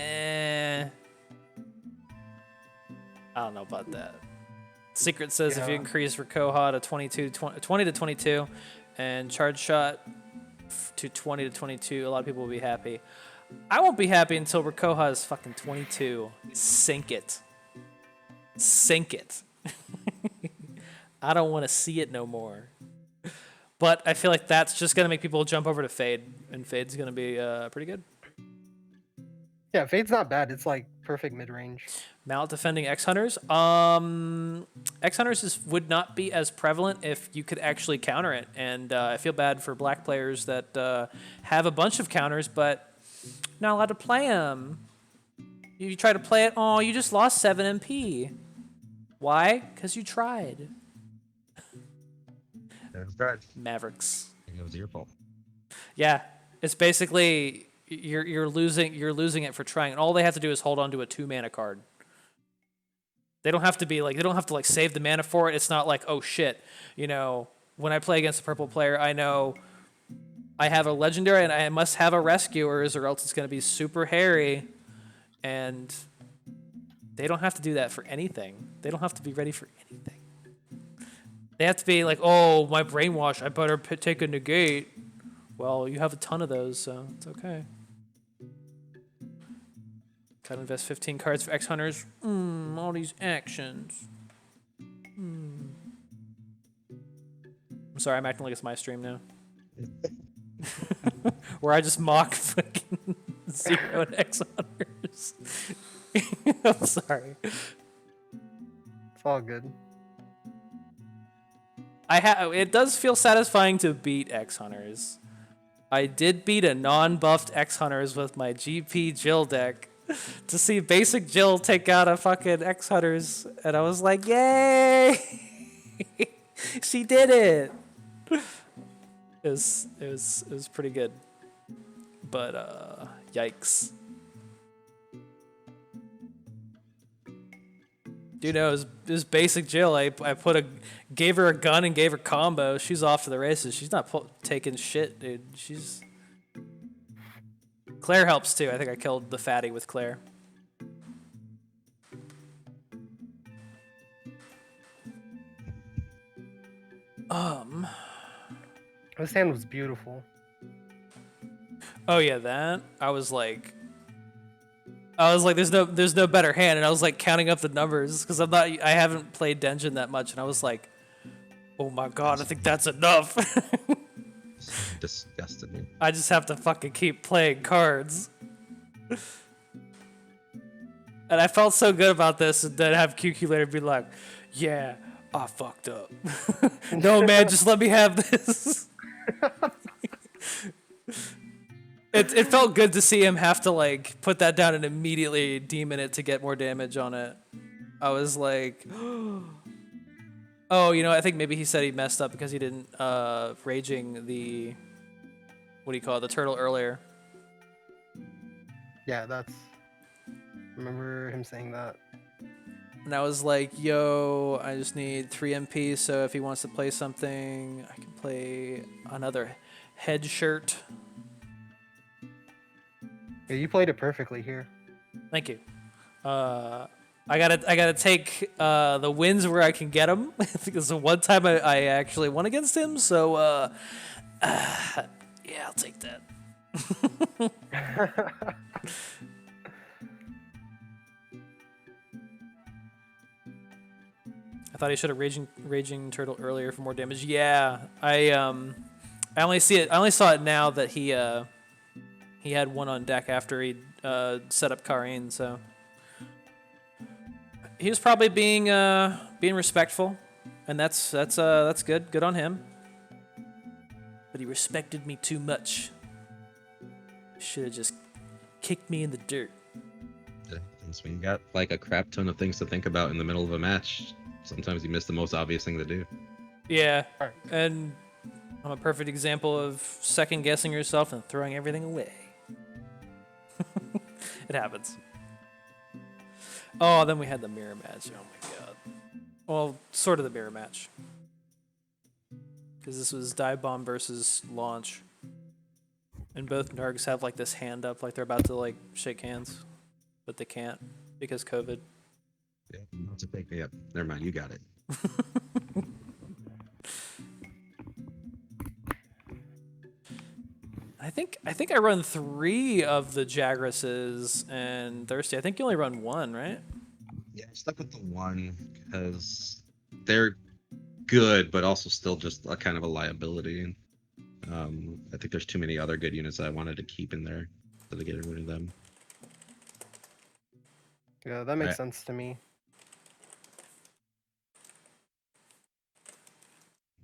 I don't know about that. Secret says if you increase Rakoha to 20 to 22 and charge shot to 20 to 22, a lot of people will be happy. I won't be happy until Rakoha is fucking 22. Sink it. Sink it. I don't want to see it no more. But I feel like that's just going to make people jump over to Fade, and Fade's going to be pretty good. Yeah, Fade's not bad. It's like perfect mid-range. Mallet defending X-Hunters. X-Hunters would not be as prevalent if you could actually counter it. And I feel bad for black players that have a bunch of counters, but not allowed to play them. You try to play it, oh, you just lost 7 MP. Why? Because you tried. That's right. Mavericks. It was your fault. Yeah, it's basically you're losing it for trying. And all they have to do is hold on to a 2-mana card. They don't have to save the mana for it. It's not like, oh shit, when I play against a purple player, I know I have a legendary and I must have a rescuers or else it's going to be super hairy. And they don't have to do that for anything. They don't have to be ready for anything. They have to be like, oh, my brainwash, I better take a negate. Well, you have a ton of those, so it's okay. Gotta invest 15 cards for X-Hunters. All these actions. I'm sorry, I'm acting like it's my stream now. Where I just mock fucking 0 and X-Hunters. I'm sorry. It's all good. It does feel satisfying to beat X-Hunters. I did beat a non-buffed X-Hunters with my GP Jill deck to see basic Jill take out a fucking X-Hunters, and I was like, yay! She did it! It was pretty good. But yikes. Dude, no, it was basic Jill. I gave her a gun and gave her combo. She's off to the races. She's not taking shit, dude. Claire helps too. I think I killed the fatty with Claire. His hand was beautiful. Oh yeah, that. I was like, there's no better hand, and I was like counting up the numbers because I haven't played Denjin that much, and I was like, oh my god, I think that's enough. Disgusting. I just have to fucking keep playing cards. And I felt so good about this, and then have QQ later be like, yeah, I fucked up. No, man, just let me have this. It felt good to see him have to like put that down and immediately demon it to get more damage on it. I was like, oh, I think maybe he said he messed up because he didn't raging the, what do you call it, the turtle earlier. Yeah, I remember him saying that. And I was like, yo, I just need 3 MP, so if he wants to play something, I can play another head shirt. Yeah, you played it perfectly here. Thank you. I gotta take the wins where I can get them. I think it's the one time I actually won against him, so yeah, I'll take that. I thought he should have raging turtle earlier for more damage. Yeah, I only saw it now that he had one on deck after he set up Karine, so he was probably being respectful, and that's good. Good on him. But he respected me too much. Should have just kicked me in the dirt. That's when you got like a crap ton of things to think about in the middle of a match. Sometimes you miss the most obvious thing to do. Yeah, and I'm a perfect example of second guessing yourself and throwing everything away. It happens. Oh, then we had the mirror match. Oh my god. Well, sort of the mirror match. Because this was Dive Bomb versus Launch. And both Nargs have like this hand up, like they're about to like shake hands. But they can't because COVID. Yeah, not to pick me up. Never mind, you got it. I think I run 3 of the Jagresses and Thirsty. I think you only run 1, right? Yeah, I'm stuck with the 1 because they're good, but also still just a kind of a liability. I think there's too many other good units that I wanted to keep in there, so to get rid of them. Yeah, that makes sense to me.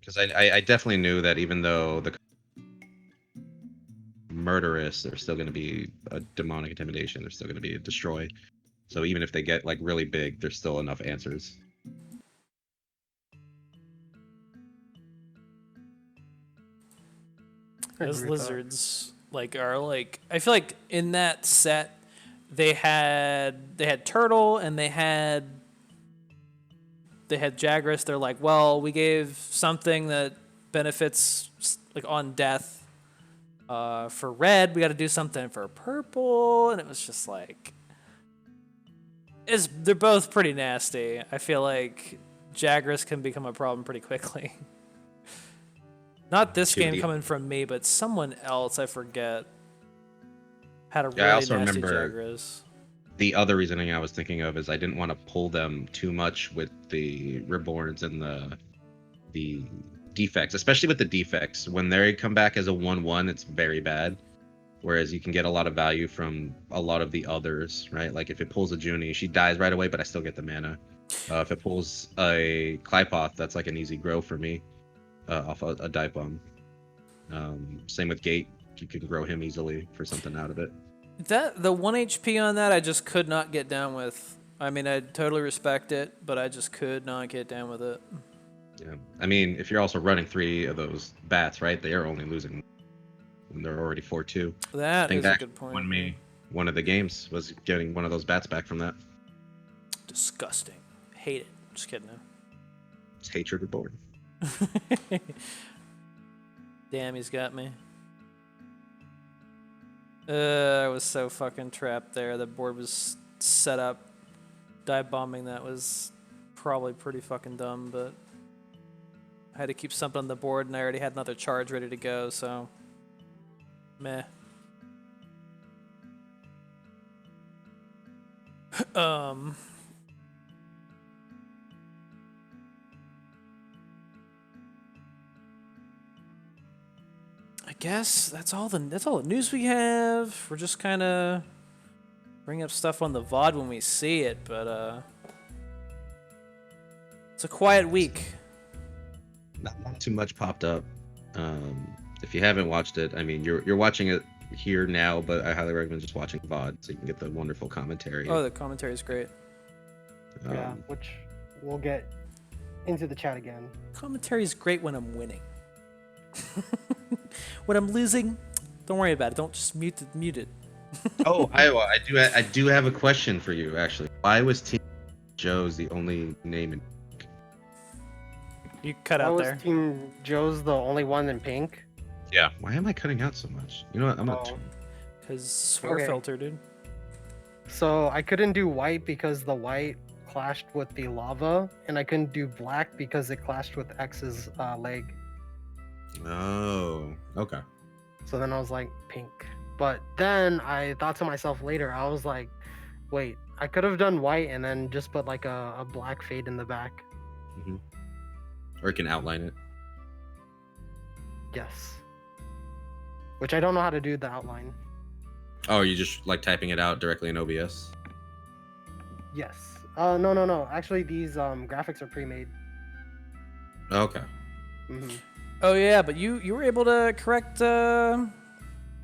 Because I definitely knew that even though the murderous, there's still going to be a demonic intimidation. There's still going to be a destroy. So even if they get like really big, there's still enough answers. Those lizards are I feel like in that set they had turtle and they had Jagras. They're like, well, we gave something that benefits like on death. For red, we got to do something for purple, and it was just like, they're both pretty nasty. I feel like Jagras can become a problem pretty quickly. Not this game coming from me, but someone else, I forget, had a really I also nasty remember Jagras. The other reasoning I was thinking of is I didn't want to pull them too much with the Reborns and the defects, especially with the defects. When they come back as a 1/1, it's very bad. Whereas you can get a lot of value from a lot of the others, right? Like if it pulls a Junie, she dies right away, but I still get the mana. If it pulls a Clypoth, that's like an easy grow for me off a Dive Bomb. Same with Gate, you can grow him easily for something out of it. The 1 HP on that, I just could not get down with. I mean, I totally respect it, but I just could not get down with it. Yeah. I mean, if you're also running 3 of those bats, right? They are only losing when they're already 4-2. I That think is a that good point. won Yeah. me one of the games was getting one of those bats back from that. Disgusting. Hate it. Just kidding. It's hatred reborn. Damn, he's got me. I was so fucking trapped there. The board was set up. Dive bombing that was probably pretty fucking dumb, but I had to keep something on the board, and I already had another charge ready to go, so meh. I guess that's all the news we have. We're just kind of bring up stuff on the VOD when we see it, but it's a quiet week. Not too much popped up. If you haven't watched it, I mean, you're watching it here now, but I highly recommend just watching VOD so you can get the wonderful commentary. Oh, the commentary is great. Yeah, which we'll get into the chat again. Commentary is great when I'm winning. When I'm losing, don't worry about it. Don't just mute it. Oh, Iowa, I do have a question for you actually. Why was Team Joe's the only name in? You cut out there. Team Joe's the only one in pink? Yeah. Why am I cutting out so much? You know what? I'm not. Because swear Okay. filter, dude. So I couldn't do white because the white clashed with the lava, and I couldn't do black because it clashed with X's leg. Oh, okay. So then I was like, pink. But then I thought to myself later, I was like, wait, I could have done white and then just put like a black fade in the back. Mm-hmm. Or you can outline it. Yes. Which I don't know how to do the outline. Oh, you just like typing it out directly in OBS? Yes. No. Actually, these graphics are pre-made. Okay. Mm-hmm. Oh yeah, but you were able to correct the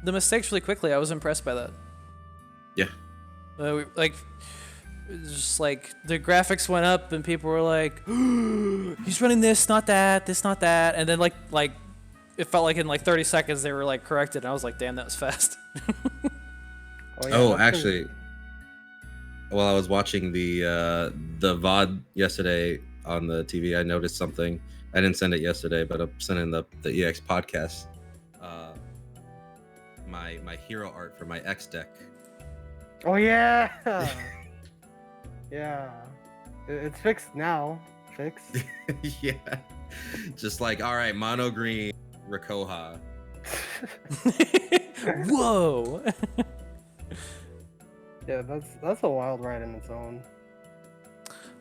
mistakes really quickly. I was impressed by that. Yeah. Like, it's just like the graphics went up and people were like, "He's running this, not that, and then like it felt like in like 30 seconds they were like corrected, and I was like, "Damn, that was fast." Oh, actually, while I was watching the VOD yesterday on the TV, I noticed something. I didn't send it yesterday, but I'm sending the EX podcast. My hero art for my X deck. Oh yeah. Yeah. It's fixed now. Fixed. Yeah. Just like, all right, mono green Rakoha. Whoa. Yeah, that's a wild ride in its own.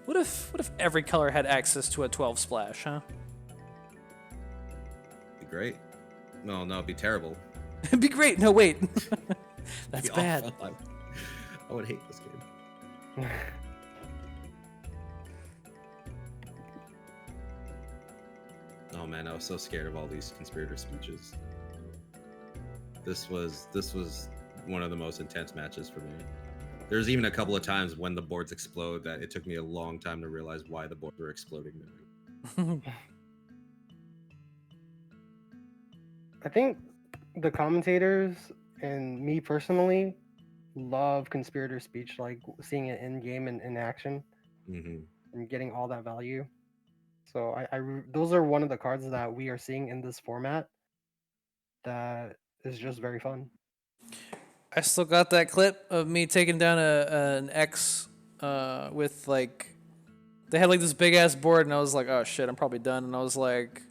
What if every color had access to a 12 splash, huh? Be great. No, it'd be terrible. It'd be great. No, wait. That's Be bad. awful. I would hate this game. Oh man, I was so scared of all these conspirator speeches. This was one of the most intense matches for me. There's even a couple of times when the boards explode that it took me a long time to realize why the boards were exploding. I think the commentators and me personally love conspirator speech, like seeing it in game and in action, and getting all that value. So those are one of the cards that we are seeing in this format that is just very fun. I still got that clip of me taking down an X with like, they had like this big ass board, and I was like, oh shit, I'm probably done. And I was like,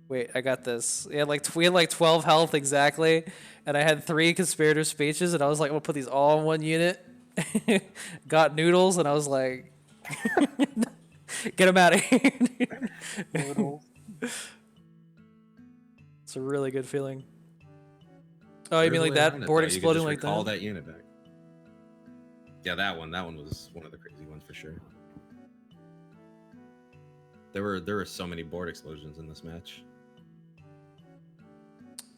wait, I got this. We had like 12 health exactly, and I had 3 conspirator speeches, and I was like, I'm gonna put these all in one unit. Got noodles, and I was like, get them out of here. Noodles. It's a really good feeling. Oh, you mean like that board exploding like that? Call that unit back. Yeah, that one was one of the crazy ones for sure. There were so many board explosions in this match.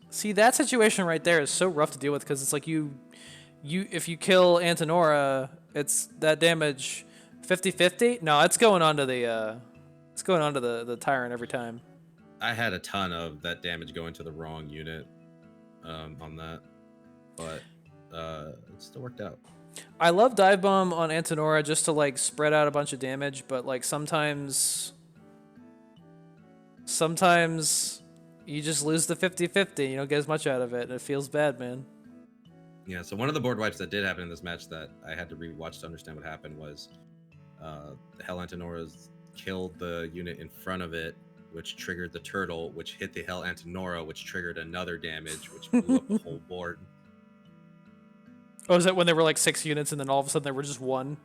See, that situation right there is so rough to deal with because it's like you if you kill Antonora, it's that damage 50-50. No, it's going onto the It's going on to the tyrant every time. I had a ton of that damage going to the wrong unit on that, but it still worked out. I love dive bomb on Antinora just to like spread out a bunch of damage, but like sometimes you just lose the 50-50. You don't get as much out of it, and it feels bad, man. Yeah, so one of the board wipes that did happen in this match that I had to rewatch to understand what happened was the Hell Antinora's killed the unit in front of it, which triggered the turtle, which hit the Hell Antinora, which triggered another damage, which blew up the whole board. Oh, is that when there were like 6 units and then all of a sudden there were just 1?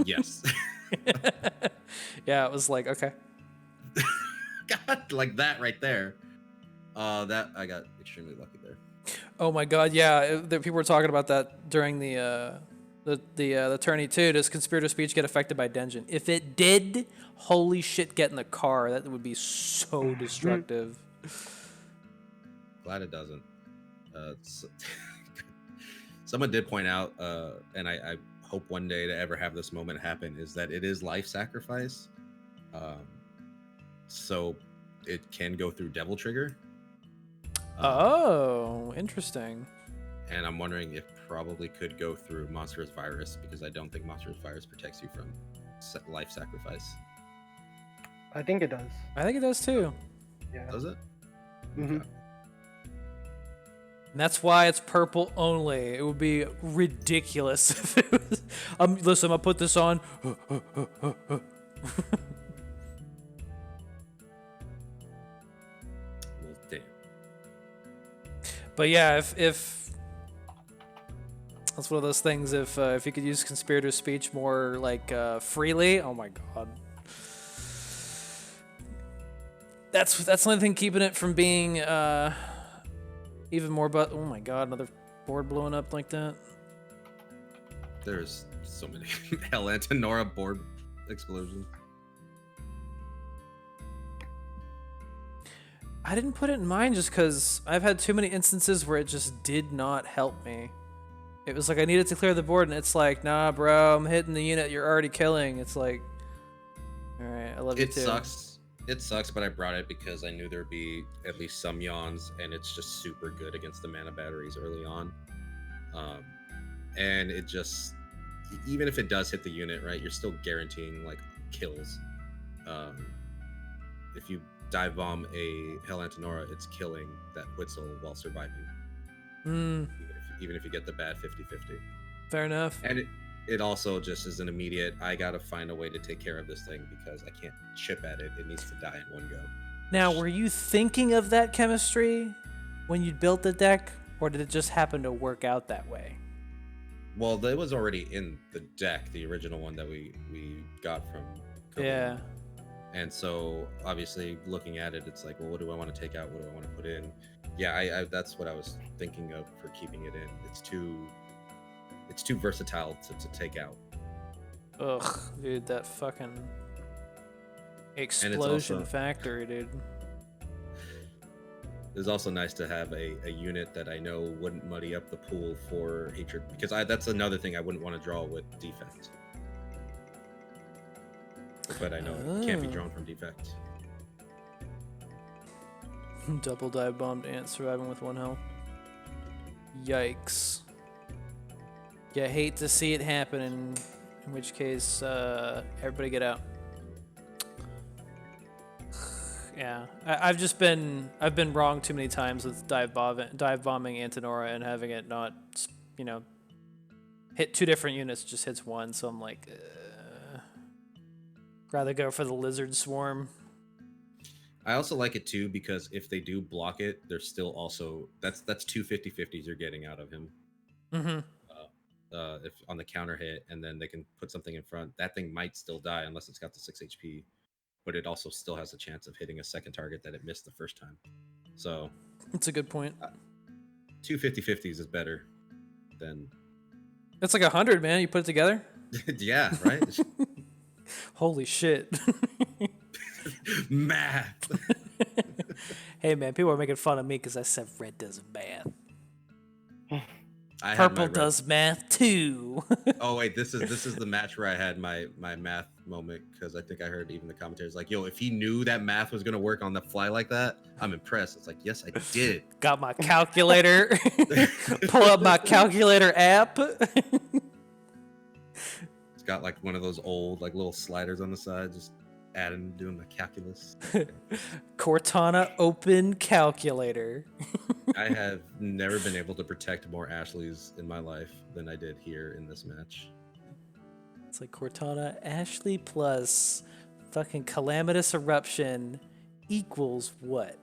Yes. Yeah, it was like, okay. God, like that right there. That I got extremely lucky there. Oh my god, yeah. People were talking about that during the tourney too. Does conspirator speech get affected by Denjin? If it did, holy shit, get in the car. That would be so destructive. Glad it doesn't. Someone did point out, and I hope one day to ever have this moment happen, is that it is life sacrifice. So it can go through Devil Trigger. Oh, interesting. And I'm wondering if probably could go through Monstrous Virus, because I don't think Monstrous Virus protects you from life sacrifice. I think it does. I think it does too. Yeah. Does it? Mm-hmm. Okay. And that's why it's purple only. It would be ridiculous if it was. Listen, I'm gonna put this on. Well, damn. But yeah, if that's one of those things. If you could use conspirator speech more like freely, oh my god. That's the only thing keeping it from being even more. But oh my god, another board blowing up like that. There's so many Hell Antinora board explosions. I didn't put it in mine just because I've had too many instances where it just did not help me. It was like I needed to clear the board, and it's like, nah, bro, I'm hitting the unit you're already killing. It's like, all right, I love you It too. sucks. It sucks, but I brought it because I knew there'd be at least some yawns, and it's just super good against the mana batteries early on. And it just, even if it does hit the unit, right, you're still guaranteeing like kills. If you dive bomb a Hell Antinora, it's killing that Witzel while surviving. Even if you get the bad 50-50. Fair enough. And it also just is an immediate, I gotta find a way to take care of this thing because I can't chip at it. It needs to die in one go. Now, were you thinking of that chemistry when you built the deck, or did it just happen to work out that way? Well, it was already in the deck, the original one that we got from Kobe. Yeah. And so, obviously, looking at it, it's like, well, what do I want to take out? What do I want to put in? Yeah, I that's what I was thinking of for keeping it in. It's too versatile to take out. Ugh, dude, that fucking explosion also- factory, dude. It's also nice to have a unit that I know wouldn't muddy up the pool for hatred, because that's another thing I wouldn't want to draw with defect. But I know it can't be drawn from defect. Double dive bombed ant surviving with 1 health. Yikes. Yeah, hate to see it happen, in which case, everybody get out. Yeah, I've been wrong too many times with dive bombing Antinora and having it not, hit 2 different units, just hits 1. So I'm like, rather go for the lizard swarm. I also like it too because if they do block it, there's still also that's 2 50-50s you're getting out of him. Mm-hmm. If on the counter hit, and then they can put something in front, that thing might still die unless it's got the 6 HP, but it also still has a chance of hitting a second target that it missed the first time. So That's a good point. 2 50-50s is better than It's like 100, man. You put it together. yeah, right. Holy shit. Math. Hey, man, people are making fun of me because I said red does math. I had my Purple red- does math too. Oh wait, this is the match where I had my math moment because I think I heard even the commentators like, "Yo, if he knew that math was gonna work on the fly like that, I'm impressed." It's like, yes, I did. Got my calculator. Pull up my calculator app. It's got like one of those old like little sliders on the side, just adding, doing the calculus. Cortana open calculator. I have never been able to protect more Ashleys in my life than I did here in this match. It's like Cortana Ashley plus fucking calamitous eruption equals what?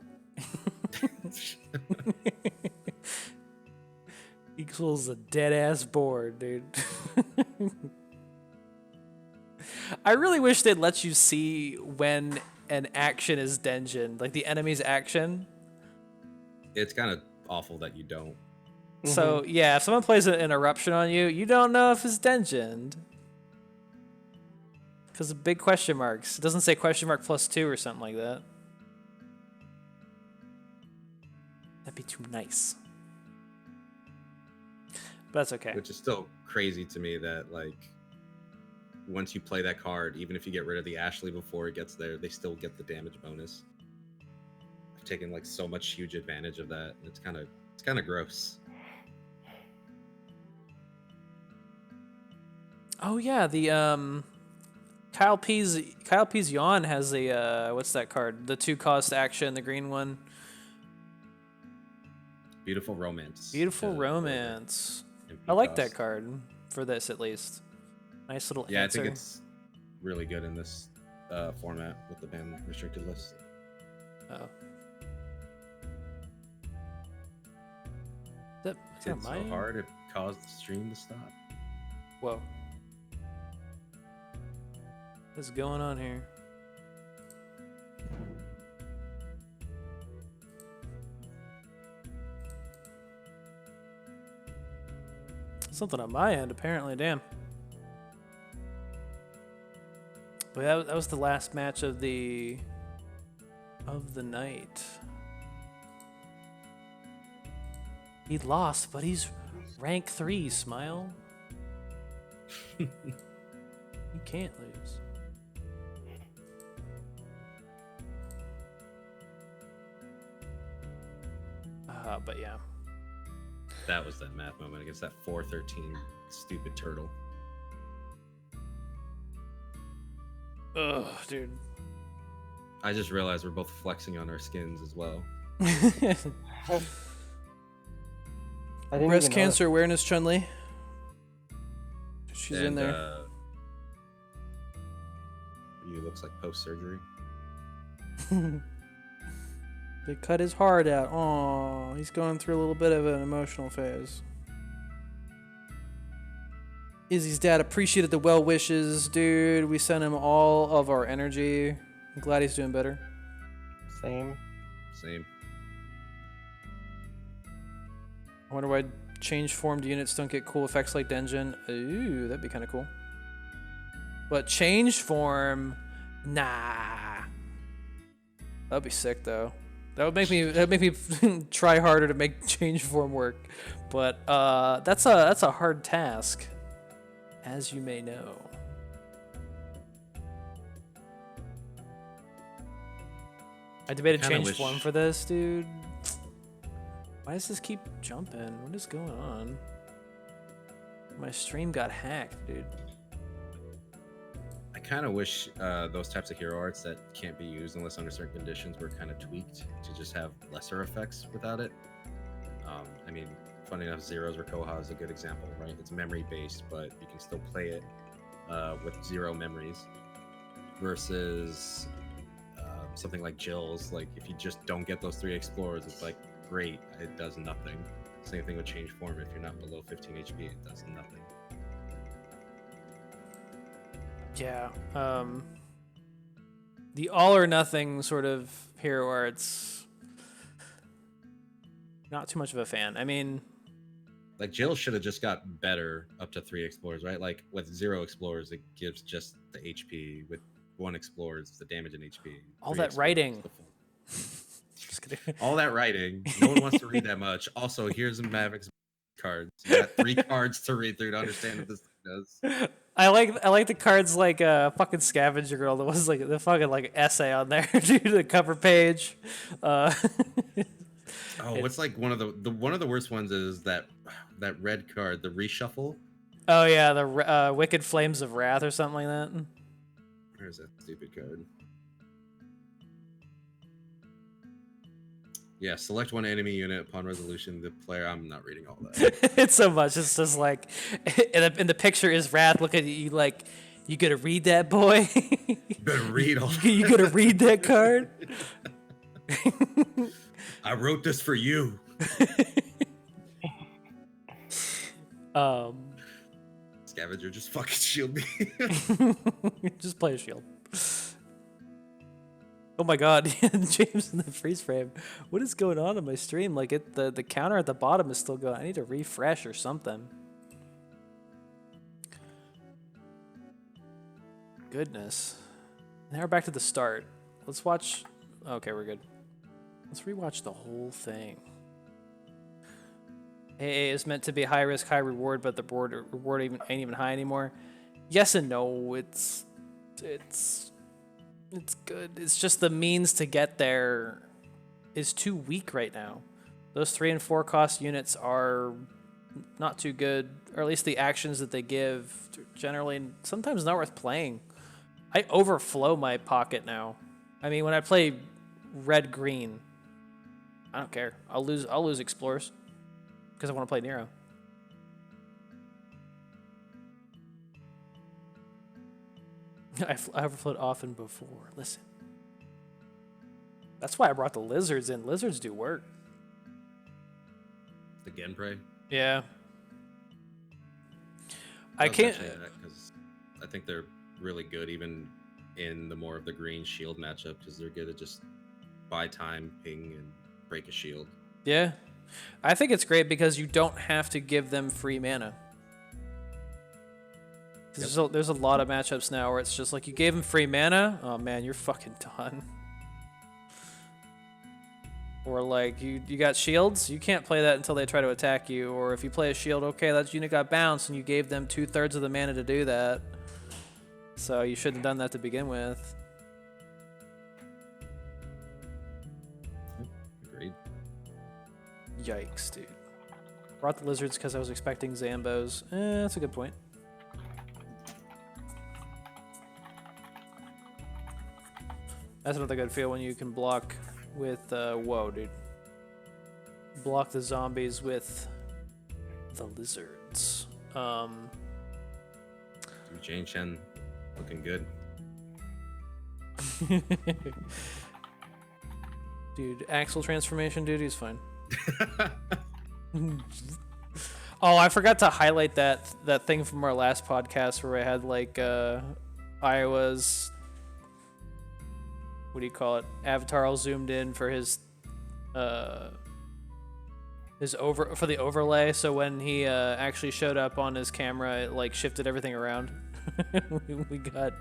Equals a dead ass board, dude. I really wish they'd let you see when an action is Denjin, like the enemy's action. It's kind of awful that you don't. So yeah, if someone plays an eruption on you, you don't know if it's Denjin. Because of big question marks. It doesn't say question mark +2 or something like that. That'd be too nice. But that's okay. Which is still crazy to me that like once you play that card, even if you get rid of the Ashley before it gets there, they still get the damage bonus. I've taken like so much huge advantage of that. It's kind of gross. Oh yeah, the Kyle P's Yawn has a what's that card? The 2-cost action, the green one. Beautiful Romance. Beautiful Romance. I like that card for this at least. Nice little answer. I think it's really good in this format with the ban restricted list. Oh. Is that It's so hard it caused the stream to stop. Whoa. What's going on here? Something on my end, apparently. Damn. But that was the last match of the night. He lost, but he's rank 3. Smile. You can't lose. But yeah. That was that math moment against that 413 stupid turtle. Ugh, dude. I just realized we're both flexing on our skins as well. Breast cancer awareness, Chun-Li. She's in there. You looks like post-surgery. They cut his heart out. Aw, he's going through a little bit of an emotional phase. Izzy's dad appreciated the well wishes, dude. We sent him all of our energy. I'm glad he's doing better. Same. I wonder why change formed units don't get cool effects like Denjin. Ooh, that'd be kind of cool. But change form, nah. That'd be sick though. That'd make me try harder to make change form work. But that's a hard task, as you may know. I debated change form for this, dude. Why does this keep jumping? What is going on? My stream got hacked, dude. I kind of wish those types of hero arts that can't be used unless under certain conditions were kind of tweaked to just have lesser effects without it. I mean, funny enough, Zero's Rakoha is a good example, right? It's memory based, but you can still play it with 0 memories versus something like Jill's. Like if you just don't get those 3 explorers, it's like great, it does nothing. Same thing with change form. If you're not below 15 HP, it does nothing. Yeah. The all or nothing sort of hero arts, not too much of a fan. I mean, like Jill should have just got better up to 3 explorers, right? Like with 0 explorers, it gives just the HP. With 1 explorer, it's the damage and HP. All that writing. Just kidding. All that writing. No one wants to read that much. Also, here's the Mavericks cards. You got 3 cards to read through to understand if this does. I like the cards like fucking Scavenger Girl. That was like the fucking like essay on there, dude. The cover page. Uh, Oh, what's like one of the worst ones is that red card, the reshuffle. oh yeah, the Wicked Flames of Wrath or something like that. Where's that stupid card? Yeah, select one enemy unit upon resolution. The player. I'm not reading all that. It's so much. It's just like, and the picture is Wrath. Look at you, like, you gonna read that, boy? Better read all. You gonna read that card? I wrote this for you. Scavenger, just fucking shield me. Just play a shield. Oh my god, James in the freeze frame. What is going on my stream? Like the counter at the bottom is still going. I need to refresh or something. Goodness. Now we're back to the start. Let's watch. Okay, we're good. Let's rewatch the whole thing. AA is meant to be high risk, high reward, but the reward ain't even high anymore. Yes and no. It's good. It's just the means to get there is too weak right now. Those 3 and 4 cost units are not too good, or at least the actions that they give generally sometimes not worth playing. I overflow my pocket now. I mean, when I play red green, I don't care. I'll lose explorers because I want to play Nero. I've overflowed often before. Listen. That's why I brought the lizards in. Lizards do work. The Genprey. Yeah. I can't. Because I think they're really good, even in the more of the green shield matchup, because they're good at just buy time, ping, and break a shield. Yeah. I think it's great because you don't have to give them free mana. Yep. There's a lot of matchups now where it's just like you gave them free mana, oh man, you're fucking done. Or like you got shields, you can't play that until they try to attack you. Or if you play a shield, okay, that unit got bounced and you gave them 2/3 of the mana to do that. So you shouldn't have done that to begin with. Agreed. Yikes, dude. Brought the lizards because I was expecting Zambos. That's a good point. That's another good feel when you can block with, whoa, dude. Block the zombies with the lizards. Jane Chen looking good. Dude, Axel transformation, dude, he's fine. Oh, I forgot to highlight that thing from our last podcast where I had like Iowa's, what do you call it? Avatar all zoomed in for his for the overlay. So when he actually showed up on his camera, it like shifted everything around. we got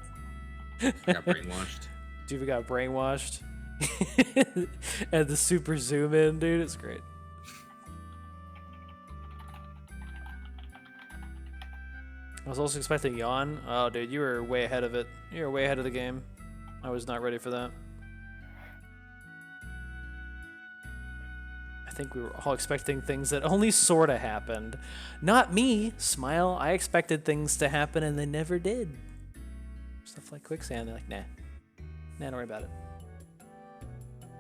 brainwashed. Dude, we got brainwashed. And the super zoom in, dude, it's great. I was also expecting Yawn. Oh, dude, you were way ahead of it. You were way ahead of the game. I was not ready for that. I think we were all expecting things that only sorta happened. Not me, Smile. I expected things to happen and they never did. Stuff like quicksand, they're like, nah. Nah, don't worry about it.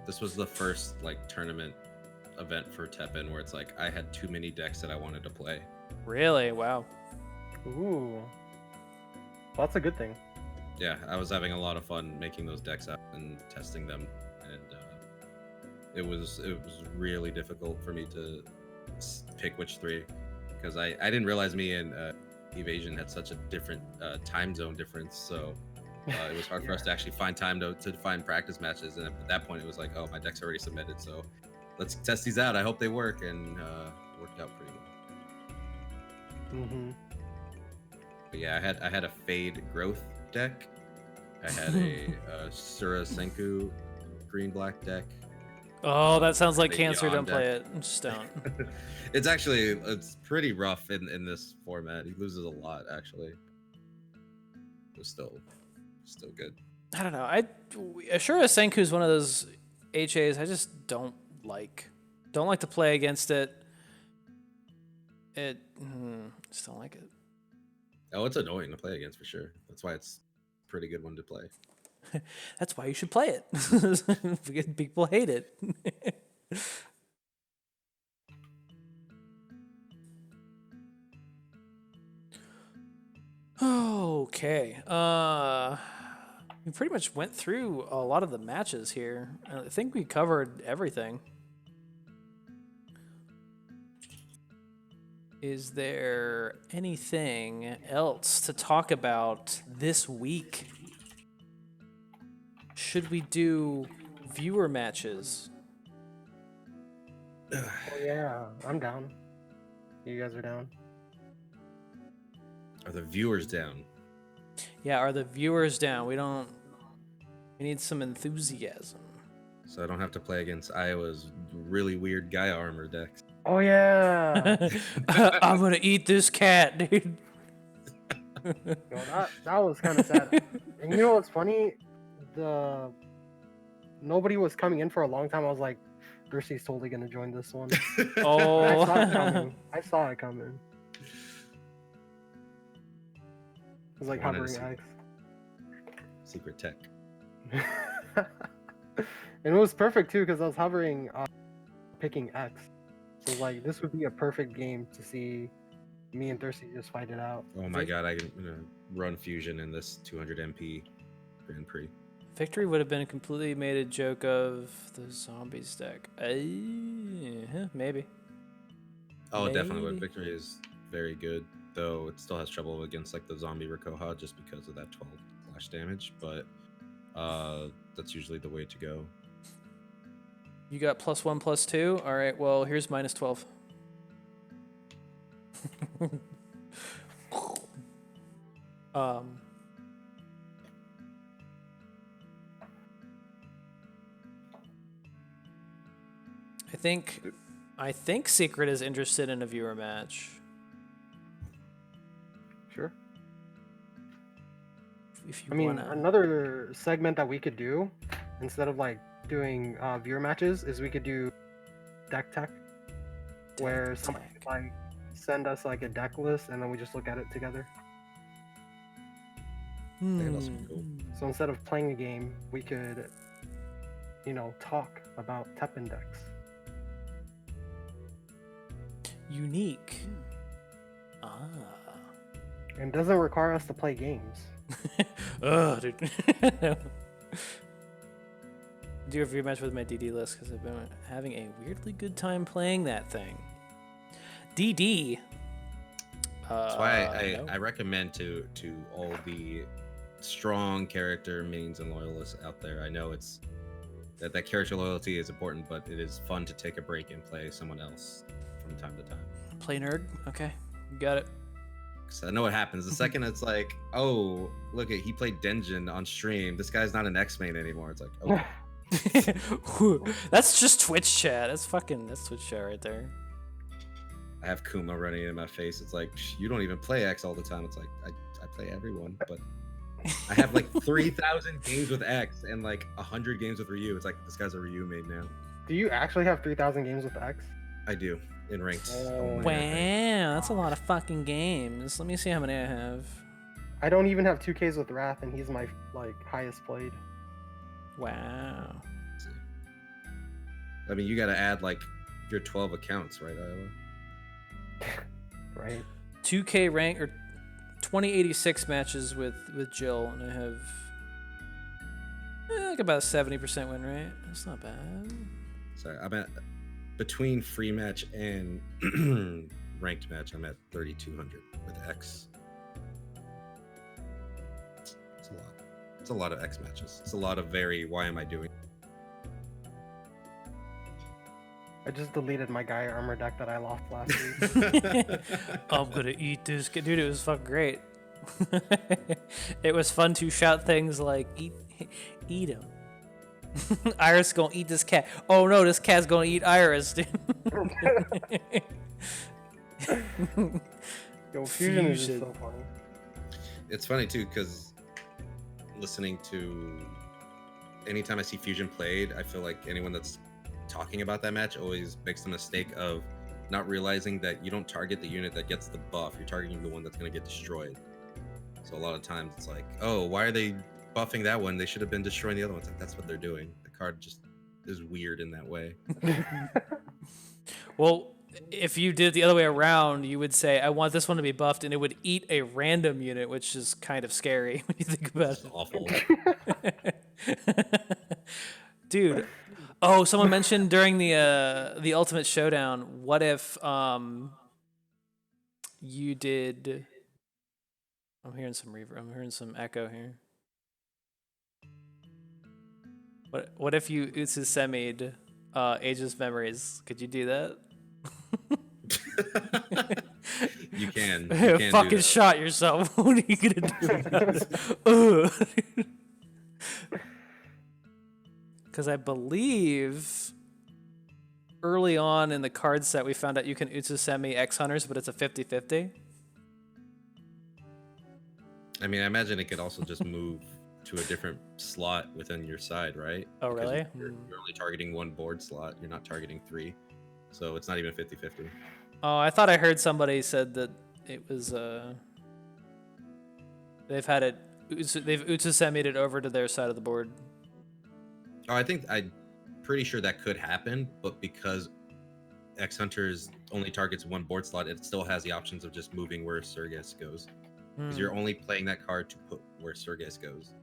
This was the first like tournament event for TEPPEN where it's like I had too many decks that I wanted to play. Really? Wow. Ooh. Well, that's a good thing. Yeah, I was having a lot of fun making those decks up and testing them, and it was really difficult for me to pick which three, because I didn't realize me and Evasion had such a different time zone difference, so it was hard for us to actually find time to find practice matches, and at that point it was like, oh, my deck's already submitted, so let's test these out. I hope they work, and it worked out pretty well. Mm-hmm. But yeah, I had a Fade Growth deck. I had a Sura Senku green black deck. Oh, that sounds like the cancer. Yawn Don't play deck. it. Just don't. It's pretty rough in this format. He loses a lot actually. But still good. I don't know. Ashura Senku is one of those HAs I just don't like. Don't like to play against it. Just don't like it. Oh, it's annoying to play against for sure. That's why it's a pretty good one to play. That's why you should play it. Because people hate it. Okay. We pretty much went through a lot of the matches here. I think we covered everything. Is there anything else to talk about this week? Should we do viewer matches? Oh yeah, I'm down. You guys are down. Are the viewers down? Yeah, are the viewers down? We need some enthusiasm. So I don't have to play against Iowa's really weird Gaia armor decks. Oh yeah. I'm gonna eat this cat, dude. Yo, that was kind of sad. And you know what's funny? Nobody was coming in for a long time. I was like, Thirsty's totally gonna join this one. Oh. I saw it coming. I saw it coming. It was like Wanted hovering to see. X. Secret tech. And it was perfect too because I was hovering, picking X. So like this would be a perfect game to see me and Thirsty just fight it out. Oh my god, I'm gonna run fusion in this 200 MP Grand Prix. Victory would have been completely made a joke of the zombies deck. Maybe. Oh, definitely would. Maybe. Victory is very good, though it still has trouble against like the zombie Rakoha just because of that 12 flash damage, but that's usually the way to go. You got +1, +2? Alright, well, here's -12. I think Secret is interested in a viewer match. Sure. If you I mean, wanna. another segment that we could do instead of like doing viewer matches is we could do deck tech, where somebody tech. could, like send us like a deck list and then we just look at it together. Yeah, that's cool. So instead of playing a game, we could, talk about TEPPEN decks. Unique. Ah. And doesn't require us to play games. Ugh, dude. Do a review match with my DD list because I've been having a weirdly good time playing that thing. DD. That's why No. I recommend to all the strong character mains and loyalists out there. I know it's that character loyalty is important, but it is fun to take a break and play someone else from time to time. Play nerd. Okay, you got it. Because I know what happens the second it's like, oh, look at he played Denjin on stream. This guy's not an X main anymore. It's like, oh, That's just Twitch chat. That's Twitch chat right there. I have Kuma running in my face. It's like, you don't even play X all the time. It's like I play everyone, but I have like 3,000 games with X and like 100 games with Ryu. It's like this guy's a Ryu main now. Do you actually have 3,000 games with X? I do in ranked. Oh, Wow, that's a lot of fucking games. Let me see how many I have. I don't even have 2Ks with Wrath, and he's my highest played. Wow. I mean, you got to add like your 12 accounts, right, Iowa? Right. 2K rank or 2086 matches with Jill, and I have like about a 70% win rate. That's not bad. Sorry, I'm at between free match and ranked match. I'm at 3,200 with X. It's a lot. It's a lot of X matches. It's a lot of why am I doing? I just deleted my Gaia armor deck that I lost last week. I'm gonna eat this. Dude, it was fucking great. It was fun to shout things like, eat him. Iris gonna eat this cat. Oh no, this cat's gonna eat Iris, dude. Yo, Fusion is just Fusion. so funny. It's funny too because listening to anytime I see Fusion played, I feel like anyone that's talking about that match always makes the mistake of not realizing that you don't target the unit that gets the buff. You're targeting the one that's going to get destroyed. So a lot of times it's like, oh, why are they buffing that one? They should have been destroying the other ones. Like, that's what they're doing. The card just is weird in that way. Well, if you did it the other way around, you would say, I want this one to be buffed, and it would eat a random unit, which is kind of scary when you think about It's it. awful. Dude. Oh, someone mentioned during the Ultimate Showdown, what if you did I'm hearing some reverb. I'm hearing some echo here. What if you Utsu Semi'd Aegis Memories? Could you do that? You can Fucking do that. shot yourself. What are you gonna do about it? Because I believe early on in the card set we found out you can Utsu Semi X Hunters, but it's a 50-50. I mean, I imagine it could also just move to a different slot within your side, right? Oh, Because really? You're only targeting one board slot. You're not targeting 3. So it's not even 50-50. Oh, I thought I heard somebody said that it was they've had it they've Utsu Semi'd it over to their side of the board. Oh, I'm pretty sure that could happen, but because X Hunters only targets one board slot, it still has the options of just moving where Serges goes. Because you're only playing that card to put where Serges goes.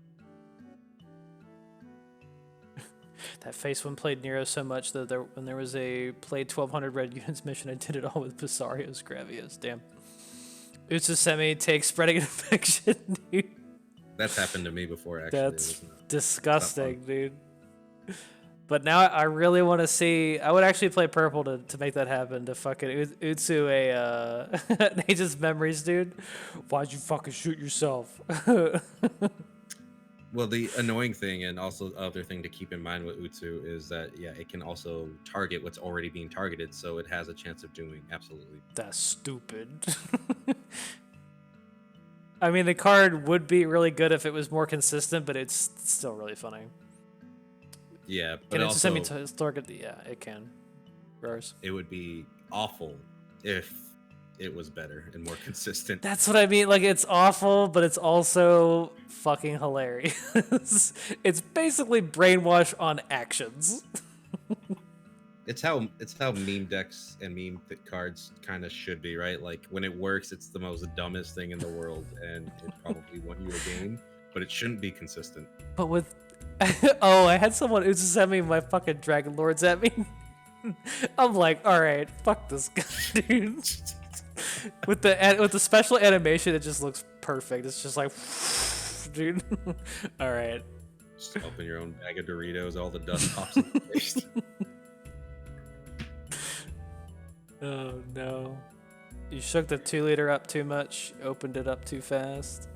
That face one played Nero so much that when there was a played 1200 red units mission, I did it all with Pisarios Gravios. Damn. Utsu Semi takes spreading infection, dude. That's happened to me before, actually. That's It's not disgusting, fun. dude. But now I really want to see. I would actually play purple to make that happen. To fucking Utsu an Aegis Memories, dude. Why'd you fucking shoot yourself? Well, the annoying thing and also the other thing to keep in mind with Utsu is that, yeah, it can also target what's already being targeted, so it has a chance of doing absolutely. That's stupid. I mean, the card would be really good if it was more consistent, but it's still really funny. Yeah, but Can it also target? Yeah, it can. Gross. it would be awful if it was better and more consistent. That's what I mean. Like, it's awful, but it's also fucking hilarious. It's basically brainwash on actions. It's how meme decks and meme cards kind of should be, right? Like when it works, it's the most dumbest thing in the world, and it probably won you a game, but it shouldn't be consistent. But with oh, I had someone Utsu Semi my fucking Dragon Lords at me. I'm like, all right, fuck this guy, dude. with the special animation, it just looks perfect. It's just like, dude. All right. Just open your own bag of Doritos, all the dust pops in your face. Oh no. You shook the 2-liter up too much, opened it up too fast.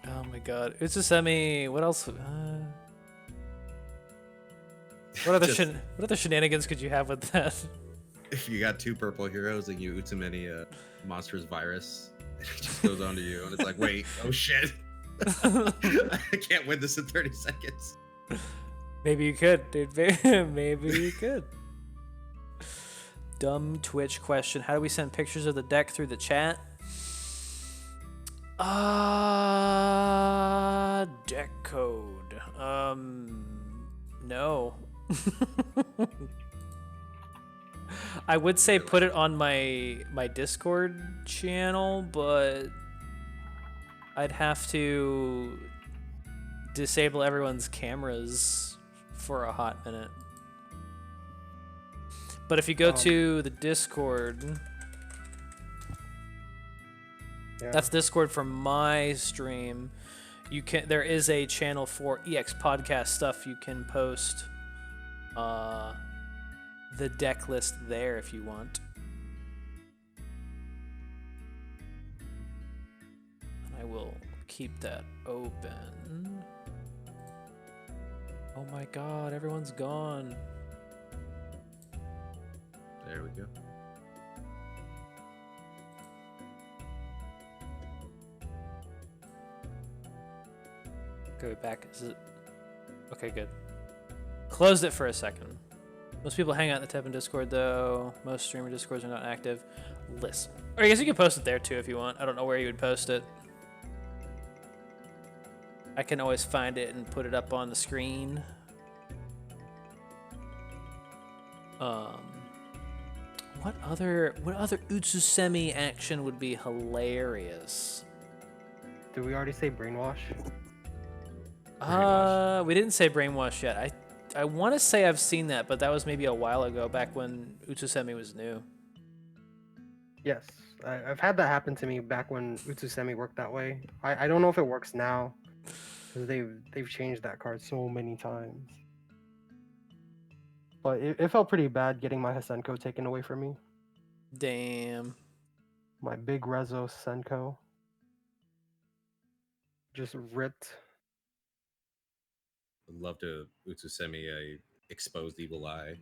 Oh my god. Utsu Semi, what else? What other shenanigans could you have with that? If you got 2 purple heroes and you Utsu monsters virus, it just goes onto you, and it's like, wait, oh shit. I can't win this in 30 seconds. Maybe you could, dude. Maybe you could. Dumb Twitch question. How do we send pictures of the deck through the chat? Deck code. No. I would say put it on my Discord channel, but I'd have to disable everyone's cameras for a hot minute. But if you go to the Discord, that's Discord for my stream. There is a channel for EX podcast stuff. You can post the deck list there if you want. And I will keep that open. Oh my god, everyone's gone. There we go. Go back. Is it... Okay, good. Closed it for a second. Most people hang out in the TEPPEN Discord, though. Most streamer Discords are not active. Listen. Or I guess you can post it there, too, if you want. I don't know where you would post it. I can always find it and put it up on the screen. What other Utsusemi action would be hilarious? Did we already say brainwash? We didn't say brainwash yet. I want to say I've seen that, but that was maybe a while ago, back when Utsusemi was new. Yes, I've had that happen to me back when Utsusemi worked that way. I don't know if it works now, because they've changed that card so many times. But it felt pretty bad getting my Hasenko taken away from me. Damn. My big Rezo Senko. Just ripped. Would love to Utsusemi a exposed evil eye.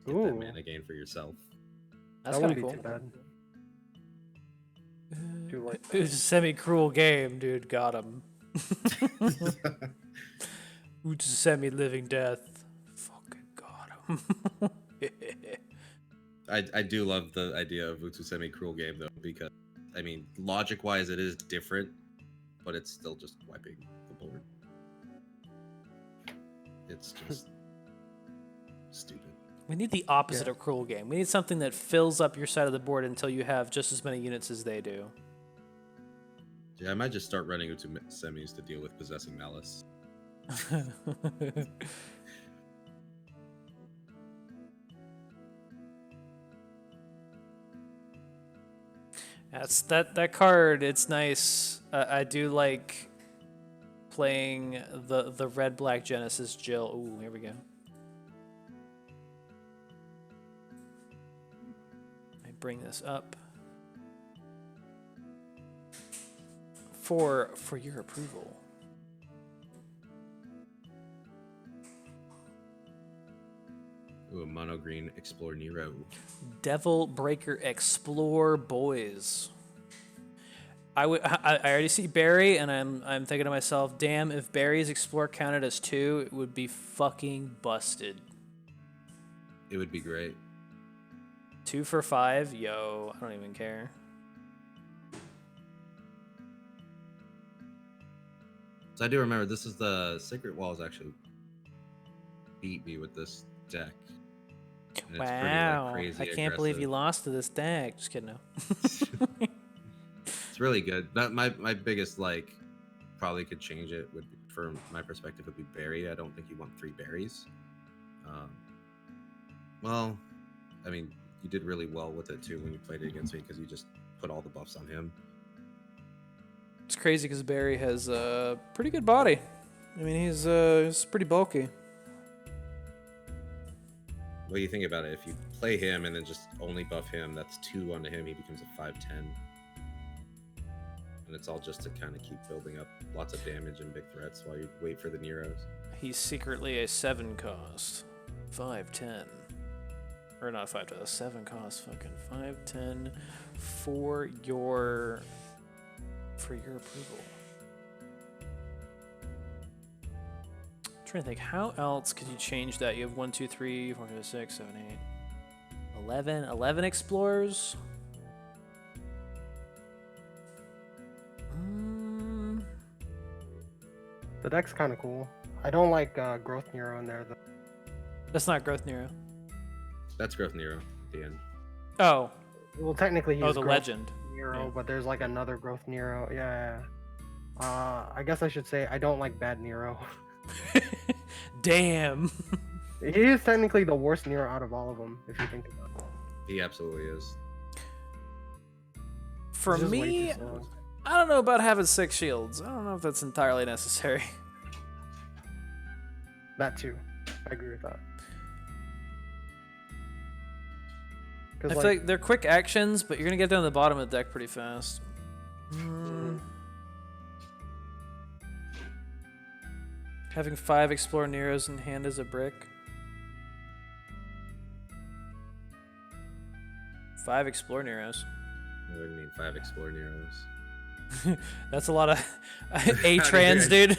Get Ooh. that mana gain for yourself. That's That kind wouldn't of be cool. too bad. Do like It was a semi-cruel game, dude. Got him. Utsusemi living death. Fucking got him. I do love the idea of Utsusemi cruel game though, because I mean, logic wise it is different, but it's still just wiping the board. It's just stupid. We need the opposite of cruel game. We need something that fills up your side of the board until you have just as many units as they do. Yeah, I might just start running Utsusemis to deal with possessing malice. That's that card. It's nice. I do like playing the red black Genesis Jill. Ooh, here we go. I bring this up for your approval. Ooh, a mono green Explore Nero. Devil Breaker Explore boys. I already see Barry, and I'm thinking to myself, damn, if Barry's Explore counted as 2, it would be fucking busted. It would be great. 2 for 5, yo, I don't even care. So I do remember this is the Sacred Walls actually beat me with this deck. And it's Wow, pretty, like, I crazy can't believe you aggressive. lost to this deck. Just kidding, no. It's really good. My biggest like probably could change it would be, from my perspective, would be Barry. I don't think you want 3 berries. Well, I mean, you did really well with it too when you played it against me because you just put all the buffs on him. It's crazy because Barry has a pretty good body. I mean, he's pretty bulky. What do you think about it? If you play him and then just only buff him, that's 2 onto him. He becomes a 5/10. And it's all just to kind of keep building up lots of damage and big threats while you wait for the Neros. He's secretly a 7 cost. 5/10. Or not 5/10, a 7 cost. Fucking 5/10 for your approval. I'm trying to think, how else could you change that? You have 1, 2, 3, 4, 5, 6, 7, 8, 11 explorers. the deck's kind of cool. I don't like Growth Nero in there though. That's not Growth Nero. That's Growth Nero at the end. Oh, Well, technically he's the Growth legend. Nero, Yeah. but there's like another Growth Nero. Yeah. I guess I should say I don't like Bad Nero. Damn. He is technically the worst Nero out of all of them, if you think about it. He absolutely is. For He's just way me, too slow. I don't know about having 6 shields. I don't know if that's entirely necessary. That too. I agree with that. I feel like they're quick actions, but you're gonna get down to the bottom of the deck pretty fast. Having 5 Explore Neros in hand as a brick. 5 Explore Neros. What do you mean 5 Explore Neros? That's a lot of A-trans, dude.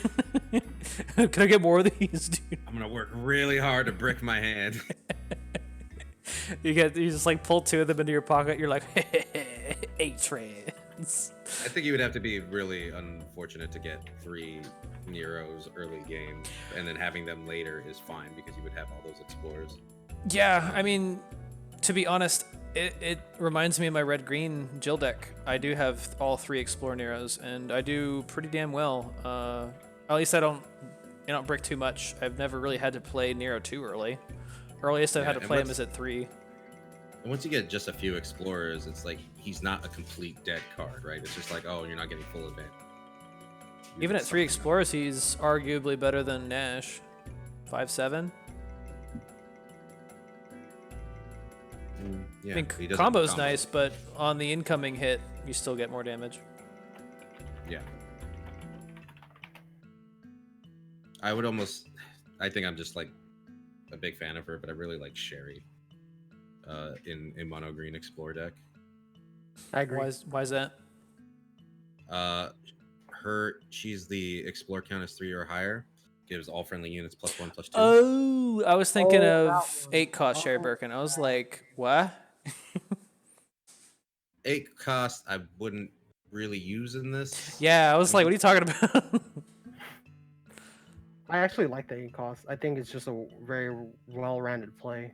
Can I get more of these, dude? I'm gonna work really hard to brick my hand. You just like pull 2 of them into your pocket. You're like, A-trans. I think you would have to be really unfortunate to get 3 Neros early game, and then having them later is fine because you would have all those explorers. Yeah, I mean, to be honest, it reminds me of my red-green Jill deck. I do have all 3 Explore Neros, and I do pretty damn well. At least I don't brick too much. I've never really had to play Nero too early. Earliest I've had to play him is at 3. And once you get just a few explorers, it's like he's not a complete dead card, right? It's just like, oh, you're not getting full advantage. Even at 3 explorers, he's arguably better than Nash. 5/7. Yeah, I mean, he doesn't combo's combo. nice, but on the incoming hit, you still get more damage. Yeah. I think I'm just like a big fan of her, but I really like Sherry in mono green explore deck. I agree. Why is that? She's the explore count is 3 or higher, gives all friendly units +1/+2. Oh, I was thinking Oh, of that one. 8 cost Sherry Birkin. I was like, what? 8 cost I wouldn't really use in this. Yeah, I was like, what are you talking about? I actually like the 8 cost. I think it's just a very well-rounded play.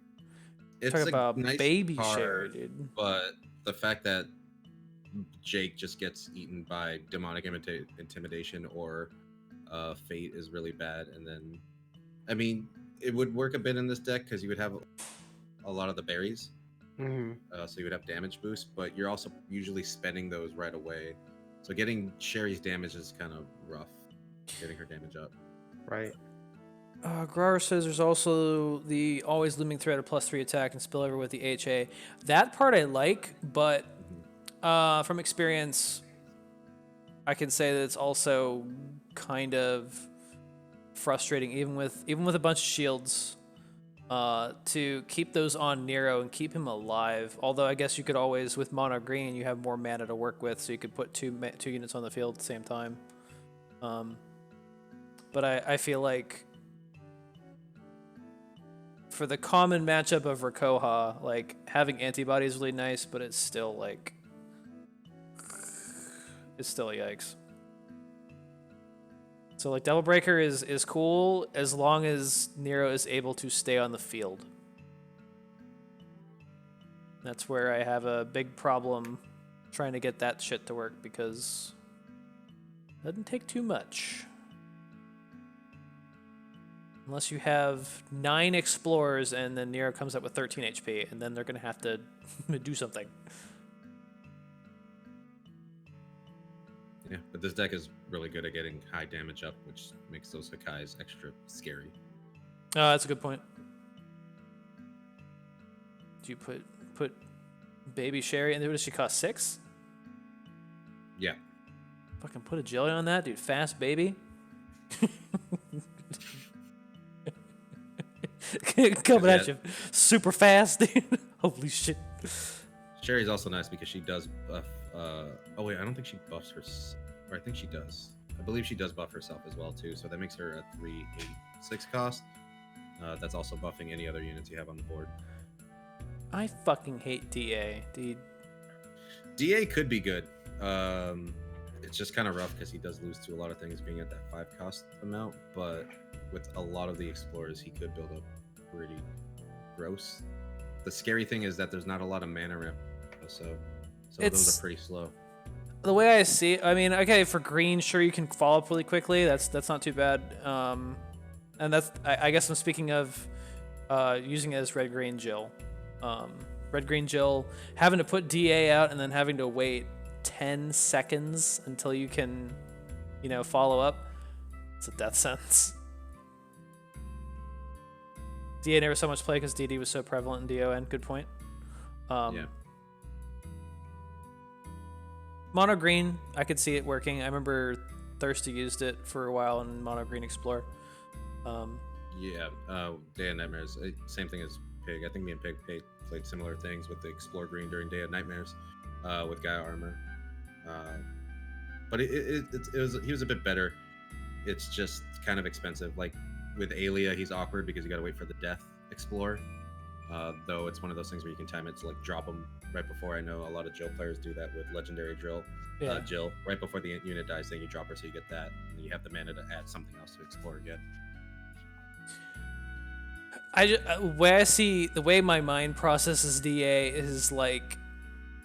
It's Talking a about nice baby card, Sherry, dude. but the fact that Jake just gets eaten by demonic intimidation or fate is really bad. And then, I mean, it would work a bit in this deck because you would have a lot of the berries, so you would have damage boost, but you're also usually spending those right away. So getting Sherry's damage is kind of rough. Getting her damage up. Right. Grawer says there's also the always looming threat of +3 attack and spillover with the HA. That part I like, but from experience, I can say that it's also kind of frustrating, even with a bunch of shields, to keep those on Nero and keep him alive. Although I guess you could always, with mono green, you have more mana to work with, so you could put two units on the field at the same time. But I feel like for the common matchup of Rakoha, like having antibody is really nice, but it's still like yikes. So like Devil Breaker is cool as long as Nero is able to stay on the field. That's where I have a big problem trying to get that shit to work because it doesn't take too much. Unless you have 9 explorers and then Nero comes up with 13 HP, and then they're going to have to do something. Yeah, but this deck is really good at getting high damage up, which makes those Hakais extra scary. Oh, that's a good point. Do you put baby Sherry in there? What does she cost? 6? Yeah. Fucking put a jelly on that, dude. Fast baby. Coming at you super fast, dude. Holy shit. Sherry's also nice because she does buff. Oh wait, I don't think she buffs her. Or I think she does. I believe she does buff herself as well too. So that makes her a 3/8/6 cost. That's also buffing any other units you have on the board. I fucking hate DA, dude. DA could be good. It's just kind of rough because he does lose to a lot of things being at that 5 cost amount. But with a lot of the explorers, he could build up pretty gross. The scary thing is that there's not a lot of mana ramp, so some of those are pretty slow. The way I see it, I mean, okay, for green, sure you can follow up really quickly. That's not too bad. And that's I guess I'm speaking of using it as red green Jill. Red green Jill having to put DA out and then having to wait 10 seconds until you can, follow up. It's a death sentence. DA never so much play because DD was so prevalent in DON. Good point. Yeah. Mono green, I could see it working. I remember Thirsty used it for a while in Mono Green Explorer. Yeah, Day of Nightmares, same thing as Pig. I think me and Pig played similar things with the Explore Green during Day of Nightmares, with Gaia Armor. But he was a bit better. It's just kind of expensive. Like with Alia, he's awkward because you got to wait for the Death Explore. Though it's one of those things where you can time it to like drop them right before. I know a lot of Jill players do that with Legendary Drill. Yeah. Jill, right before the unit dies, then you drop her so you get that, and then you have the mana to add something else to explore again. The way my mind processes DA is like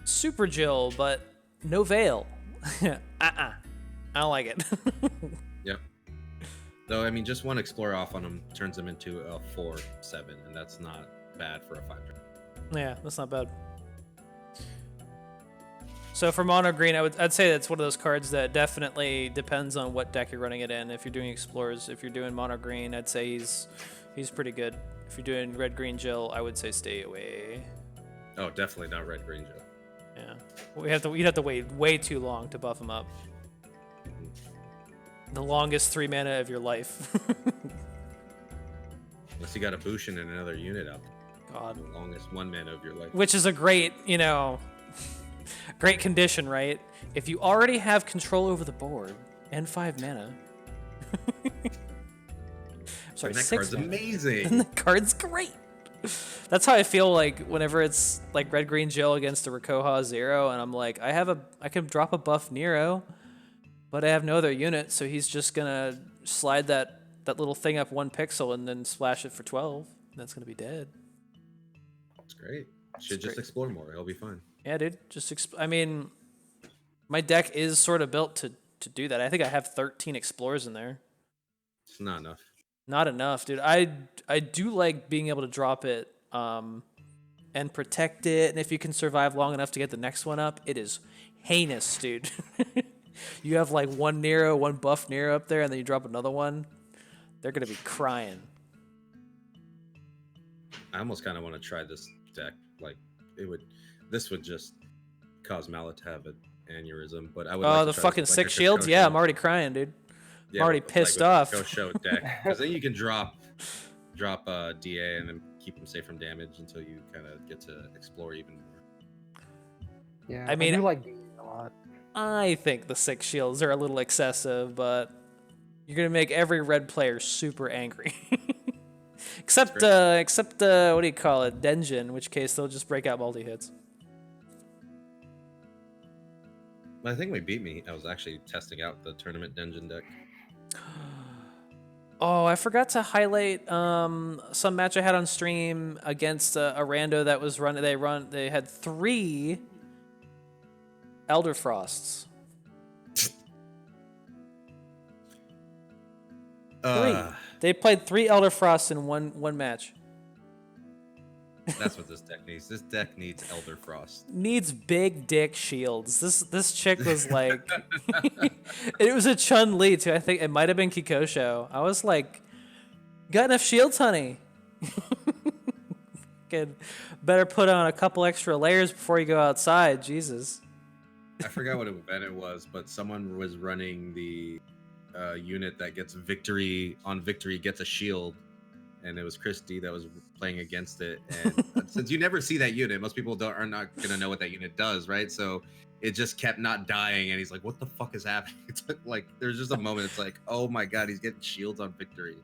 super Jill, but no veil. I don't like it. Yep. Though I mean, just one explore off on him turns him into a 4/7, and that's not bad for a 5-drop. Yeah, that's not bad. So for Mono Green, I'd say that's one of those cards that definitely depends on what deck you're running it in. If you're doing Explorers, if you're doing Mono Green, I'd say he's pretty good. If you're doing Red Green Jill, I would say stay away. Oh, definitely not Red Green Jill. Yeah, you'd have to wait way too long to buff him up. The longest 3 mana of your life. Unless you got a Bushin and another unit up. God. The longest 1 mana of your life. Which is a great, great condition, right? If you already have control over the board and 5 mana. Sorry, and that 6 card's mana. amazing. And the card's great. That's how I feel like whenever it's like Red Green Jill against a Rakoha 0, and I'm like, I can drop a buff Nero, but I have no other unit, so he's just gonna slide that little thing up 1 pixel and then splash it for 12. And that's gonna be dead. That's great. Should just explore more. It'll be fine. Yeah, dude. I mean, my deck is sort of built to do that. I think I have 13 explorers in there. It's not enough. Not enough, dude. I do like being able to drop it and protect it, and if you can survive long enough to get the next one up, it is heinous, dude. You have like 1 Nero, 1 buff Nero up there, and then you drop another one. They're gonna be crying. I almost kind of want to try this deck. Like this would just cause Mallet to have an aneurysm. But I would. Oh, like to the try fucking like 6 a shields. Go Yeah, Show. I'm already crying, dude. Yeah, I'm already like pissed with off. Go Show deck, because then you can drop DA and then keep them safe from damage until you kind of get to explore even more. Yeah, I mean, I do like DA a lot. I think the 6 shields are a little excessive, but you're gonna make every red player super angry. except what do you call it, Denjin, in which case they'll just break out multi hits. But I think we beat me. I was actually testing out the tournament Dungeon deck. Oh, I forgot to highlight some match I had on stream against a rando that was running. They had 3 Elder Frosts. 3. They played 3 Elder Frosts in one match. That's what this deck needs. This deck needs Elder Frost. Needs big dick shields. This chick was like, it was a Chun-Li too. I think it might have been Kikosho. I was like, got enough shields, honey? Good. Better put on a couple extra layers before you go outside. Jesus. I forgot what event it was, but someone was running the unit that gets victory gets a shield, and it was Christy that was playing against it. And since you never see that unit, most people are not gonna know what that unit does, right? So it just kept not dying, and he's like, "What the fuck is happening?" It's like there's just a moment. It's like, "Oh my god, he's getting shields on victory,"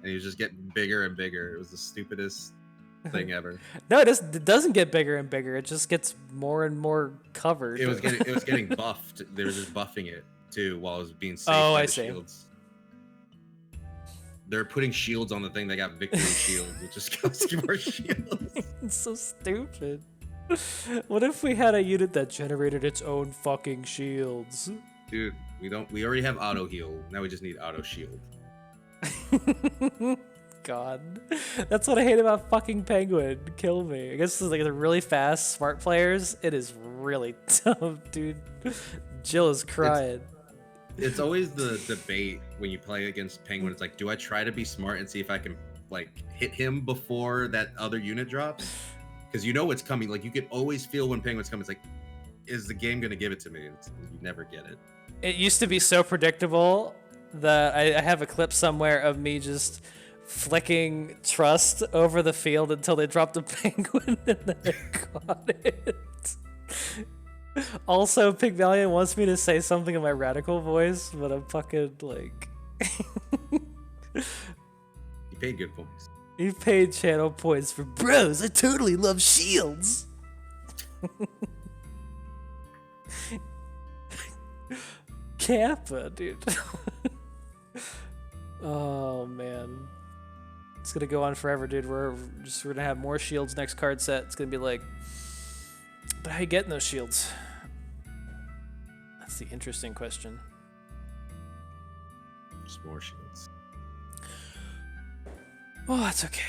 and he was just getting bigger and bigger. It was the stupidest thing ever. No, it doesn't get bigger and bigger. It just gets more and more covered. It was getting buffed. They were just buffing it too while it was being saved Oh, by I the see. shields. They're putting shields on the thing that got victory shields, which just costs you more shields. It's so stupid. What if we had a unit that generated its own fucking shields? Dude, we already have auto heal. Now we just need auto shield. God. That's what I hate about fucking Penguin. Kill me. I guess this is like the really fast, smart players. It is really dumb, dude. Jill is crying. It's always the debate when you play against Penguin. It's like, do I try to be smart and see if I can like hit him before that other unit drops? Because you know what's coming. Like you can always feel when Penguin's coming. It's like, is the game gonna give it to me? You never get it. It used to be so predictable that I have a clip somewhere of me just flicking trust over the field until they dropped a penguin and then I got it. Also, Pygmalion wants me to say something in my radical voice, but I'm fucking like... You paid good points. You paid channel points for bros. I totally love shields. Kappa, dude. Oh man, it's gonna go on forever, dude. We're gonna have more shields next card set. It's gonna be like, but how you getting those shields? That's the interesting question. Just more shields. Oh, that's okay.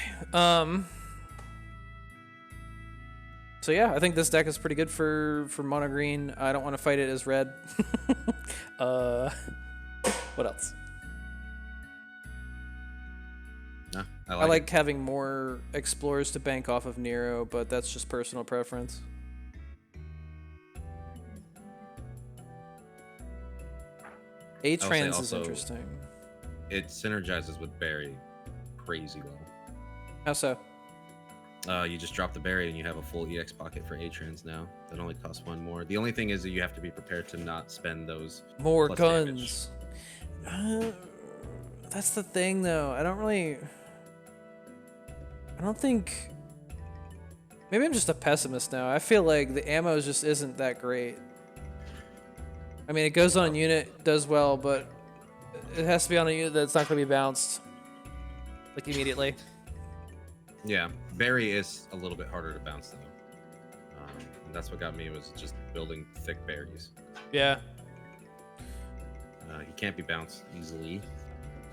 So yeah, I think this deck is pretty good for mono green. I don't want to fight it as red. What else? No, I like having more explorers to bank off of Nero, but that's just personal preference. A-Trans is interesting. It synergizes with Barry crazy well. How so? You just drop the berry and you have a full EX pocket for A-Trans now. That only costs one more. The only thing is that you have to be prepared to not spend those more plus guns. That's the thing, though. I don't think. Maybe I'm just a pessimist now. I feel like the ammo just isn't that great. I mean, it goes on a unit, does well, but it has to be on a unit that's not going to be bounced like immediately. Yeah, berry is a little bit harder to bounce though. And that's what got me, was just building thick berries. Yeah. He can't be bounced easily.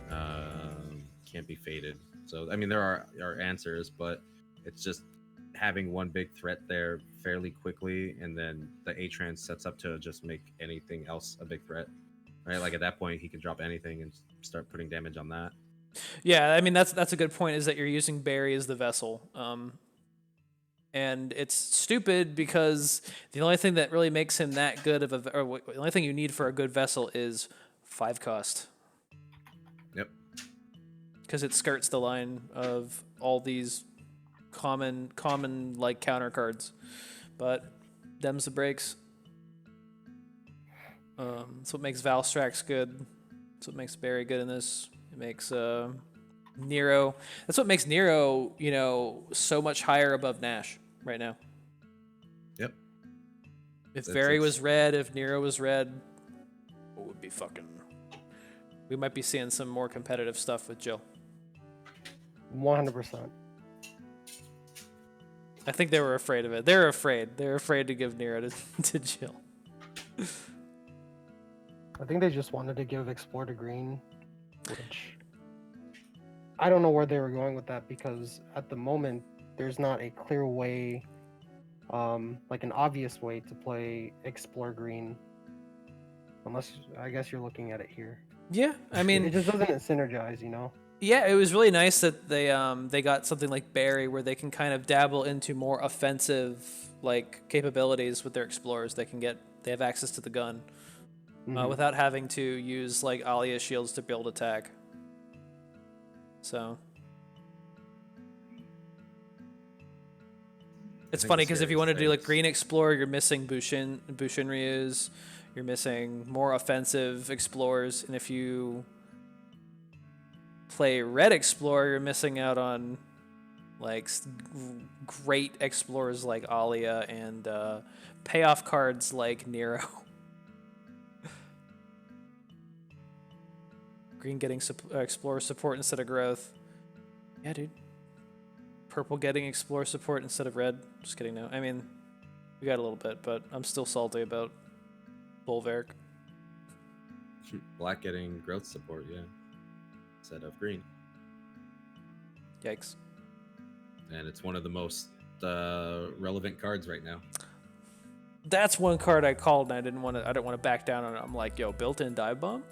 Can't be faded. So I mean, there are answers, but it's just having one big threat there fairly quickly, and then the A-Trans sets up to just make anything else a big threat. Right? Like at that point, he can drop anything and start putting damage on that. Yeah, I mean that's a good point. Is that you're using Barry as the vessel, and it's stupid because the only thing that really makes him that good of the only thing you need for a good vessel is 5 cost. Yep. Because it skirts the line of all these common like counter cards, but them's the breaks. That's what makes Valstrax good. That's what makes Barry good in this. It makes Nero. That's what makes Nero, so much higher above Nash right now. Yep. If Barry was red, if Nero was red, it would be fucking. We might be seeing some more competitive stuff with Jill. 100%. I think they were afraid of it. They're afraid. They're afraid to give Nero to Jill. I think they just wanted to give Explore to green, which I don't know where they were going with that, because at the moment there's not a clear way, like an obvious way to play Explore green, unless I guess you're looking at it here. Yeah, I mean, it just doesn't synergize, Yeah, it was really nice that they got something like Barry where they can kind of dabble into more offensive like capabilities with their explorers. They have access to the gun. Without having to use like Alia shields to build attack. So it's funny because if you want to do like Green Explorer, you're missing Bushin Ryus, you're missing more offensive explorers, and if you play Red Explorer, you're missing out on like great explorers like Alia and payoff cards like Nero. Green getting Explorer support instead of growth. Yeah, dude. Purple getting Explorer support instead of red. Just kidding, no. I mean, we got a little bit, but I'm still salty about Bolveric. Black getting growth support, yeah. Instead of green. Yikes. And it's one of the most relevant cards right now. That's one card I called and I didn't want to back down on it. I'm like, yo, built-in dive bomb?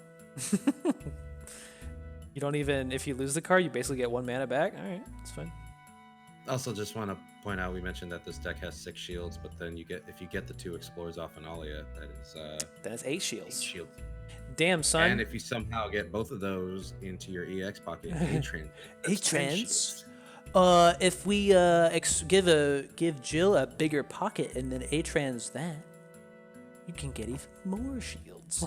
You don't even, if you lose the card, you basically get 1 mana back. All right, that's fine. Also, just want to point out, we mentioned that this deck has 6 shields, but then if you get the 2 explorers off Analia, that is That is 8 8 shields. shields. Damn, son. And if you somehow get both of those into your EX pocket, A-trans. If we give Jill a bigger pocket and then A-trans that, you can get even more shields.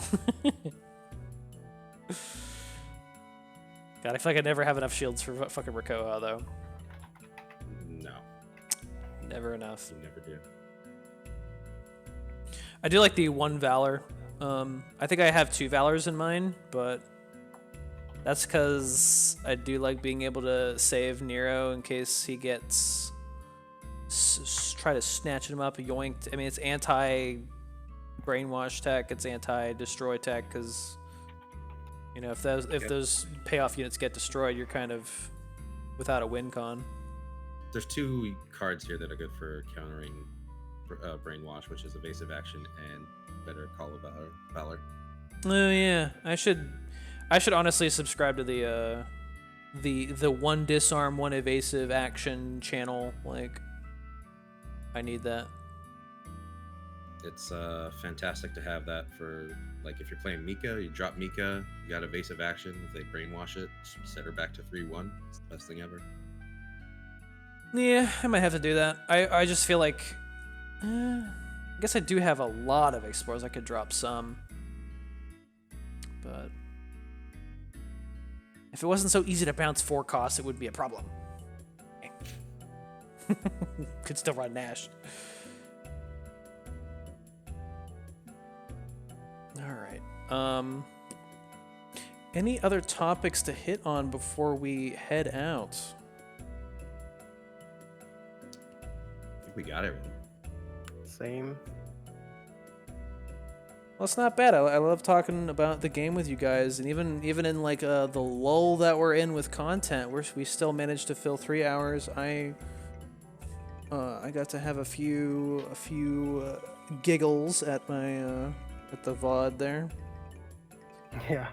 God, I feel like I never have enough shields for fucking Rakoa, though. No, Never enough. you never do. I do like the 1 Valor. I think I have 2 Valors in mine, but that's because I do like being able to save Nero in case he gets try to snatch him up, yoinked. I mean, it's anti-brainwash tech, it's anti-destroy tech, because you know if those payoff units get destroyed, you're kind of without a win con. There's 2 cards here that are good for countering brainwash, which is evasive action and better call of valor. Oh yeah, I should honestly subscribe to the 1 disarm, 1 evasive action channel. Like, I need that. It's fantastic to have that for, like, if you're playing Mika, you drop Mika, you got evasive action. If they brainwash it, set her back to 3-1. It's the best thing ever. Yeah, I might have to do that. I just feel like, I guess I do have a lot of explorers. I could drop some, but if it wasn't so easy to bounce 4 costs, it would be a problem. Could still run Nash. All right. Any other topics to hit on before we head out? I think we got everything. Same. Well, it's not bad. I love talking about the game with you guys, and even in like the lull that we're in with content, we still managed to fill 3 hours. I got to have a few giggles at my at the VOD there. Yeah.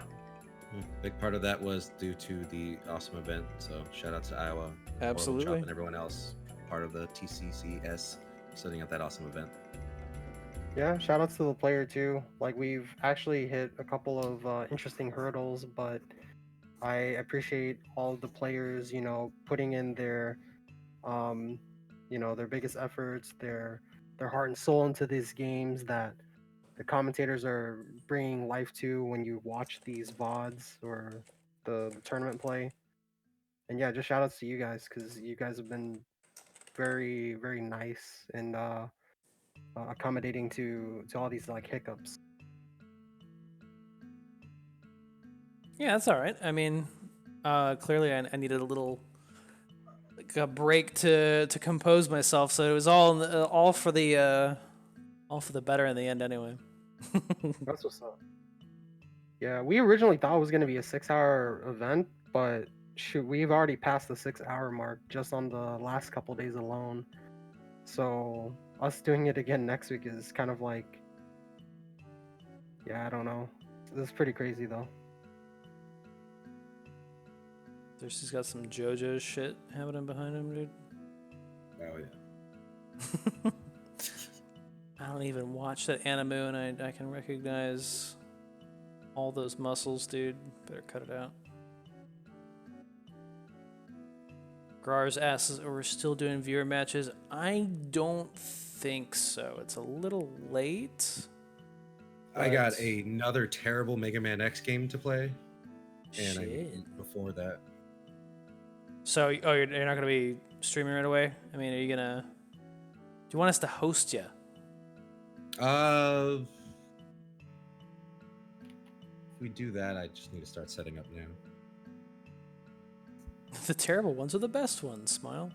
Big part of that was due to the awesome event. So shout out to Iowa, Absolutely. Chop, and everyone else part of the TCCS setting up that awesome event. Yeah, shout outs to the player too. Like, we've actually hit a couple of interesting hurdles, but I appreciate all the players, you know, putting in their, their biggest efforts, their heart and soul into these games that the commentators are bringing life to when you watch these VODs or the tournament play. And yeah, just shout outs to you guys, because you guys have been very, very nice and accommodating to all these like hiccups. Yeah, that's all right. I mean, clearly I needed a little like a break to compose myself, so it was all for the better in the end anyway. That's what's up. Yeah, we originally thought it was going to be a 6-hour event, but shoot, we've already passed the 6-hour mark just on the last couple days alone. So us doing it again next week is kind of like, yeah, I don't know. This is pretty crazy though. Thirsty's got some JoJo shit happening behind him, dude. Oh yeah. I don't even watch that anime, and I can recognize all those muscles, dude. Better cut it out. Grar's asks, we're still doing viewer matches. I don't think so. It's a little late. I got another terrible Mega Man X game to play, and Shit. before that. So, you're not gonna be streaming right away? I mean, are you gonna? Do you want us to host you? If we do that, I just need to start setting up now. The terrible ones are the best ones. Smile.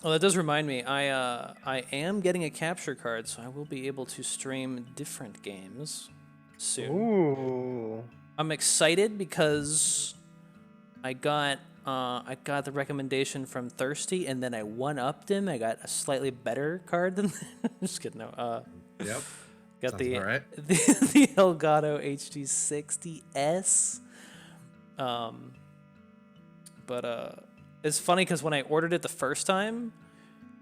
Oh, that does remind me. I am getting a capture card, so I will be able to stream different games soon. Ooh. I'm excited because I got the recommendation from Thirsty, and then I one-upped him. I got a slightly better card than just kidding. No. Yep. Got Sounds the about right. the Elgato HD60S. But it's funny because when I ordered it the first time,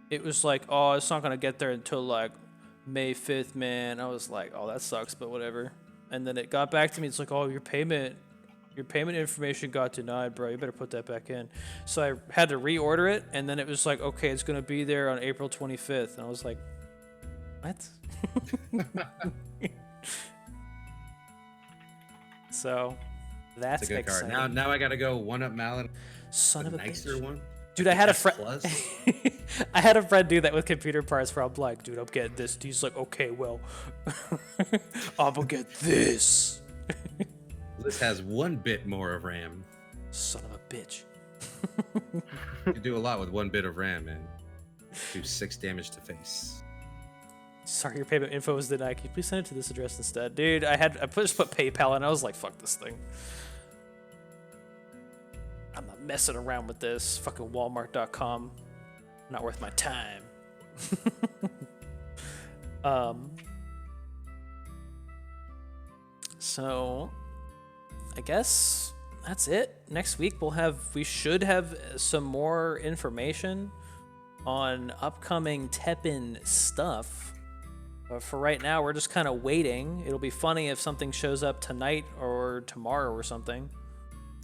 it was like, oh, it's not gonna get there until like May 5th, man. I was like, oh, that sucks, but whatever. And then it got back to me. It's like, oh, your payment information got denied, bro. You better put that back in. So I had to reorder it, and then it was like, okay, it's gonna be there on April 25th. And I was like, what? So that's It's a good exciting. card. Now I gotta go one up Malin. Son of a nicer bitch. one. Dude, I had a S friend. plus. I had a friend do that with computer parts where I'm like, dude, I'm getting this. He's like, okay, well, I'm gonna get this. This has 1 bit more of RAM. Son of a bitch. You can do a lot with 1 bit of RAM, man. Do 6 damage to face. Sorry, your payment info was denied. Can you please send it to this address instead? Dude, just put PayPal and I was like, fuck this thing. I'm not messing around with this. Fucking Walmart.com. Not worth my time. So I guess that's it. Next week we should have some more information on upcoming TEPPEN stuff. But for right now, we're just kind of waiting. It'll be funny if something shows up tonight or tomorrow or something.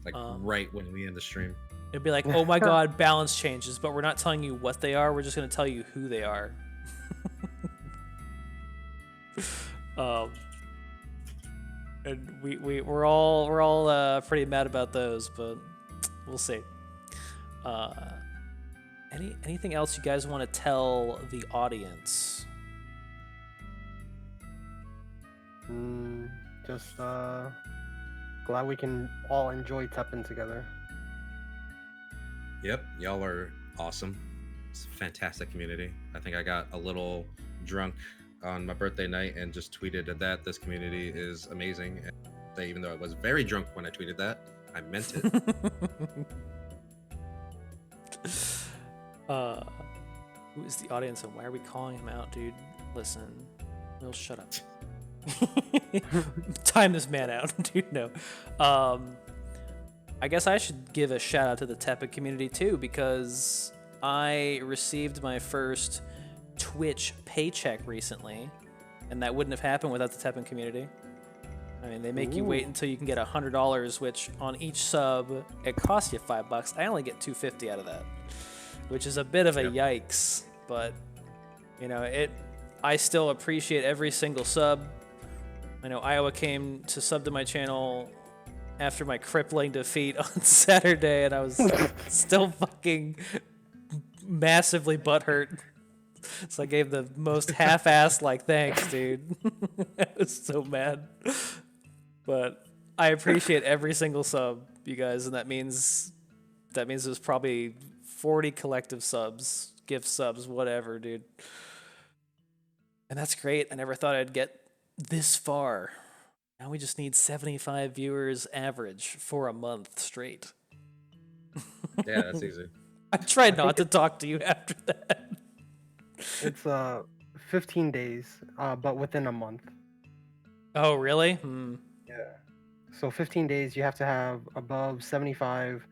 Like right when we end the stream. It'd be like, oh my god, balance changes, but we're not telling you what they are. We're just going to tell you who they are. And we're all pretty mad about those, but we'll see. Anything else you guys want to tell the audience? Just glad we can all enjoy TEPPEN together. Yep, y'all are awesome. It's a fantastic community. I think I got a little drunk on my birthday night and just tweeted that this community is amazing. And even though I was very drunk when I tweeted that, I meant it. Who is the audience and why are we calling him out, dude? Listen, Will, shut up. Time this man out, dude. No. I guess I should give a shout out to the TEPPEN community too, because I received my first Twitch paycheck recently, and that wouldn't have happened without the TEPPEN community. I mean, they make you wait until you can get $100, which on each sub it costs you $5. I only get $250 out of that, which is a bit of a yikes. But you know, I still appreciate every single sub. I know Iowa came to sub to my channel after my crippling defeat on Saturday, and I was still fucking massively butthurt. So I gave the most half-assed like thanks, dude. I was so mad. But I appreciate every single sub, you guys, and that means there's probably 40 collective subs, gift subs, whatever, dude. And that's great. I never thought I'd get this far. Now we just need 75 viewers average for a month straight. Yeah, that's easy. I tried not to talk to you after that. It's 15 days, but within a month. Oh, really? Yeah. So 15 days, you have to have above 75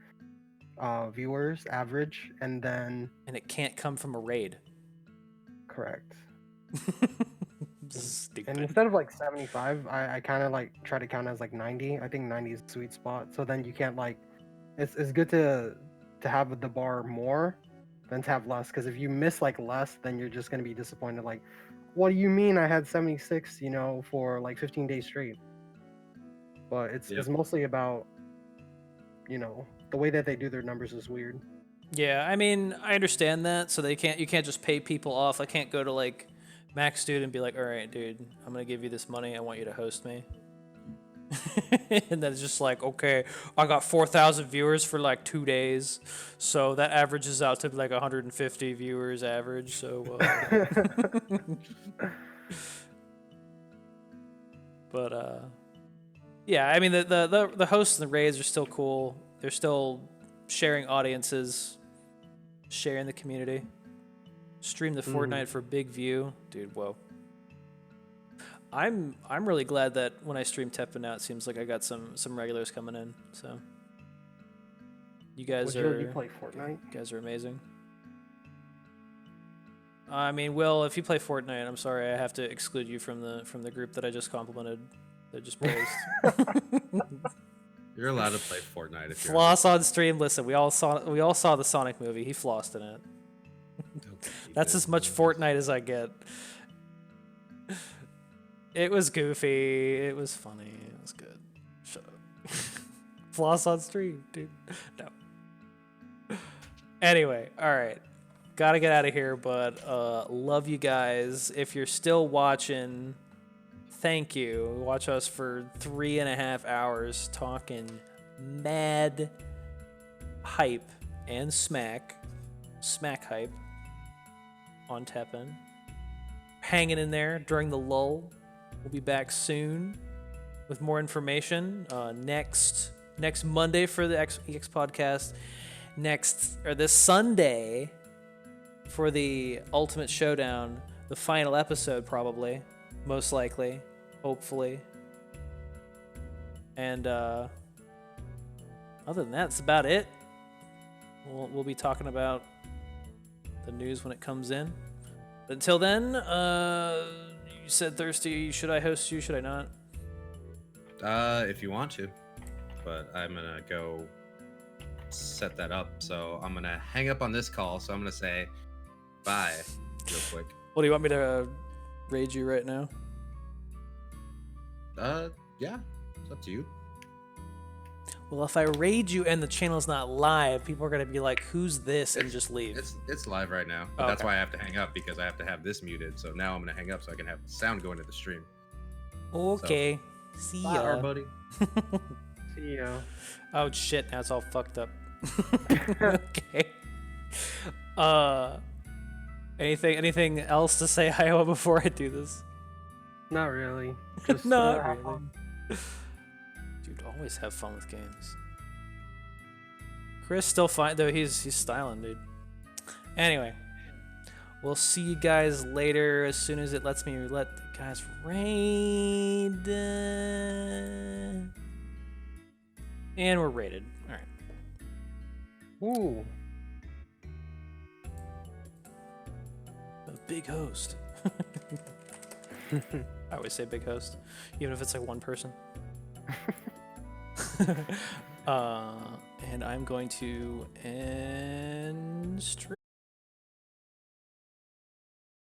viewers average, and then... And it can't come from a raid. Correct. Stupid. And instead of like 75, I kind of like try to count as like 90. I think 90 is a sweet spot. So then you can't like... It's good to have the bar more than to have less, because if you miss like less, then you're just going to be disappointed. Like, what do you mean I had 76, you know, for like 15 days straight? But it's mostly about, you know, the way that they do their numbers is weird. Yeah, I mean, I understand that. So you can't just pay people off. I can't go to like Max Dude and be like, all right, dude, I'm gonna give you this money. I want you to host me. And then it's just like, okay, I got 4,000 viewers for like 2 days, so that averages out to like 150 viewers average. So, but yeah, I mean the hosts and the raids are still cool. They're still sharing audiences, sharing the community. Stream the Fortnite for big view, dude. Whoa. I'm really glad that when I stream TEPPEN now, it seems like I got some regulars coming in. So you guys you play Fortnite? You guys are amazing. I mean, Will, if you play Fortnite, I'm sorry, I have to exclude you from the group that I just complimented, that just praised. You're allowed to play Fortnite if you're. Floss on stream. Listen, we all saw the Sonic movie. He flossed in it. Okay, That's as much Fortnite as I get. It was goofy. It was funny. It was good. Shut up. Floss on stream, dude. No. Anyway, all right. Gotta get out of here, but love you guys. If you're still watching, thank you. Watch us for 3.5 hours talking mad hype and smack hype on TEPPEN. Hanging in there during the lull. We'll be back soon with more information next Monday for the EX podcast. This Sunday for the Ultimate Showdown, the final episode probably, most likely, hopefully. And other than that, that's about it. We'll be talking about the news when it comes in. But until then, you said Thirsty, should I host you? Should I not? If you want to, but I'm gonna go set that up. So I'm gonna hang up on this call. So I'm gonna say bye real quick. Well, do you want me to raid you right now? Yeah, it's up to you. Well, if I raid you and the channel's not live, people are gonna be like, "Who's this?" and just leave. It's live right now, but that's why I have to hang up because I have to have this muted. So now I'm gonna hang up so I can have the sound going to the stream. Okay. So, see ya, bye, buddy. See ya. Oh shit! Now it's all fucked up. Okay. Anything else to say, Iowa, before I do this? Not really. Just, Not really. Dude, always have fun with games. Chris still fine though. He's styling, dude. Anyway, we'll see you guys later as soon as it lets me let the guys raid. And we're rated. All right. Ooh. A big host. I always say big host, even if it's like one person. And I'm going to end stream.